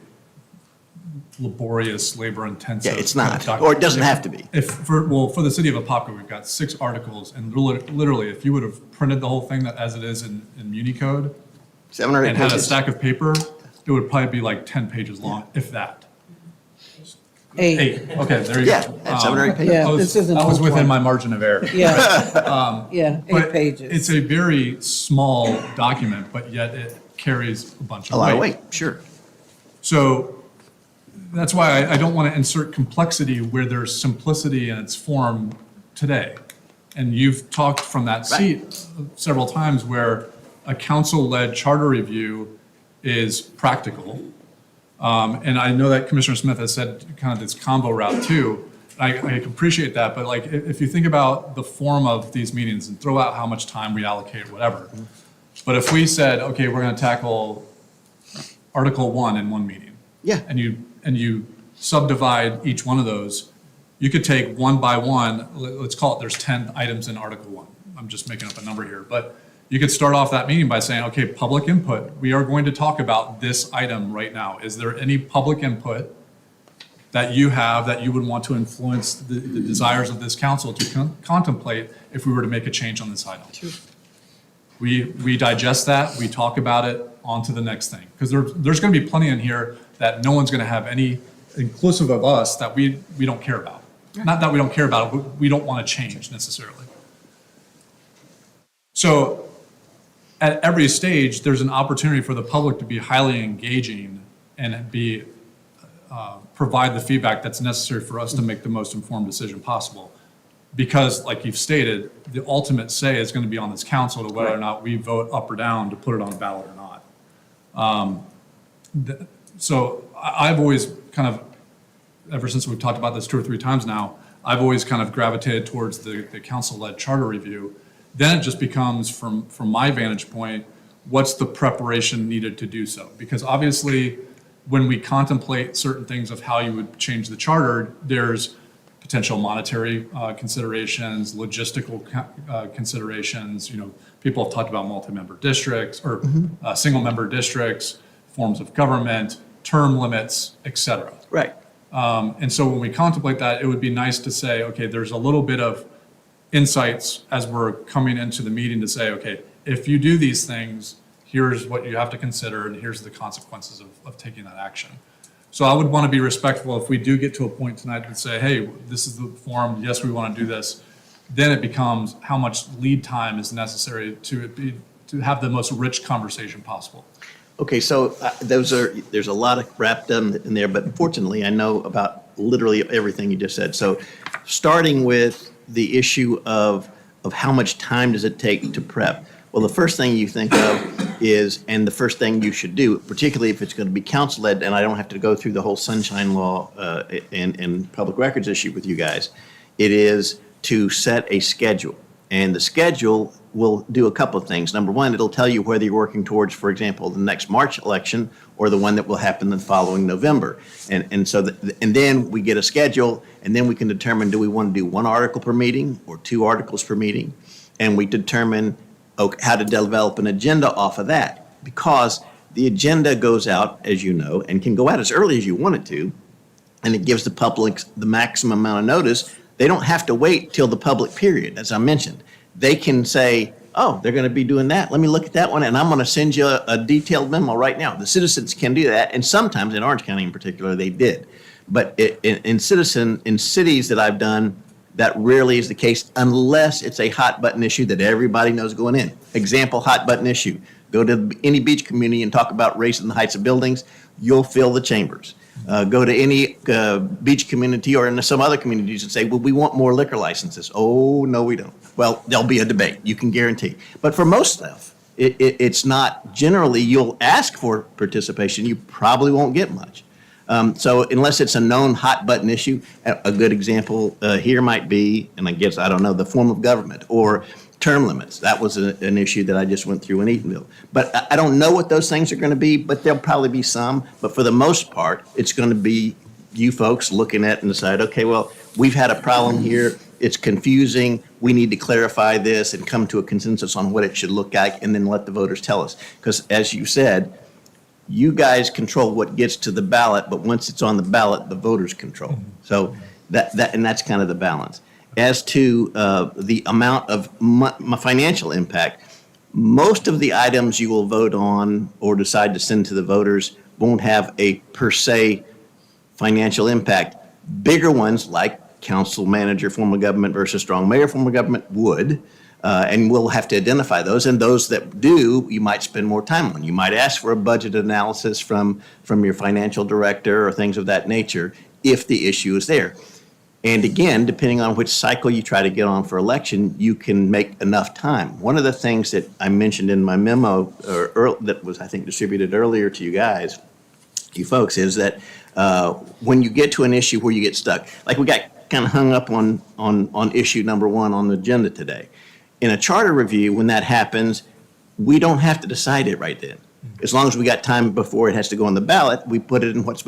laborious, labor-intensive. Yeah, it's not, or it doesn't have to be. For the city of Apopka, we've got 6 articles, and literally, if you would have printed the whole thing as it is in Muni Code, 7 or 8 and had a pages. stack of paper, it would probably be like 10 pages long, if that. 8. Okay, there you Yeah, go. that's 7 or 8 pages. Yeah, this isn't I was much within one. my margin of error. Yeah. Yeah, 8 But pages. it's a very small document, but yet it carries a bunch of A weight. lot of weight, sure. So that's why I don't want to insert complexity where there's simplicity in its form today. And you've talked from that seat several times where a council-led charter review is practical. And I know that Commissioner Smith has said kind of this combo route too. I appreciate that, but like if you think about the form of these meetings and throw out how much time we allocate, whatever. But if we said, okay, we're going to tackle Article 1 in one meeting. Yeah. And you subdivide each one of those, you could take one by one, let's call it, there's 10 items in Article 1. I'm just making up a number here, but you could start off that meeting by saying, okay, public input. We are going to talk about this item right now. Is there any public input that you have that you would want to influence the desires of this council to contemplate if we were to make a change on this item? We digest that, we talk about it, on to the next thing. Because there's going to be plenty in here that no one's going to have any, inclusive of us, that we don't care about. Not that we don't care about it, but we don't want to change necessarily. So at every stage, there's an opportunity for the public to be highly engaging and provide the feedback that's necessary for us to make the most informed decision possible. Because, like you've stated, the ultimate say is going to be on this council to whether or not we vote up or down to put it on a ballot or not. So I've always kind of, ever since we've talked about this 2 or 3 times now, I've always kind of gravitated towards the council-led charter review. Then it just becomes, from my vantage point, what's the preparation needed to do so? Because obviously, when we contemplate certain things of how you would change the charter, there's potential monetary considerations, logistical considerations. You know, people have talked about multi-member districts or single-member districts, forms of government, term limits, et cetera. Right. And so when we contemplate that, it would be nice to say, okay, there's a little bit of insights as we're coming into the meeting to say, okay, if you do these things, here's what you have to consider, and here's the consequences of taking that action. So I would want to be respectful if we do get to a point tonight and say, hey, this is the forum, yes, we want to do this. Then it becomes how much lead time is necessary to have the most rich conversation possible. Okay, so there's a lot of wrapped up in there, but fortunately, I know about literally everything you just said. So starting with the issue of how much time does it take to prep? Well, the first thing you think of is, and the first thing you should do, particularly if it's going to be council-led, and I don't have to go through the whole sunshine law and public records issue with you guys, it is to set a schedule. And the schedule will do a couple of things. Number one, it'll tell you whether you're working towards, for example, the next March election or the one that will happen the following November. And then we get a schedule, and then we can determine, do we want to do 1 article per meeting or 2 articles per meeting? And we determine how to develop an agenda off of that, because the agenda goes out, as you know, and can go out as early as you want it to, and it gives the public the maximum amount of notice. They don't have to wait till the public period, as I mentioned. They can say, oh, they're going to be doing that. Let me look at that one, and I'm going to send you a detailed memo right now. The citizens can do that, and sometimes in Orange County in particular, they did. But in cities that I've done, that rarely is the case unless it's a hot button issue that everybody knows going in. Example, hot button issue. Go to any beach community and talk about raising the heights of buildings, you'll fill the chambers. Go to any beach community or in some other communities and say, well, we want more liquor licenses. Oh, no, we don't. Well, there'll be a debate, you can guarantee. But for most stuff, it's not, generally, you'll ask for participation, you probably won't get much. So unless it's a known hot button issue, a good example here might be, and I guess, I don't know, the form of government or term limits. That was an issue that I just went through in Eatonville. But I don't know what those things are going to be, but there'll probably be some. But for the most part, it's going to be you folks looking at and decide, okay, well, we've had a problem here. It's confusing. We need to clarify this and come to a consensus on what it should look like, and then let the voters tell us. Because as you said, you guys control what gets to the ballot, but once it's on the ballot, the voters control. So that's kind of the balance. As to the amount of financial impact, most of the items you will vote on or decide to send to the voters won't have a per se financial impact. Bigger ones like council manager form of government versus strong mayor form of government would. And we'll have to identify those. And those that do, you might spend more time on. You might ask for a budget analysis from your financial director or things of that nature if the issue is there. And again, depending on which cycle you try to get on for election, you can make enough time. One of the things that I mentioned in my memo that was, I think, distributed earlier to you guys, you folks, is that when you get to an issue where you get stuck, like we got kind of hung up on issue number 1 on the agenda today. In a charter review, when that happens, we don't have to decide it right then. As long as we got time before it has to go on the ballot, we put it in what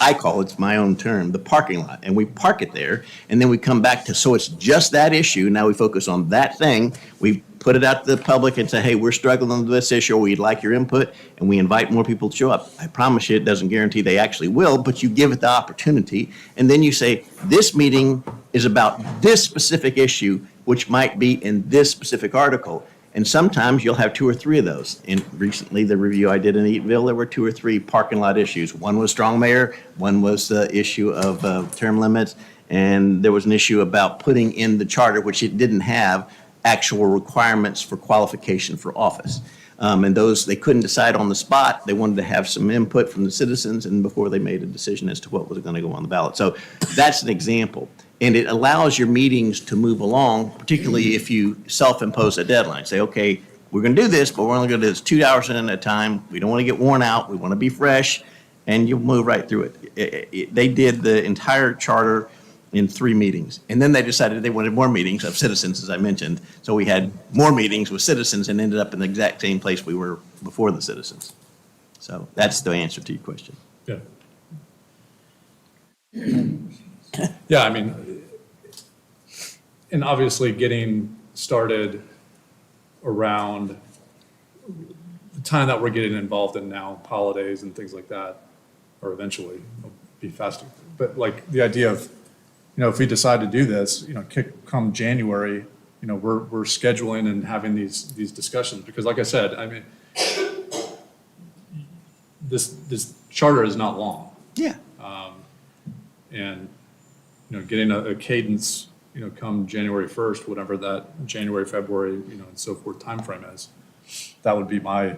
I call, it's my own term, the parking lot. And we park it there, and then we come back to, so it's just that issue. Now we focus on that thing. We put it out to the public and say, hey, we're struggling with this issue, or we'd like your input, and we invite more people to show up. I promise you, it doesn't guarantee they actually will, but you give it the opportunity. And then you say, this meeting is about this specific issue, which might be in this specific article. And sometimes you'll have 2 or 3 of those. And recently, the review I did in Eatonville, there were 2 or 3 parking lot issues. One was strong mayor, one was the issue of term limits, and there was an issue about putting in the charter, which it didn't have actual requirements for qualification for office. And those, they couldn't decide on the spot. They wanted to have some input from the citizens and before they made a decision as to what was going to go on the ballot. So that's an example. And it allows your meetings to move along, particularly if you self-impose a deadline. Say, okay, we're going to do this, but we're only going to do this 2 hours at a time. We don't want to get worn out. We want to be fresh, and you'll move right through it. They did the entire charter in 3 meetings. And then they decided they wanted more meetings of citizens, as I mentioned. So we had more meetings with citizens and ended up in the exact same place we were before the citizens. So that's the answer to your question. Yeah. Yeah, I mean, and obviously getting started around the time that we're getting involved in now, holidays and things like that, or eventually it'll be faster. But like the idea of, if we decide to do this, come January, we're scheduling and having these discussions, because like I said, I mean, this charter is not long. Yeah. And, getting a cadence, come January 1st, whatever that January, February, and so forth timeframe is, that would be my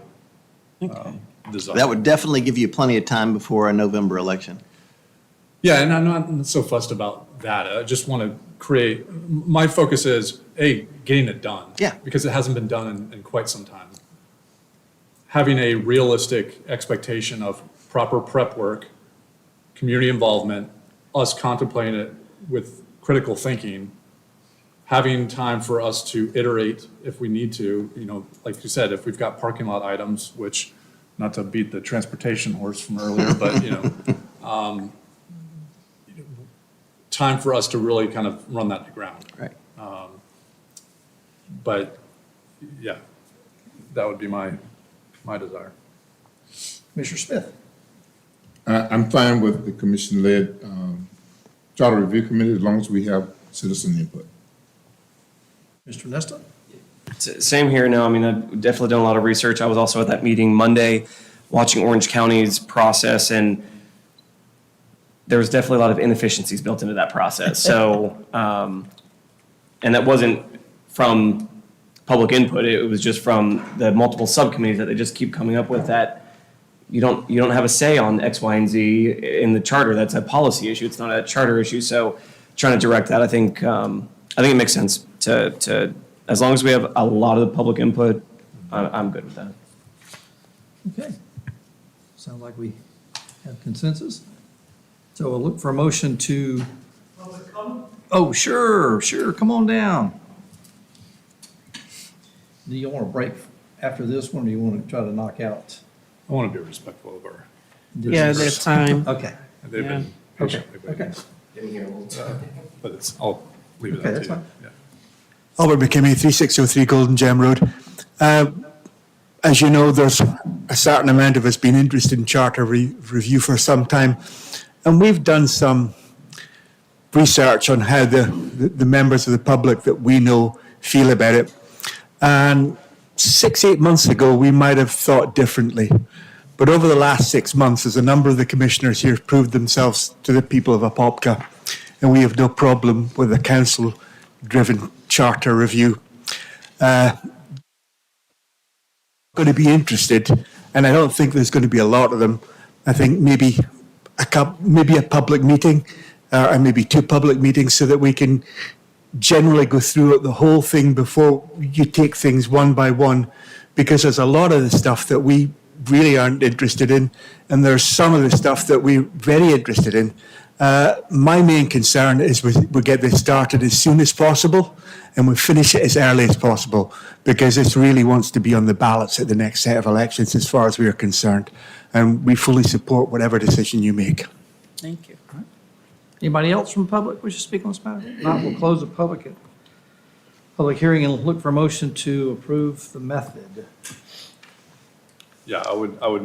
desire. That would definitely give you plenty of time before a November election. Yeah, and I'm not so fussed about that. I just want to create, my focus is, A, getting it done. Yeah. Because it hasn't been done in quite some time. Having a realistic expectation of proper prep work, community involvement, us contemplating it with critical thinking, having time for us to iterate if we need to, like you said, if we've got parking lot items, which, not to beat the transportation horse from earlier, but, time for us to really kind of run that to ground. Right. But, yeah, that would be my desire. Commissioner Smith? I'm fine with the commission-led charter review committee as long as we have citizen input. Mr. Nesta? Same here now. I mean, I've definitely done a lot of research. I was also at that meeting Monday, watching Orange County's process, and there was definitely a lot of inefficiencies built into that process. So, and that wasn't from public input. It was just from the multiple subcommittees that they just keep coming up with that you don't have a say on X, Y, and Z in the charter. That's a policy issue. It's not a charter issue. So trying to direct that, I think it makes sense to as long as we have a lot of the public input, I'm good with that. Okay. Sounds like we have consensus. So we'll look for a motion to. Public comment? Oh, sure. Come on down. Do you want a break after this one, or do you want to try to knock out? I want to be respectful of our. Yeah, there's time. Okay. They've been patiently waiting. Okay. But I'll leave it Okay, up that's to you. fine. Yeah. Albert McKimmey, 3603 Golden Gem Road. As you know, there's a certain amount of us been interested in charter review for some time, and we've done some research on how the members of the public that we know feel about it. And 6-8 months ago, we might have thought differently. But over the last 6 months, as a number of the commissioners here have proved themselves to the people of Apopka, and we have no problem with a council-driven charter review. Going to be interested, and I don't think there's going to be a lot of them. I think maybe a public meeting, or maybe 2 public meetings, so that we can generally go through the whole thing before you take things one by one, because there's a lot of the stuff that we really aren't interested in, and there's some of the stuff that we're very interested in. My main concern is we get this started as soon as possible and we finish it as early as possible, because this really wants to be on the ballots at the next set of elections as far as we are concerned. And we fully support whatever decision you make. Thank you. Anybody else from the public wish to speak on this matter? If not, we'll close the public hearing and look for a motion to approve the method. Yeah, I would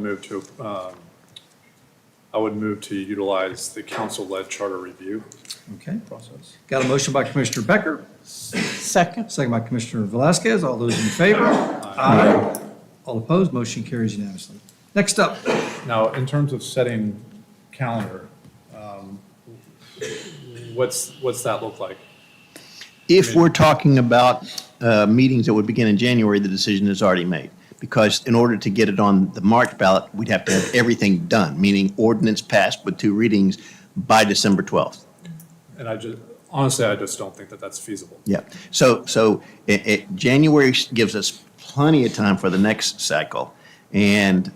move to utilize the council-led charter review. Okay. Process. Got a motion by Commissioner Becker. Second. Second by Commissioner Velasquez. All those in favor? Aye. All opposed? Motion carries unanimously. Next up. Now, in terms of setting calendar, what's that look like? If we're talking about meetings that would begin in January, the decision is already made. Because in order to get it on the March ballot, we'd have to have everything done, meaning ordinance passed with 2 readings by December 12th. And honestly, I just don't think that that's feasible. Yeah. So January gives us plenty of time for the next cycle. And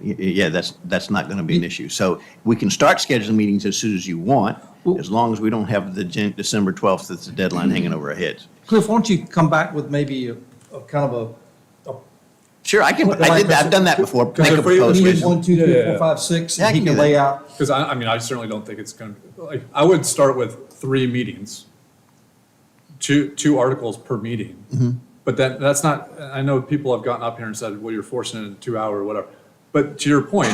yeah, that's not going to be an issue. So we can start scheduling meetings as soon as you want, as long as we don't have the December 12th as the deadline hanging over our heads. Cliff, why don't you come back with maybe a kind of a. Sure, I've done that before. Make a If proposed we need schedule. 1, 2, 3, 4, 5, 6, Yeah, I and he can can do lay that. out. Because I certainly don't think it's going to, like, I would start with 3 meetings, two articles per meeting. Mm-hmm. But that's not, I know people have gotten up here and said, well, you're forcing it in 2 hours or whatever. But to your point,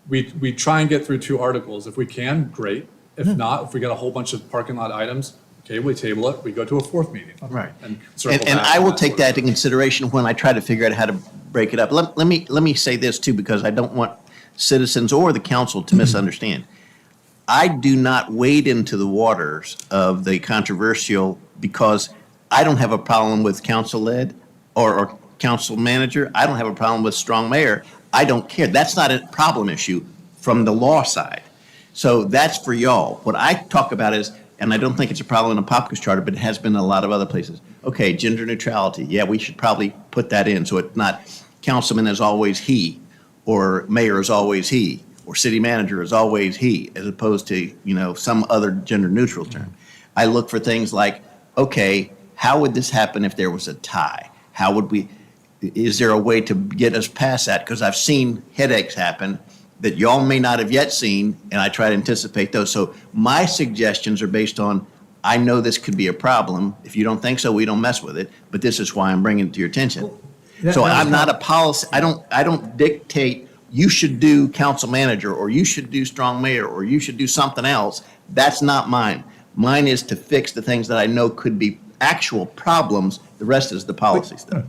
we try and get through 2 articles. If we can, great. If not, if we got a whole bunch of parking lot items, okay, we table it, we go to a 4th meeting. Right. And circle And back I will and take sort that of- into consideration when I try to figure out how to break it up. Let me say this too, because I don't want citizens or the council to misunderstand. I do not wade into the waters of the controversial because I don't have a problem with council-led or council manager. I don't have a problem with strong mayor. I don't care. That's not a problem issue from the law side. So that's for y'all. What I talk about is, and I don't think it's a problem in Apopka's charter, but it has been in a lot of other places. Okay, gender neutrality. Yeah, we should probably put that in so it's not councilman is always he, or mayor is always he, or city manager is always he, as opposed to, some other gender neutral term. I look for things like, okay, how would this happen if there was a tie? Is there a way to get us past that? Because I've seen headaches happen that y'all may not have yet seen, and I try to anticipate those. So my suggestions are based on, I know this could be a problem. If you don't think so, we don't mess with it, but this is why I'm bringing it to your attention. So I'm not a policy, I don't dictate, you should do council manager, or you should do strong mayor, or you should do something else. That's not mine. Mine is to fix the things that I know could be actual problems. The rest is the policy stuff.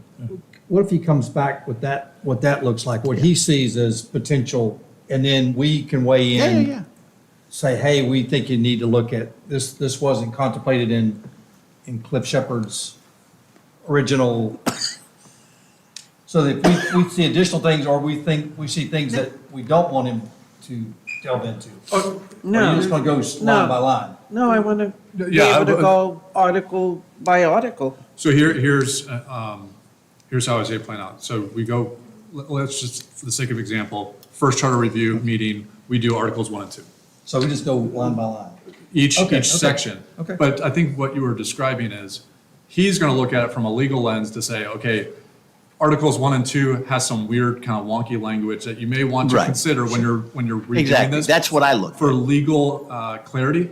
What if he comes back with that, what that looks like, what he sees as potential, and then we can weigh in? Yeah. Say, hey, we think you need to look at, this wasn't contemplated in Cliff Shepherd's original. So that we see additional things, or we see things that we don't want him to delve into. Or No. you're just gonna go line by line? No, I want to be Yeah, able to but- go article by article. So here's how I say it plan out. So we go, let's just, for the sake of example, first charter review meeting, we do articles 1 and 2. So we just go line by line? Each Okay. section. Okay. But I think what you were describing is, he's going to look at it from a legal lens to say, okay, Articles 1 and 2 has some weird kind of wonky language that you may want to Right. consider when you're reviewing Exactly. this. That's what I look for legal clarity.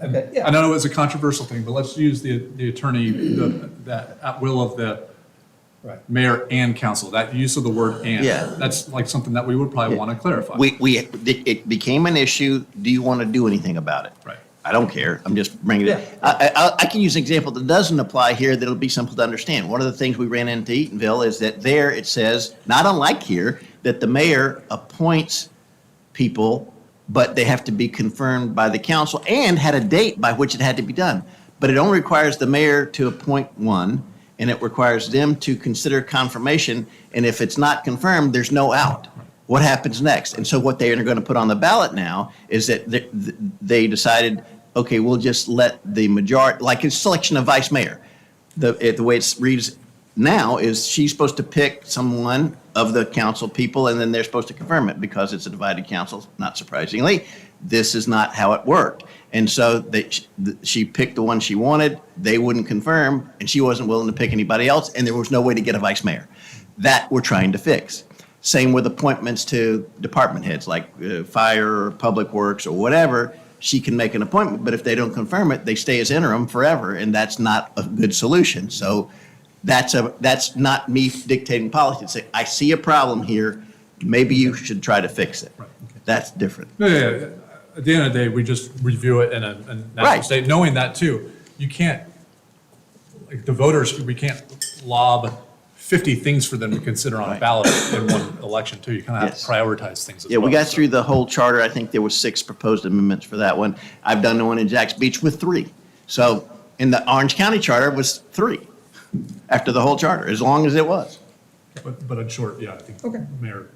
Okay, yeah. I know it's a controversial thing, but let's use the attorney, that at will of the mayor and council. That use of the word "and." Yeah. That's like something that we would probably want to clarify. It became an issue. Do you want to do anything about it? Right. I don't care. I'm just bringing it. I can use an example that doesn't apply here that'll be simple to understand. One of the things we ran into Eatonville is that there it says, not unlike here, that the mayor appoints people, but they have to be confirmed by the council and had a date by which it had to be done. But it only requires the mayor to appoint one, and it requires them to consider confirmation. And if it's not confirmed, there's no out. What happens next? And so what they are going to put on the ballot now is that they decided, okay, we'll just let the majority, like a selection of vice mayor. The way it reads now is she's supposed to pick someone of the council people, and then they're supposed to confirm it because it's a divided council, not surprisingly. this is not how it worked. And so she picked the one she wanted, they wouldn't confirm, and she wasn't willing to pick anybody else, and there was no way to get a vice mayor. That we're trying to fix. Same with appointments to department heads, like fire or public works or whatever. She can make an appointment, but if they don't confirm it, they stay as interim forever, and that's not a good solution. So that's not me dictating policy. Say, I see a problem here, maybe you should try to fix it. That's different. Yeah. At the end of the day, we just review it in a national Right. state, knowing that too. You can't, like the voters, we can't lob 50 things for them to consider on a ballot in one election too. You kind of have to prioritize things as well. Yeah, we got through the whole charter. I think there was 6 proposed amendments for that one. I've done the one in Jacks Beach with 3. So in the Orange County charter was 3 after the whole charter, as long as it was. But in short, yeah, I think Mayor,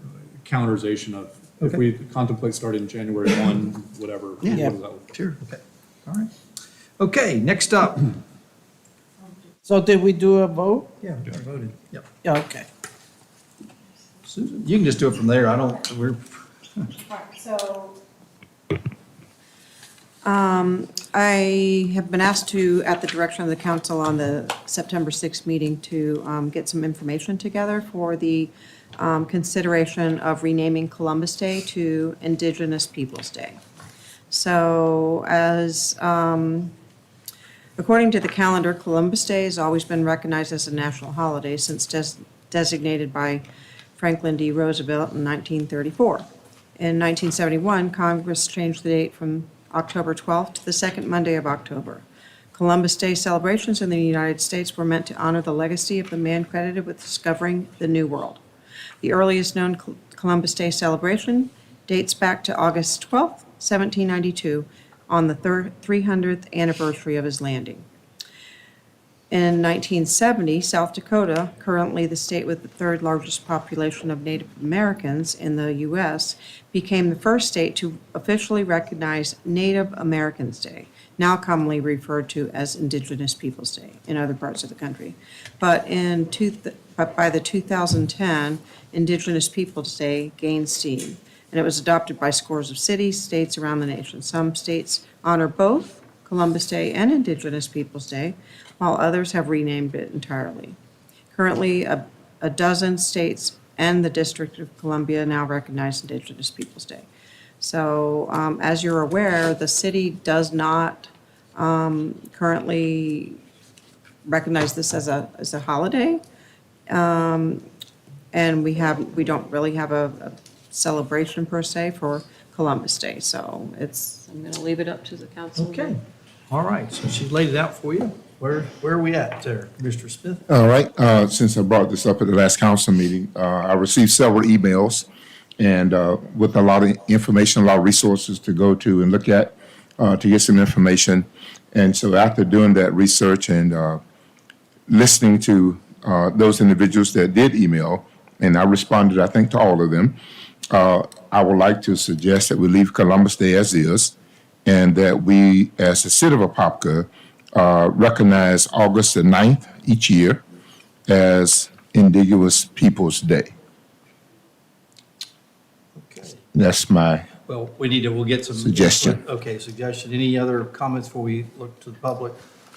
calendarization of, if we contemplate starting January 1, whatever. what does that look? Sure. Okay, all right. Okay, next up. So did we do a vote? Yeah, we voted. Yep. Yeah, okay. Susan, you can just do it from there. I don't, we're. So. I have been asked to, at the direction of the council on the September 6th meeting, to get some information together for the consideration of renaming Columbus Day to Indigenous Peoples' Day. So as, according to the calendar, Columbus Day has always been recognized as a national holiday since designated by Franklin D. Roosevelt in 1934. In 1971, Congress changed the date from October 12th to the second Monday of October. Columbus Day celebrations in the United States were meant to honor the legacy of the man credited with discovering the New World. The earliest known Columbus Day celebration dates back to August 12th, 1792, on the 300th anniversary of his landing. In 1970, South Dakota, currently the state with the third largest population of Native Americans in the U.S., became the first state to officially recognize Native Americans Day, now commonly referred to as Indigenous Peoples' Day in other parts of the country. But by the 2010, Indigenous Peoples' Day gained steam, and it was adopted by scores of cities, states around the nation. Some states honor both Columbus Day and Indigenous Peoples' Day, while others have renamed it entirely. Currently, a dozen states and the District of Columbia now recognize Indigenous Peoples' Day. So as you're aware, the city does not currently recognize this as a holiday. And we don't really have a celebration per se for Columbus Day. So I'm going to leave it up to the council. Okay, all right, so she laid it out for you. Where are we at there, Mr. Smith? All right, since I brought this up at the last council meeting, I received several emails and with a lot of information, a lot of resources to go to and look at to get some information. And so after doing that research and listening to those individuals that did email, and I responded, I think, to all of them, I would like to suggest that we leave Columbus Day as is, and that we, as the city of Apopka, recognize August the 9th each year as Indigenous Peoples' Day. Okay. That's my Well, we'll get some. Suggestion. Okay, suggestion. Any other comments before we look to the public?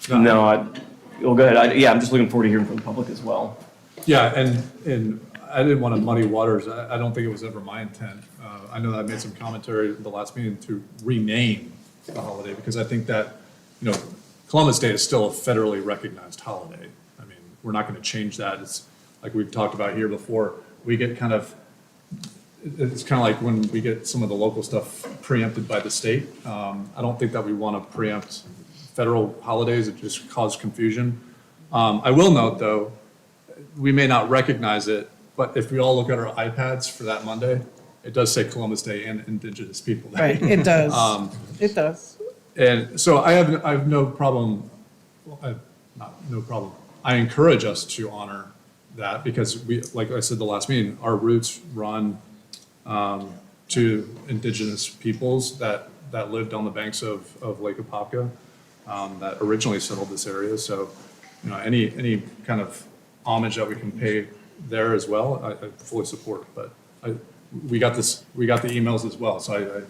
No, go ahead. I'm just looking forward to hearing from the public as well. Yeah, and I didn't want to muddy waters. I don't think it was ever my intent. I know that I made some commentary at the last meeting to rename the holiday because I think that, Columbus Day is still a federally recognized holiday. I mean, we're not going to change that. It's like we've talked about here before. It's kind of like when we get some of the local stuff preempted by the state. I don't think that we want to preempt federal holidays. It just causes confusion. I will note, though, we may not recognize it, but if we all look at our iPads for that Monday, it does say Columbus Day and Indigenous People Day. Right, it does. It does. And so I have no problem, no problem. I encourage us to honor that because we, like I said the last meeting, our roots run to Indigenous peoples that lived on the banks of Lake Apopka, that originally settled this area. So, any kind of homage that we can pay there as well, I fully support. But we got the emails as well, so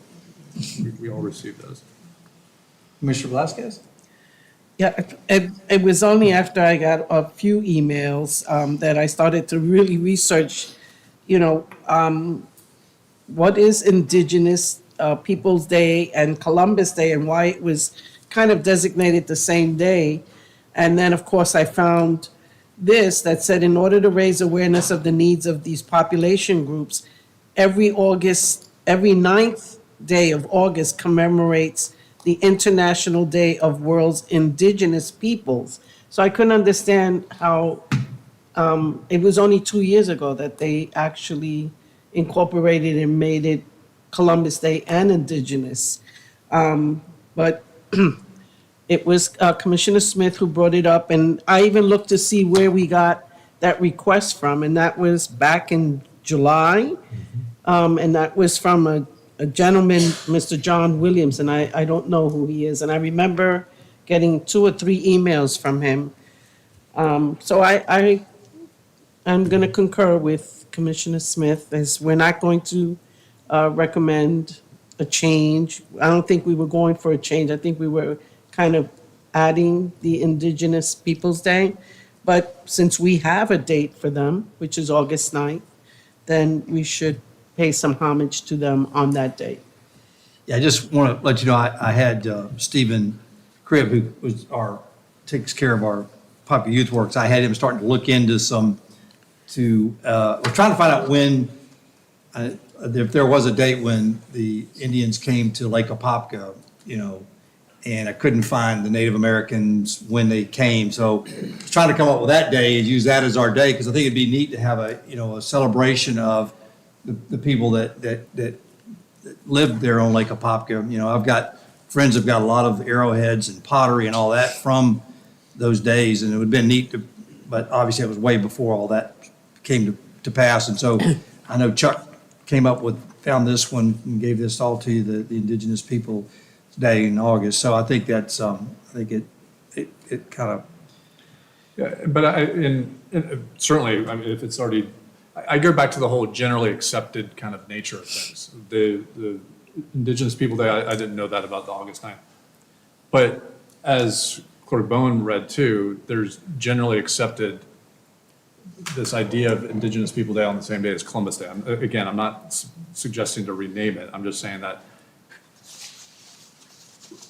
we all received those. Commissioner Velasquez? Yeah, it was only after I got a few emails that I started to really research, what is Indigenous Peoples' Day and Columbus Day and why it was kind of designated the same day. And then, of course, I found this that said, in order to raise awareness of the needs of these population groups, every 9th day of August commemorates the International Day of World's Indigenous Peoples. So I couldn't understand how it was only 2 years ago that they actually incorporated and made it Columbus Day and Indigenous. But it was Commissioner Smith who brought it up, and I even looked to see where we got that request from, and that was back in July. And that was from a gentleman, Mr. John Williams, and I don't know who he is. And I remember getting 2 or 3 emails from him. So I'm going to concur with Commissioner Smith, as we're not going to recommend a change. I don't think we were going for a change. I think we were kind of adding the Indigenous Peoples' Day. But since we have a date for them, which is August 9th, then we should pay some homage to them on that date. Yeah, I just want to let you know, I had Stephen Cribb, who takes care of our Popular Youth Works. I had him starting to look into we're trying to find out when, if there was a date when the Indians came to Lake Apopka, and I couldn't find the Native Americans when they came. So trying to come up with that day and use that as our day, because I think it'd be neat to have a celebration of the people that lived there on Lake Apopka. I've got friends have got a lot of arrowheads and pottery and all that from those days, and it would have been neat but obviously it was way before all that came to pass. And so I know Chuck found this one and gave this all to the Indigenous People Day in August. So I think that's, I think it kind of. Yeah, but certainly, I mean, if it's already, I go back to the whole generally accepted kind of nature of things. The Indigenous People Day, I didn't know that about the August 9th. But as Clerk Bowen read too, there's generally accepted this idea of Indigenous People Day on the same day as Columbus Day. Again, I'm not suggesting to rename it. I'm just saying that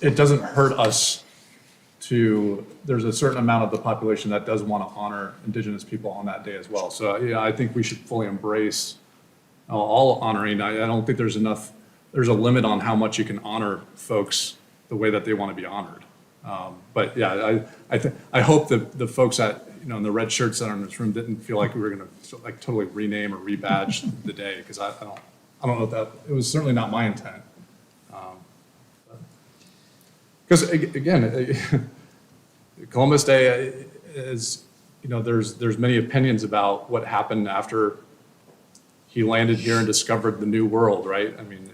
it doesn't hurt us there's a certain amount of the population that does want to honor Indigenous people on that day as well. So yeah, I think we should fully embrace all honoring. I don't think there's a limit on how much you can honor folks the way that they want to be honored. But yeah, I hope that the folks in the red shirts that are in this room didn't feel like we were going to totally rename or rebadge the day, because I don't know if that, it was certainly not my intent. Because again, Columbus Day is, there's many opinions about what happened after he landed here and discovered the new world, right? I mean,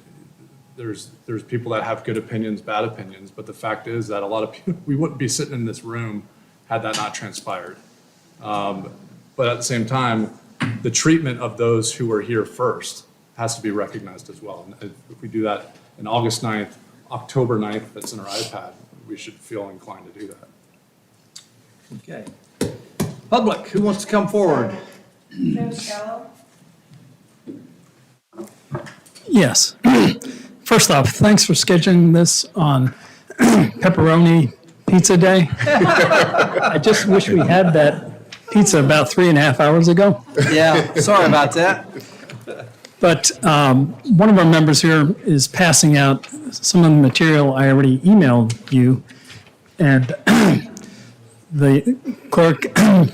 there's people that have good opinions, bad opinions, but the fact is that a lot of people, we wouldn't be sitting in this room had that not transpired. But at the same time, the treatment of those who were here first has to be recognized as well. And if we do that in August 9th, October 9th, that's in our iPad, we should feel inclined to do that. Okay. Public, who wants to come forward? Yes. First off, thanks for scheduling this on Pepperoni Pizza Day. I just wish we had that pizza about 3.5 hours ago. Yeah, sorry about that. But one of our members here is passing out some of the material I already emailed you. And the clerk,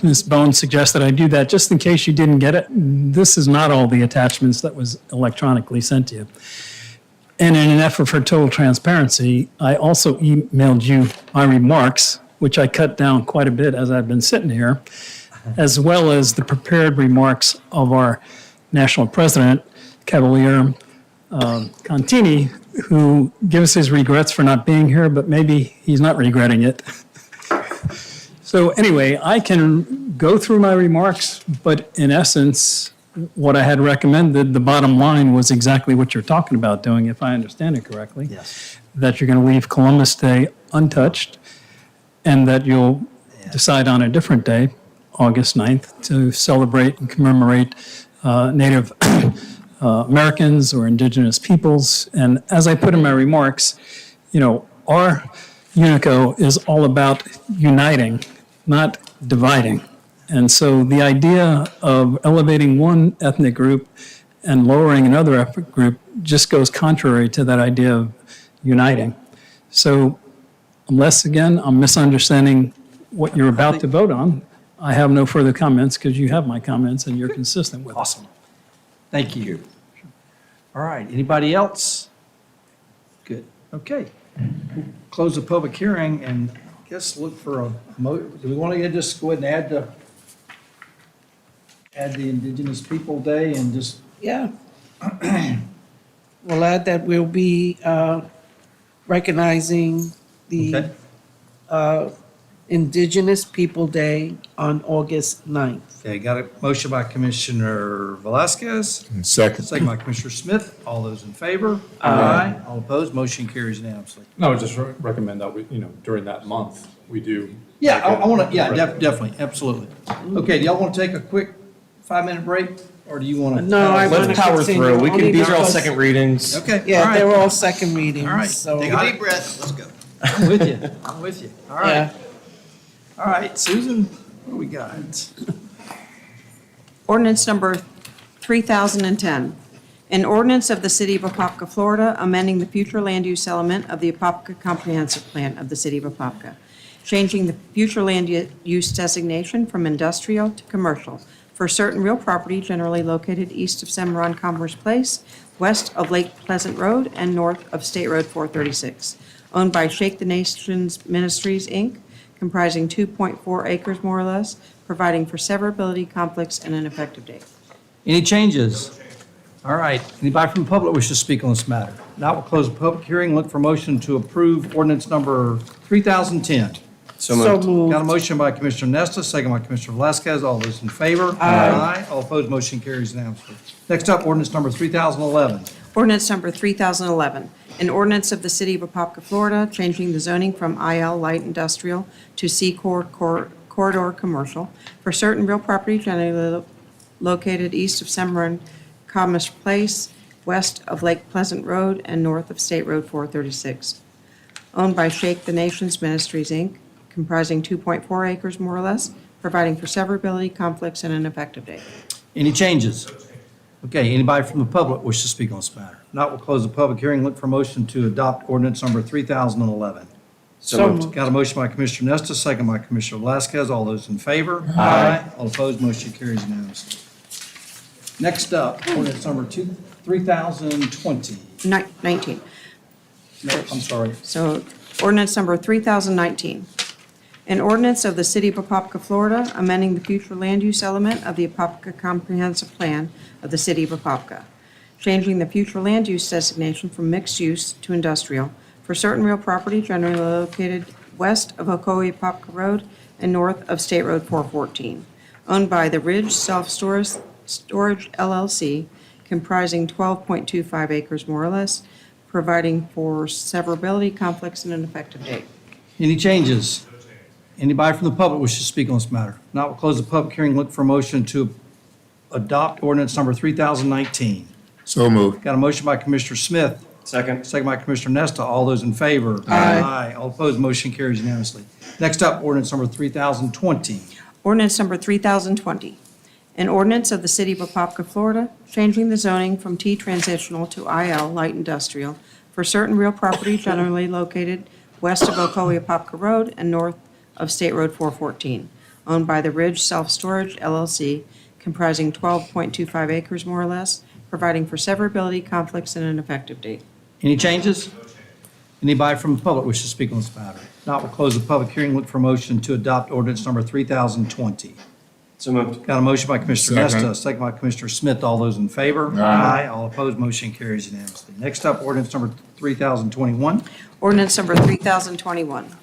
Ms. Bones, suggested I do that just in case you didn't get it. This is not all the attachments that was electronically sent to you. And in an effort for total transparency, I also emailed you my remarks, which I cut down quite a bit as I've been sitting here, as well as the prepared remarks of our national president, Cavalier Contini, who gives his regrets for not being here, but maybe he's not regretting it. So anyway, I can go through my remarks, but in essence, what I had recommended, the bottom line was exactly what you're talking about doing, if I understand it correctly. Yes. That you're going to leave Columbus Day untouched, and that you'll decide on a different day, August 9th, to celebrate and commemorate Native Americans or Indigenous peoples. And as I put in my remarks, our UNICO is all about uniting, not dividing. And so the idea of elevating one ethnic group and lowering another ethnic group just goes contrary to that idea of uniting. So unless, again, I'm misunderstanding what you're about to vote on, I have no further comments because you have my comments and you're consistent with them. Awesome. Thank you. All right, anybody else? Good, okay. We'll close the public hearing and I guess look for do we want to just go ahead and add the Indigenous People Day and just? Yeah. We'll add that we'll be recognizing the Indigenous People Day on August 9th. Okay, got a motion by Commissioner Velasquez. Second. Second by Commissioner Smith. All those in favor? Aye. All opposed? Motion carries unanimously. No, just recommend that we, during that month, we do. Yeah, I want to, definitely, absolutely. Okay, do y'all want to take a quick 5-minute break, or do you want to? No, I want to Let's power through. We can, these are all second readings. Okay. Yeah, all right. they were all second readings. All right. So. Take a deep breath, let's go. I'm with you. I'm with you. All right. Yeah. All right, Susan, what do we got? Ordinance number 3010, an ordinance of the City of Apopka, Florida, amending the future land use element of the Apopka Comprehensive Plan of the City of Apopka, changing the future land use designation from industrial to commercial for certain real property generally located east of Cimarron Commerce Place, west of Lake Pleasant Road, and north of State Road 436, owned by Shake the Nations Ministries, Inc., comprising 2.4 acres more or less, providing for severability, conflicts, and an effective date. Any changes? All right, anybody from the public wish to speak on this matter? Now we'll close the public hearing, look for motion to approve ordinance number 3010. So moved. Got a motion by Commissioner Nesta, second by Commissioner Velasquez. All those in favor? Aye. All opposed, motion carries unanimously. Next up, ordinance number 3011. Ordinance number 3011, an ordinance of the City of Apopka, Florida, changing the zoning from IL Light Industrial to C Corridor Commercial for certain real property generally located east of Cimarron Commerce Place, west of Lake Pleasant Road, and north of State Road 436, owned by Shake the Nations Ministries, Inc., comprising 2.4 acres more or less, providing for severability, conflicts, and an effective date. Any changes? Okay, anybody from the public wish to speak on this matter? Not, we'll close the public hearing, look for motion to adopt ordinance number 3011. So moved. Got a motion by Commissioner Nesta, second by Commissioner Velasquez. All those in favor? Aye. All opposed, motion carries unanimously. Next up, ordinance number 3020. 19. No, I'm sorry. So ordinance number 3019. An ordinance of the City of Apopka, Florida, amending the future land use element of the Apopka Comprehensive Plan of the City of Apopka, changing the future land use designation from mixed use to industrial for certain real property generally located west of Ocoee Apopka Road and north of State Road 414, owned by the Ridge Self-Storage LLC, comprising 12.25 acres more or less, providing for severability, conflicts, and an effective date. Any changes? Anybody from the public wish to speak on this matter? Not, we'll close the public hearing, look for motion to adopt ordinance number 3019. So moved. Got a motion by Commissioner Smith. Second. Second by Commissioner Nesta. All those in favor? Aye. All opposed, motion carries unanimously. Next up, ordinance number 3020. Ordinance number 3020. An ordinance of the City of Apopka, Florida, changing the zoning from T transitional to IL light industrial for certain real property generally located west of Ocoee Apopka Road and north of State Road 414, owned by the Ridge Self-Storage LLC, comprising 12.25 acres more or less, providing for severability, conflicts, and an effective date. Any changes? Anybody from the public wish to speak on this matter? Not, we'll close the public hearing, look for motion to adopt ordinance number 3020. So moved. Got a motion by Commissioner Second. Nesta, second by Commissioner Smith. All those in favor? Aye. All opposed, motion carries unanimously. Next up, ordinance number 3021. Ordinance number 3021.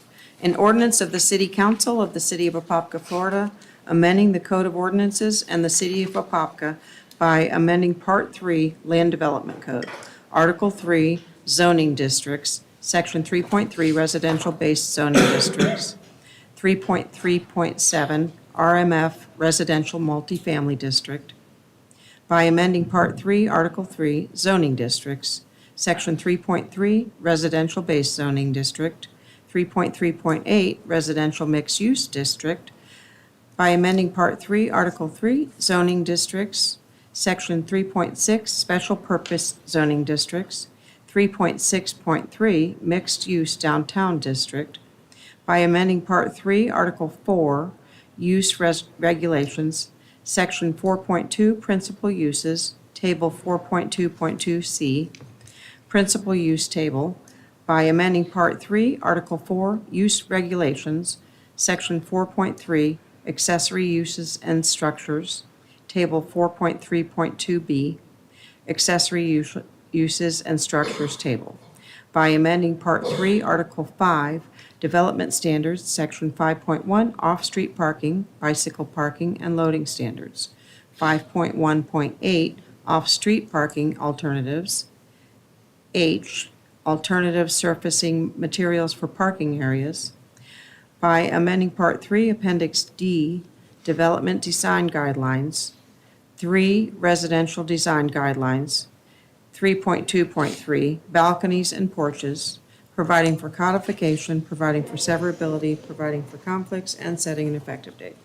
An ordinance of the City Council of the City of Apopka, Florida, amending the Code of Ordinances and the City of Apopka by amending Part 3 Land Development Code, Article 3 Zoning Districts, Section 3.3 Residential-Based Zoning Districts, 3.3.7 RMF Residential Multifamily District, by amending Part 3, Article 3 Zoning Districts, Section 3.3 Residential-Based Zoning District, 3.3.8 Residential Mixed-Use District, by amending Part 3, Article 3 Zoning Districts, Section 3.6 Special Purpose Zoning Districts, 3.6.3 Mixed Use Downtown District, by amending Part 3, Article 4 Use Regulations, Section 4.2 Principal Uses, Table 4.2.2C, Principal Use Table, by amending Part 3, Article 4 Use Regulations, Section 4.3 Accessory Uses and Structures, Table 4.3.2B, Accessory Uses and Structures Table, by amending Part 3, Article 5, Development Standards, Section 5.1, Off-Street Parking, Bicycle Parking, and Loading Standards, 5.1.8, Off-Street Parking Alternatives, H, Alternative Surfacing Materials for Parking Areas, by amending Part 3, Appendix D, Development Design Guidelines, 3, Residential Design Guidelines, 3.2.3, Balconies and Porches, providing for codification, providing for severability, providing for conflicts, and setting an effective date.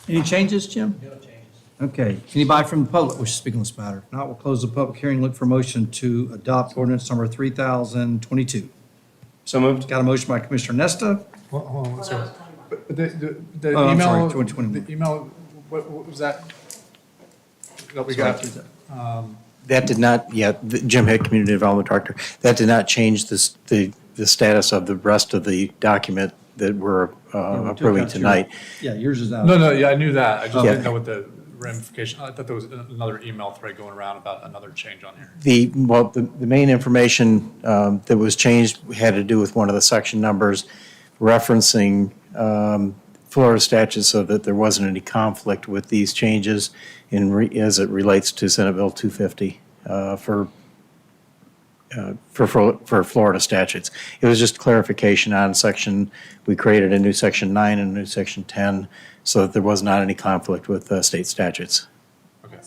Any changes, Jim? No changes. Okay. Anybody from the public wish to speak on this matter? If not, we'll close the public hearing, look for a motion to adopt ordinance number 3022. So moved. Got a motion by Commissioner Nesta. Hold on, sorry. But the Oh, I'm email, sorry, 2021. the email, what was that? That we got? That did not, Jim Hick, Community Development Director, that did not change the status of the rest of the document that we're approving tonight. Yeah, yours is out. No, yeah, I knew that. I just Yeah. didn't know what the ramification, I thought there was another email thread going around about another change on here. The main information that was changed had to do with one of the section numbers referencing Florida statutes so that there wasn't any conflict with these changes as it relates to Senate Bill 250 for Florida statutes. It was just clarification on section, we created a new section 9 and a new section 10 so that there was not any conflict with state statutes. Okay.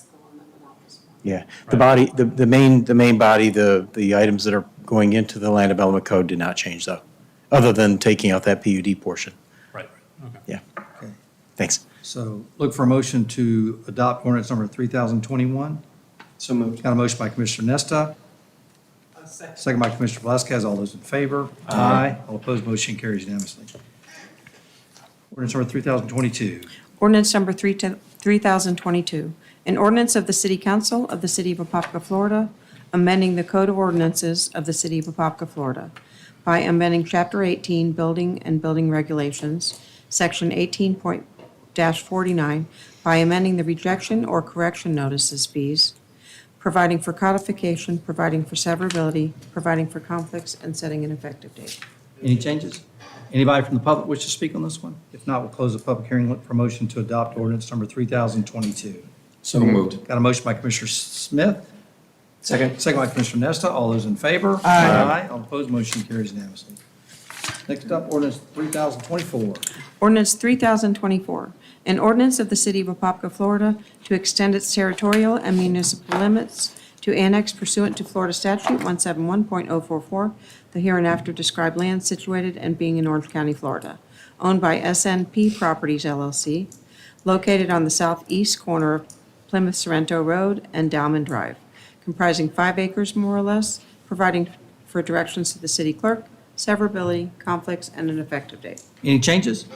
Yeah, the body, the main body, the items that are going into the Land Development Code did not change though, other than taking out that PUD portion. Right, okay. Yeah. Okay. Thanks. So look for a motion to adopt ordinance number 3021. So moved. Got a motion by Commissioner Nesta. Second by Commissioner Velasquez. All those in favor? Aye. All opposed, motion carries unanimously. Ordinance number 3022. Ordinance number 3022, an ordinance of the City Council of the City of Apopka, Florida, amending the Code of Ordinances of the City of Apopka, Florida, by amending Chapter 18, Building and Building Regulations, Section 18.49, by amending the rejection or correction notices fees, providing for codification, providing for severability, providing for conflicts, and setting an effective date. Any changes? Anybody from the public wish to speak on this one? If not, we'll close the public hearing, look for a motion to adopt ordinance number 3022. So moved. Got a motion by Commissioner Smith. Second. Second by Commissioner Nesta. All those in favor? Aye. All opposed, motion carries unanimously. Next up, ordinance 3024. Ordinance 3024, an ordinance of the City of Apopka, Florida, to extend its territorial and municipal limits to annex pursuant to Florida Statute 171.044, the hereinafter described land situated and being in Orange County, Florida, owned by SNP Properties LLC, located on the southeast corner of Plymouth Sorrento Road and Dowman Drive, comprising 5 acres more or less, providing for directions to the city clerk, severability, conflicts, and an effective date. Any changes?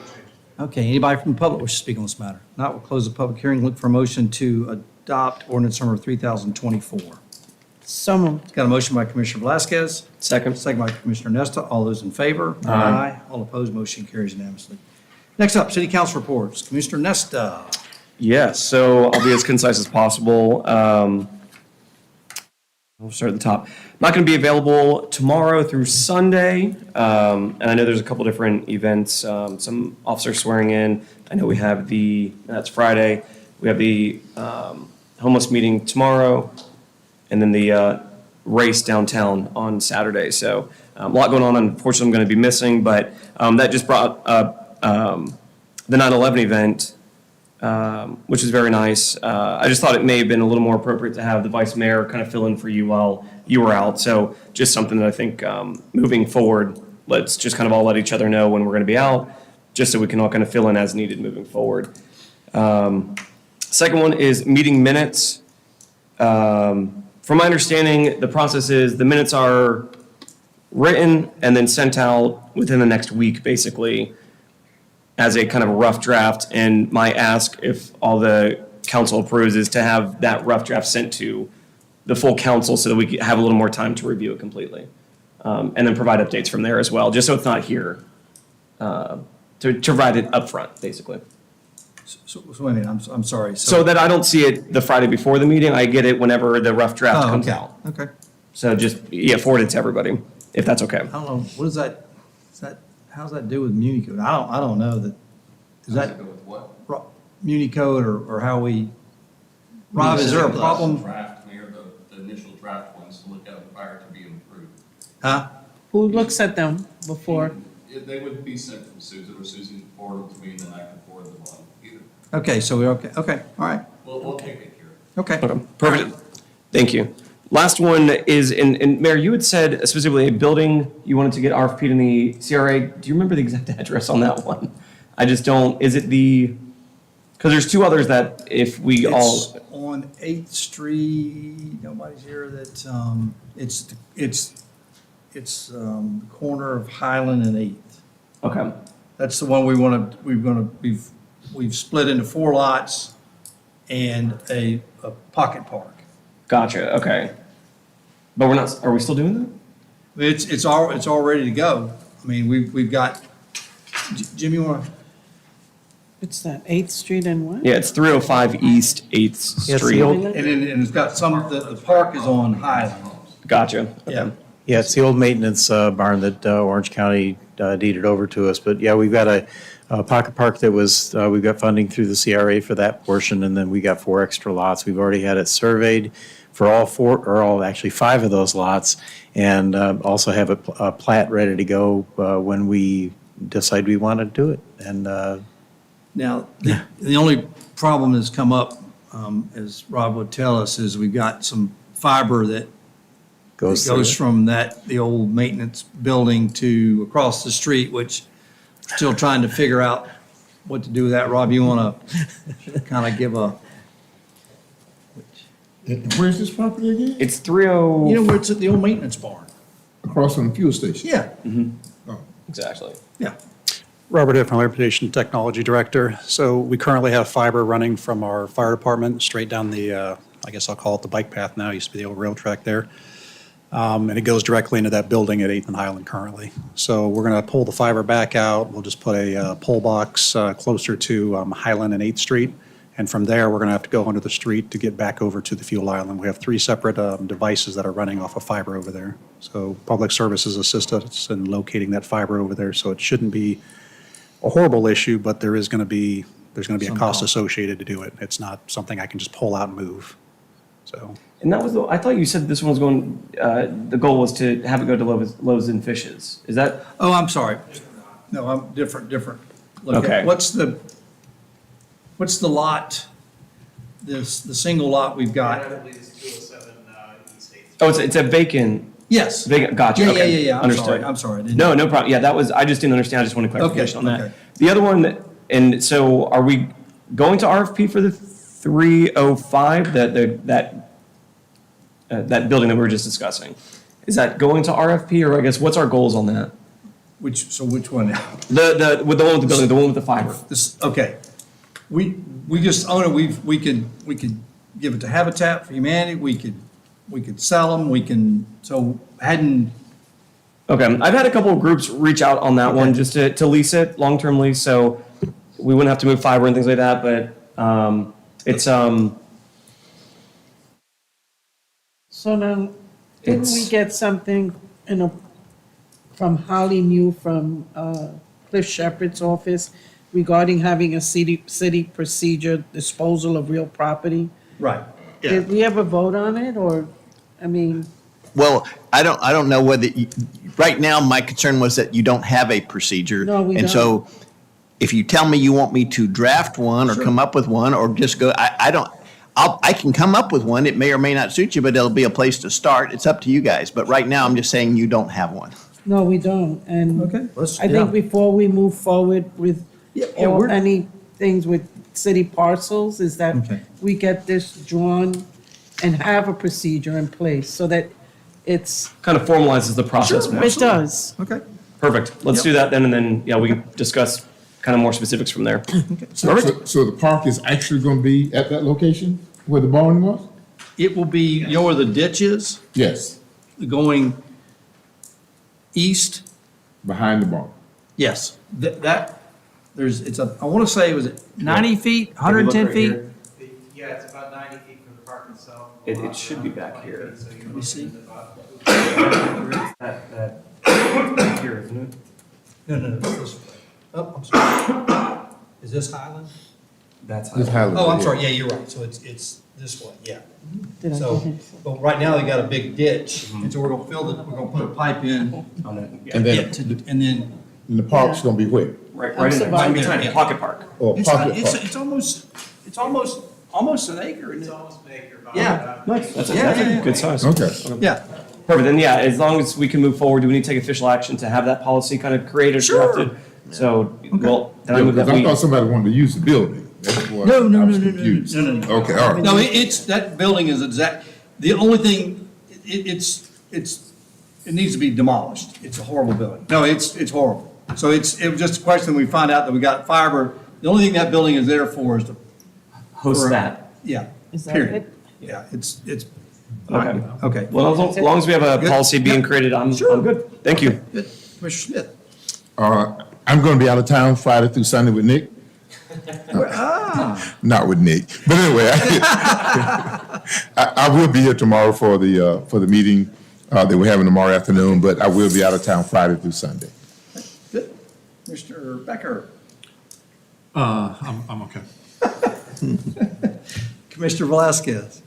Okay, anybody from the public wish to speak on this matter? Not, we'll close the public hearing, look for a motion to adopt ordinance number 3024. So moved. Got a motion by Commissioner Velasquez. Second. Second by Commissioner Nesta. All those in favor? Aye. All opposed, motion carries unanimously. Next up, City Council reports. Commissioner Nesta. Yes, so I'll be as concise as possible. We'll start at the top. I'm not going to be available tomorrow through Sunday, and I know there's a couple different events, some officers swearing in. I know we have that's Friday. We have the homeless meeting tomorrow, and then the race downtown on Saturday. So a lot going on. Unfortunately, I'm going to be missing, but that just brought up the 9/11 event, which is very nice. I just thought it may have been a little more appropriate to have the vice mayor kind of fill in for you while you were out. So just something that I think moving forward, let's just kind of all let each other know when we're going to be out, just so we can all kind of fill in as needed moving forward. Second one is meeting minutes. From my understanding, the process is the minutes are written and then sent out within the next week, basically, as a kind of a rough draft. And my ask, if all the council approves, is to have that rough draft sent to the full council so that we can have a little more time to review it completely. And then provide updates from there as well, just so it's not here, to provide it upfront, basically. So wait a minute, I'm sorry. So that I don't see it the Friday before the meeting, I get it whenever the rough draft comes okay. out. Okay. So just, forward it to everybody, if that's okay. I don't know, what is that, how's that do with Muni Code? I don't know that, is that? With what? Muni Code or how we, Rob, is there a problem? Draft, Mayor, the initial draft ones to look at prior to being approved. Huh? Who looks at them before? They would be sent from Susan, or Susan can forward them to me, and then I can forward them on either. Okay, so we're okay, all right, We'll take it care of it. okay. Perfect. Thank you. Last one is, and Mayor, you had said specifically a building you wanted to get RFP'd in the CRA. Do you remember the exact address on that one? I just don't, is it because there's two others that if we all. It's on 8th Street, nobody's here, that, it's the corner of Highland and 8th. Okay. That's the one we've split into 4 lots and a pocket park. Gotcha, okay. But are we still doing that? It's all ready to go. I mean, we've got, Jim, you want to? It's that 8th Street and what? Yeah, it's 305 East 8th Street. And it's got the park is on Highland. Gotcha. Yeah. Yeah, it's the old maintenance barn that Orange County deeded over to us. But yeah, we've got a pocket park that was, we've got funding through the CRA for that portion, and then we got 4 extra lots. We've already had it surveyed for all 5 of those lots, and also have a plat ready to go when we decide we want to do it. And Now, the only problem that's come up, as Rob would tell us, is we've got some fiber that goes from the old maintenance building to across the street, which still trying to figure out what to do with that. Rob, you want to kind of give a? Where's this property again? It's 30. You know where it's at the old maintenance barn? Across from the fuel station? Yeah. Exactly. Yeah. Robert Hiff, Transportation Technology Director. So we currently have fiber running from our fire department straight down the, I guess I'll call it the bike path now, used to be the old rail track there. And it goes directly into that building at 8th and Highland currently. So we're going to pull the fiber back out. We'll just put a pole box closer to Highland and 8th Street. And from there, we're going to have to go under the street to get back over to the fuel island. We have 3 separate devices that are running off of fiber over there. So Public Services assist us in locating that fiber over there. So it shouldn't be a horrible issue, but there's going to be a cost associated to do it. It's not something I can just pull out and move. So. And that was I thought you said this one was going, the goal was to have it go to Loaves and Fishes. Is that? Oh, I'm sorry. No, I'm different. Look, Okay. What's the lot, the single lot we've got? Oh, it's a vacant. Yes. Vacant, gotcha, Yeah, okay. yeah. Understood. I'm sorry. No problem. Yeah, I just didn't understand. I just wanted clarification on that. Okay. The other one, and so are we going to RFP for the 305, that building that we were just discussing? Is that going to RFP, or I guess what's our goals on that? Which one now? The one with the building, the one with the fiber. Okay. We just own it. We could give it to Habitat for Humanity. We could sell them. Okay, I've had a couple of groups reach out on that one just to lease it, long-term lease, so we wouldn't have to move fiber and things like that, but it's So now, didn't we get something from Holly New from Cliff Shepherd's office regarding having a city procedure disposal of real property? Right. Did we ever vote on it, or, I mean, Well, I don't know whether, right now, my concern was that you don't have a procedure. No, we And so if you tell me you want me to draft one or come up with one or just go, I can come up with one. It may or may not suit you, but it'll be a place to start. It's up to you guys. But right now, I'm just saying you don't have one. no, we don't. And Okay. I think before we move forward with Yeah, all we're- any things with city parcels, is that Okay. we get this drawn and have a procedure in place so that it's, Kind of formalizes the process more. it does. Okay. Perfect. Let's do that then, and then, yeah, we can discuss kind of more specifics from there. So the park is actually going to be at that location where the barn was? It will be, you know where the ditch is? Yes, Going east? behind the barn. Yes. I want to say, was it 90 feet, 110 feet? Yeah, it's about 90 feet from the park itself. It should be back here. Let me see. That here, isn't it? No, this way. Oh, I'm sorry. Is this Highland? That's This Highland. Oh, I'm sorry, yeah, you're right, so it's this way, yeah. Did I So, get him? but right now they got a big ditch, and so we're gonna fill it, we're gonna put a pipe in. On it. And then, And then. and the park's going to be where? Right in there. Might be tiny, pocket park. Or It's pocket not- park? it's almost an acre, isn't it? Almost an acre. Yeah. Nice. That's Yeah, a yeah. good size. Okay. Yeah. Perfect. Then, yeah, as long as we can move forward, do we need to take official action to have that policy kind of created, Sure. drafted? So, well, then I move that Because I we. thought somebody wanted to use the building. That's why No, I was no. confused. No. Okay, all right. No, it's, that building is the only thing, it needs to be demolished. It's a horrible building. No, it's horrible. So it was just a question, we find out that we got fiber, the only thing that building is there for is to. Host for- that. Yeah, Is that period. it? Yeah, it's. Okay. Okay. Well, as long as we have a Good. policy being Yep. created, I'm good. Thank you. Good. Commissioner Smith. I'm going to be out of town Friday through Sunday with Nick. Not with Nick, but anyway, I will be here tomorrow for the meeting that we're having tomorrow afternoon, but I will be out of town Friday through Sunday. Good. Mr. Becker. I'm okay. Commissioner Velasquez.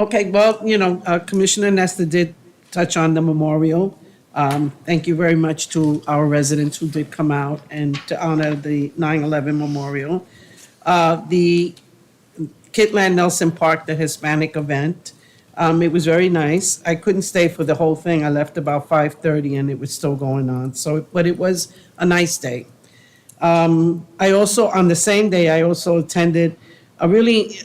Okay, well, Commissioner Nestor did touch on the memorial. Thank you very much to our residents who did come out and to honor the 9/11 memorial. The Kitland Nelson Park, the Hispanic event, it was very nice. I couldn't stay for the whole thing. I left about 5:30 and it was still going on. But it was a nice day. I also, on the same day, I also attended a really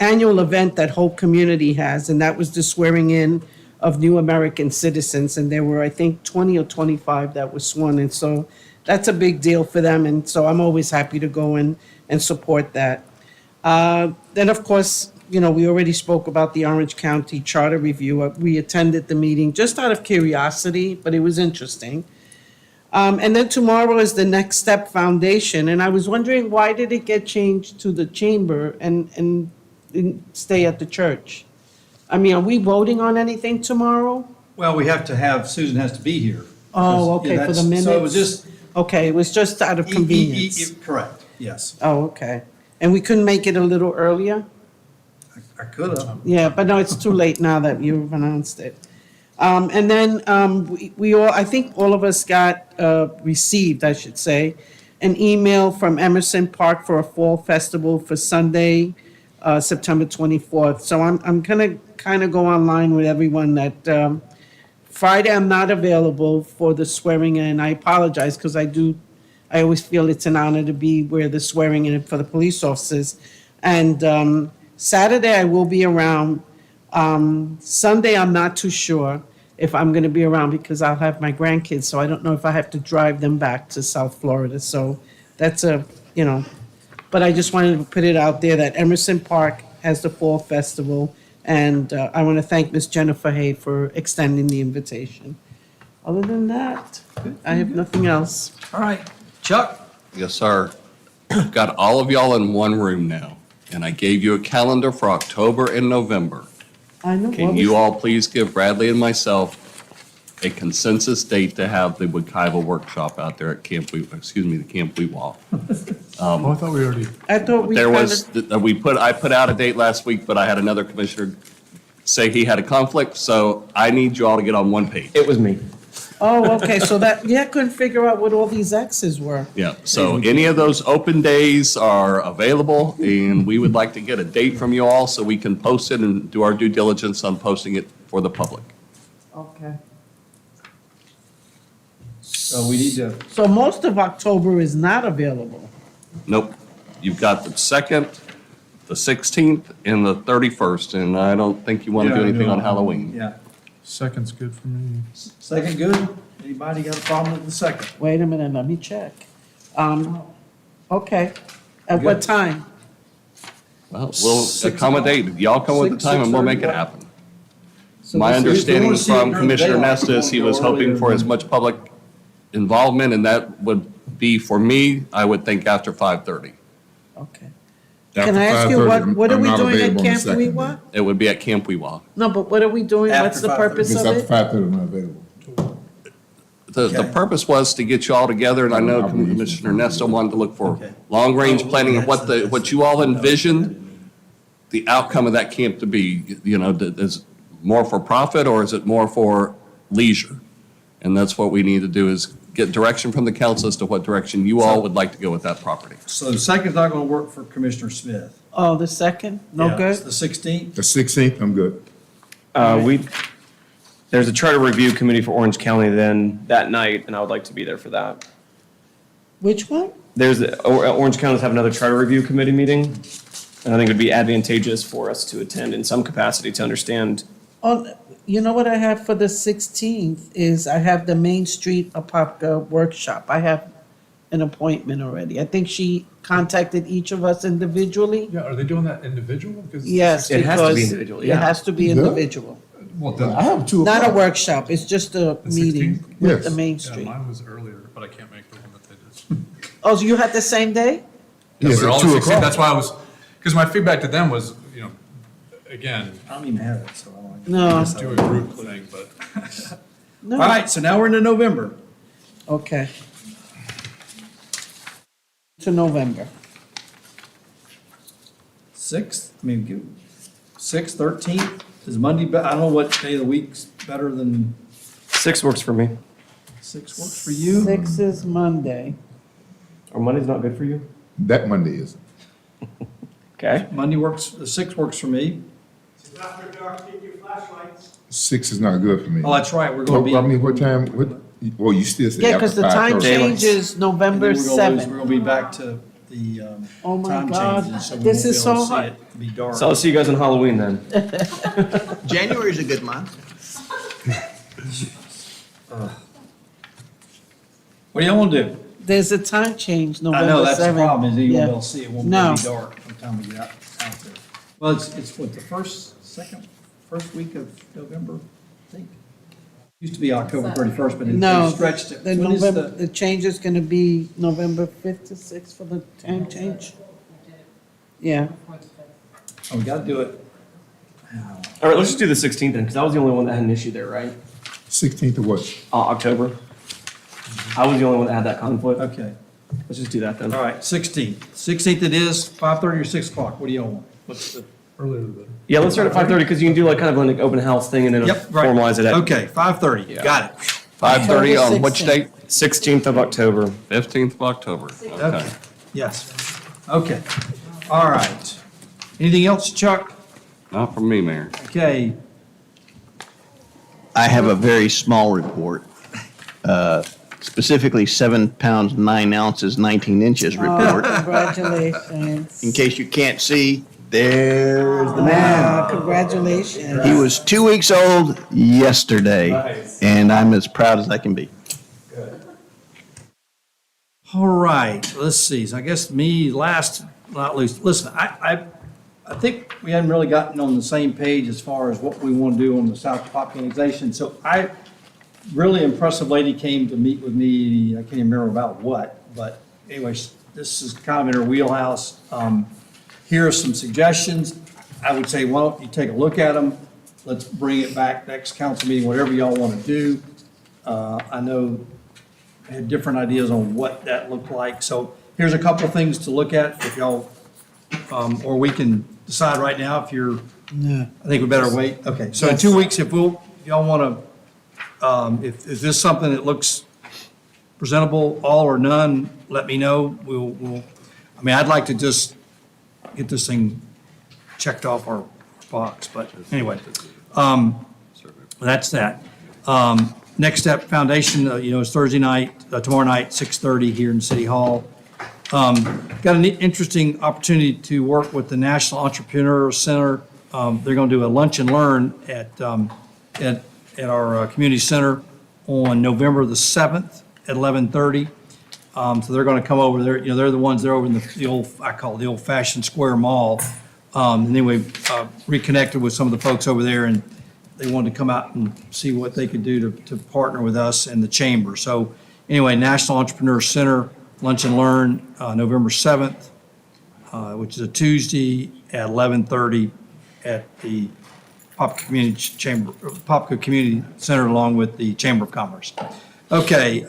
annual event that Hope Community has, and that was the swearing in of new American citizens. And there were, I think, 20 or 25 that were sworn in. So that's a big deal for them. And so I'm always happy to go in and support that. Then, of course, we already spoke about the Orange County Charter Review. We attended the meeting just out of curiosity, but it was interesting. And then tomorrow is the Next Step Foundation, and I was wondering, why did it get changed to the chamber and stay at the church? I mean, are we voting on anything tomorrow? Well, Susan has to be here. Oh, Because, yeah, okay, for the that's- minutes? So it was just. Okay, it was just out of convenience. Correct, yes. Oh, okay. And we couldn't make it a little earlier? I could have. Yeah, but no, it's too late now that you've announced it. And then we all, I think all of us received, I should say, an email from Emerson Park for a fall festival for Sunday, September 24th. So I'm gonna kind of go online with everyone that Friday I'm not available for the swearing in. I apologize because I always feel it's an honor to be where the swearing in for the police officers. And Saturday I will be around. Sunday, I'm not too sure if I'm going to be around because I'll have my grandkids, so I don't know if I have to drive them back to South Florida. So that's but I just wanted to put it out there that Emerson Park has the Fall Festival, and I want to thank Miss Jennifer Hay for extending the invitation. Other than that, I have nothing else. All right. Chuck? Yes, sir. Got all of y'all in one room now, and I gave you a calendar for October and November. I know. Can you all please give Bradley and myself a consensus date to have the Wekiva workshop out there at the Camp Weewaw? Oh, I thought we already. I thought we There kinda- was, I put out a date last week, but I had another commissioner say he had a conflict, so I need you all to get on one page. It was me. Oh, okay, so that, yeah, I couldn't figure out what all these X's were. Yeah, so any of those open days are available, and we would like to get a date from you all so we can post it and do our due diligence on posting it for the public. Okay. So we need to, So most of October is not available. Nope. You've got the 2nd, the 16th, and the 31st, and I don't think you want to do Yeah, anything on no. Halloween. yeah. Second's good for me. Second good? Anybody got a problem with the second? Wait a minute, let me check. Okay. At what time? Well, we'll accommodate. Y'all come with the time and we'll make it happen. My understanding from Commissioner Nesta is he was hoping for as much public involvement, and that would be, for me, I would think after 5:30. Okay. After Can I ask you, 5:30, what are I'm we not doing at available on the Camp second. Weewa? It would be at Camp Weewa. No, but what are we doing? What's the purpose Because of after it? 5:30, I'm not available. The purpose was to get you all together, and I know Commissioner Nesta wanted to look for long-range planning of what you all envisioned the outcome of that camp to be. You know, is it more for profit or is it more for leisure? And that's what we need to do, is get direction from the council as to what direction you all would like to go with that property. So the second's not gonna work for Commissioner Smith. Oh, the second? No Yeah, good? it's the 16th? The 16th, I'm good. There's a charter review committee for Orange County then that night, and I would like to be there for that. Which one? Orange County's have another charter review committee meeting, and I think it'd be advantageous for us to attend in some capacity to understand. Oh, you know what I have for the 16th is I have the Main Street Apopka workshop. I have an appointment already. I think she contacted each of us individually. Yeah, are they doing that individual? 'Cause Yes, It has to be because individual, It yeah. has to be Yeah. individual. Well, then, I have 2 Not a o'clock. workshop, it's just a The meeting 16th? with Yes. the Main yeah, Street. mine was earlier, but I can't make the one that they did. Oh, so you had the same day? Yes, They're all at the 2 16th. o'clock. That's why I was, because my feedback to them was, again, I don't even have it, so I don't. No, do a group thing, but. no. All right, so now we're into November. Okay. To November. 6th, I mean, 6th, 13th, is Monday, I don't know what day of the week's better than 6 works for me. 6 works for you? 6 is Monday. Or Monday's not good for you? That Monday is. Okay. Monday works, the 6th works for me. 6 is not good for me. Oh, that's right, we're gonna be. I mean, what time, well, you still say Yeah, after because the time 5:30. changes and November then we're gonna lose- 7th. We're gonna be back to the Oh my time God, changes, so we this won't be is able so to see hard. it. It'll be dark. So I'll see you guys on Halloween then. January's a good month. What do y'all wanna do? There's a time change, I November 7th. know, that's the problem, is you Yeah. won't be able to see it, won't No. be dark by the time we get out there. Well, it's what, the first week of November, I think? Used to be October 31st, but No, they stretched it. the When is November, the change is gonna be November 5th to 6th for the time change. Yeah. Oh, we gotta do it. All right, let's just do the 16th then, because I was the only one that had an issue there, right? 16th of what? October. I was the only one that had that conflict. Okay, Let's just do that then. all right, 16th. 16th it is, 5:30 or 6 o'clock, what do y'all want? What's the? Earlier the better. Yeah, let's start at 5:30 because you can do like kind of an open house thing and then Yep, right. formalize it at Okay, 5:30, Yeah. got it. 5:30 on which 16th. date? 16th of October. 15th of October. Okay, yes, okay, all right. Anything else, Chuck? Not from me, Mayor. Okay, I have a very small report, specifically 7 pounds, 9 ounces, 19 inches report. Oh, congratulations. In case you can't see, there's the man. Wow, congratulations. He was 2 weeks old yesterday, and I'm as proud as I can be. all right, let's see, so I guess me last, not least, listen, I think we haven't really gotten on the same page as far as what we want to do on the South Apopka annexation. So really impressive lady came to meet with me, I can't even remember about what, but anyways, this is kind of in her wheelhouse. Here are some suggestions. I would say, why don't you take a look at them? Let's bring it back next council meeting, whatever y'all want to do. I know I had different ideas on what that looked like. So here's a couple things to look at if y'all, or we can decide right now if you're, I think we better wait. Okay, so in 2 weeks, if y'all want to, if this is something that looks presentable, all or none, let me know. I mean, I'd like to just get this thing checked off our box, but anyway, that's that. Next Step Foundation, is Thursday night, tomorrow night, 6:30 here in City Hall. Got an interesting opportunity to work with the National Entrepreneur Center. They're going to do a lunch and learn at our community center on November the 7th at 11:30. So they're going to come over there. They're the ones, they're over in the old, I call it the old-fashioned Square Mall. And then we reconnected with some of the folks over there, and they wanted to come out and see what they could do to partner with us and the chamber. So anyway, National Entrepreneur Center, Lunch and Learn, November 7th, which is a Tuesday at 11:30 at the Apopka Community Center, along with the Chamber of Commerce. Okay,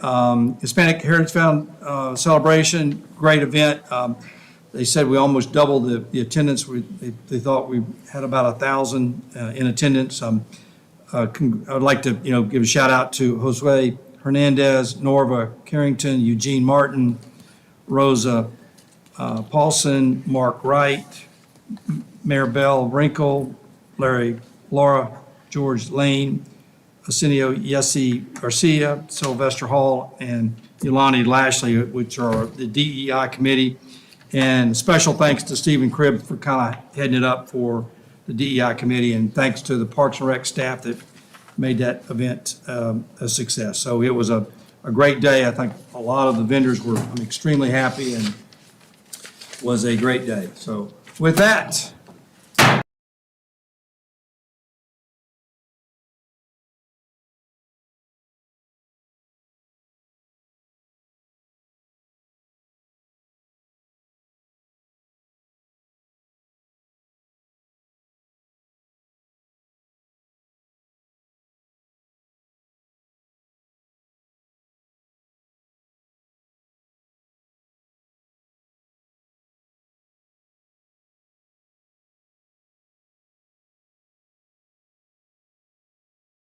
Hispanic Heritage Found celebration, great event. They said we almost doubled the attendance. They thought we had about 1,000 in attendance. I would like to, give a shout out to Josue Hernandez, Norva Carrington, Eugene Martin, Rosa Paulson, Mark Wright, Maribel Wrinkle, Laura George Lane, Arsenio Yessi Garcia, Sylvester Hall, and Yolani Lashley, which are the DEI committee. And special thanks to Stephen Cribb for kind of heading it up for the DEI committee, and thanks to the Parks and Rec staff that made that event a success. So it was a great day. I think a lot of the vendors were extremely happy, and was a great day. So with that,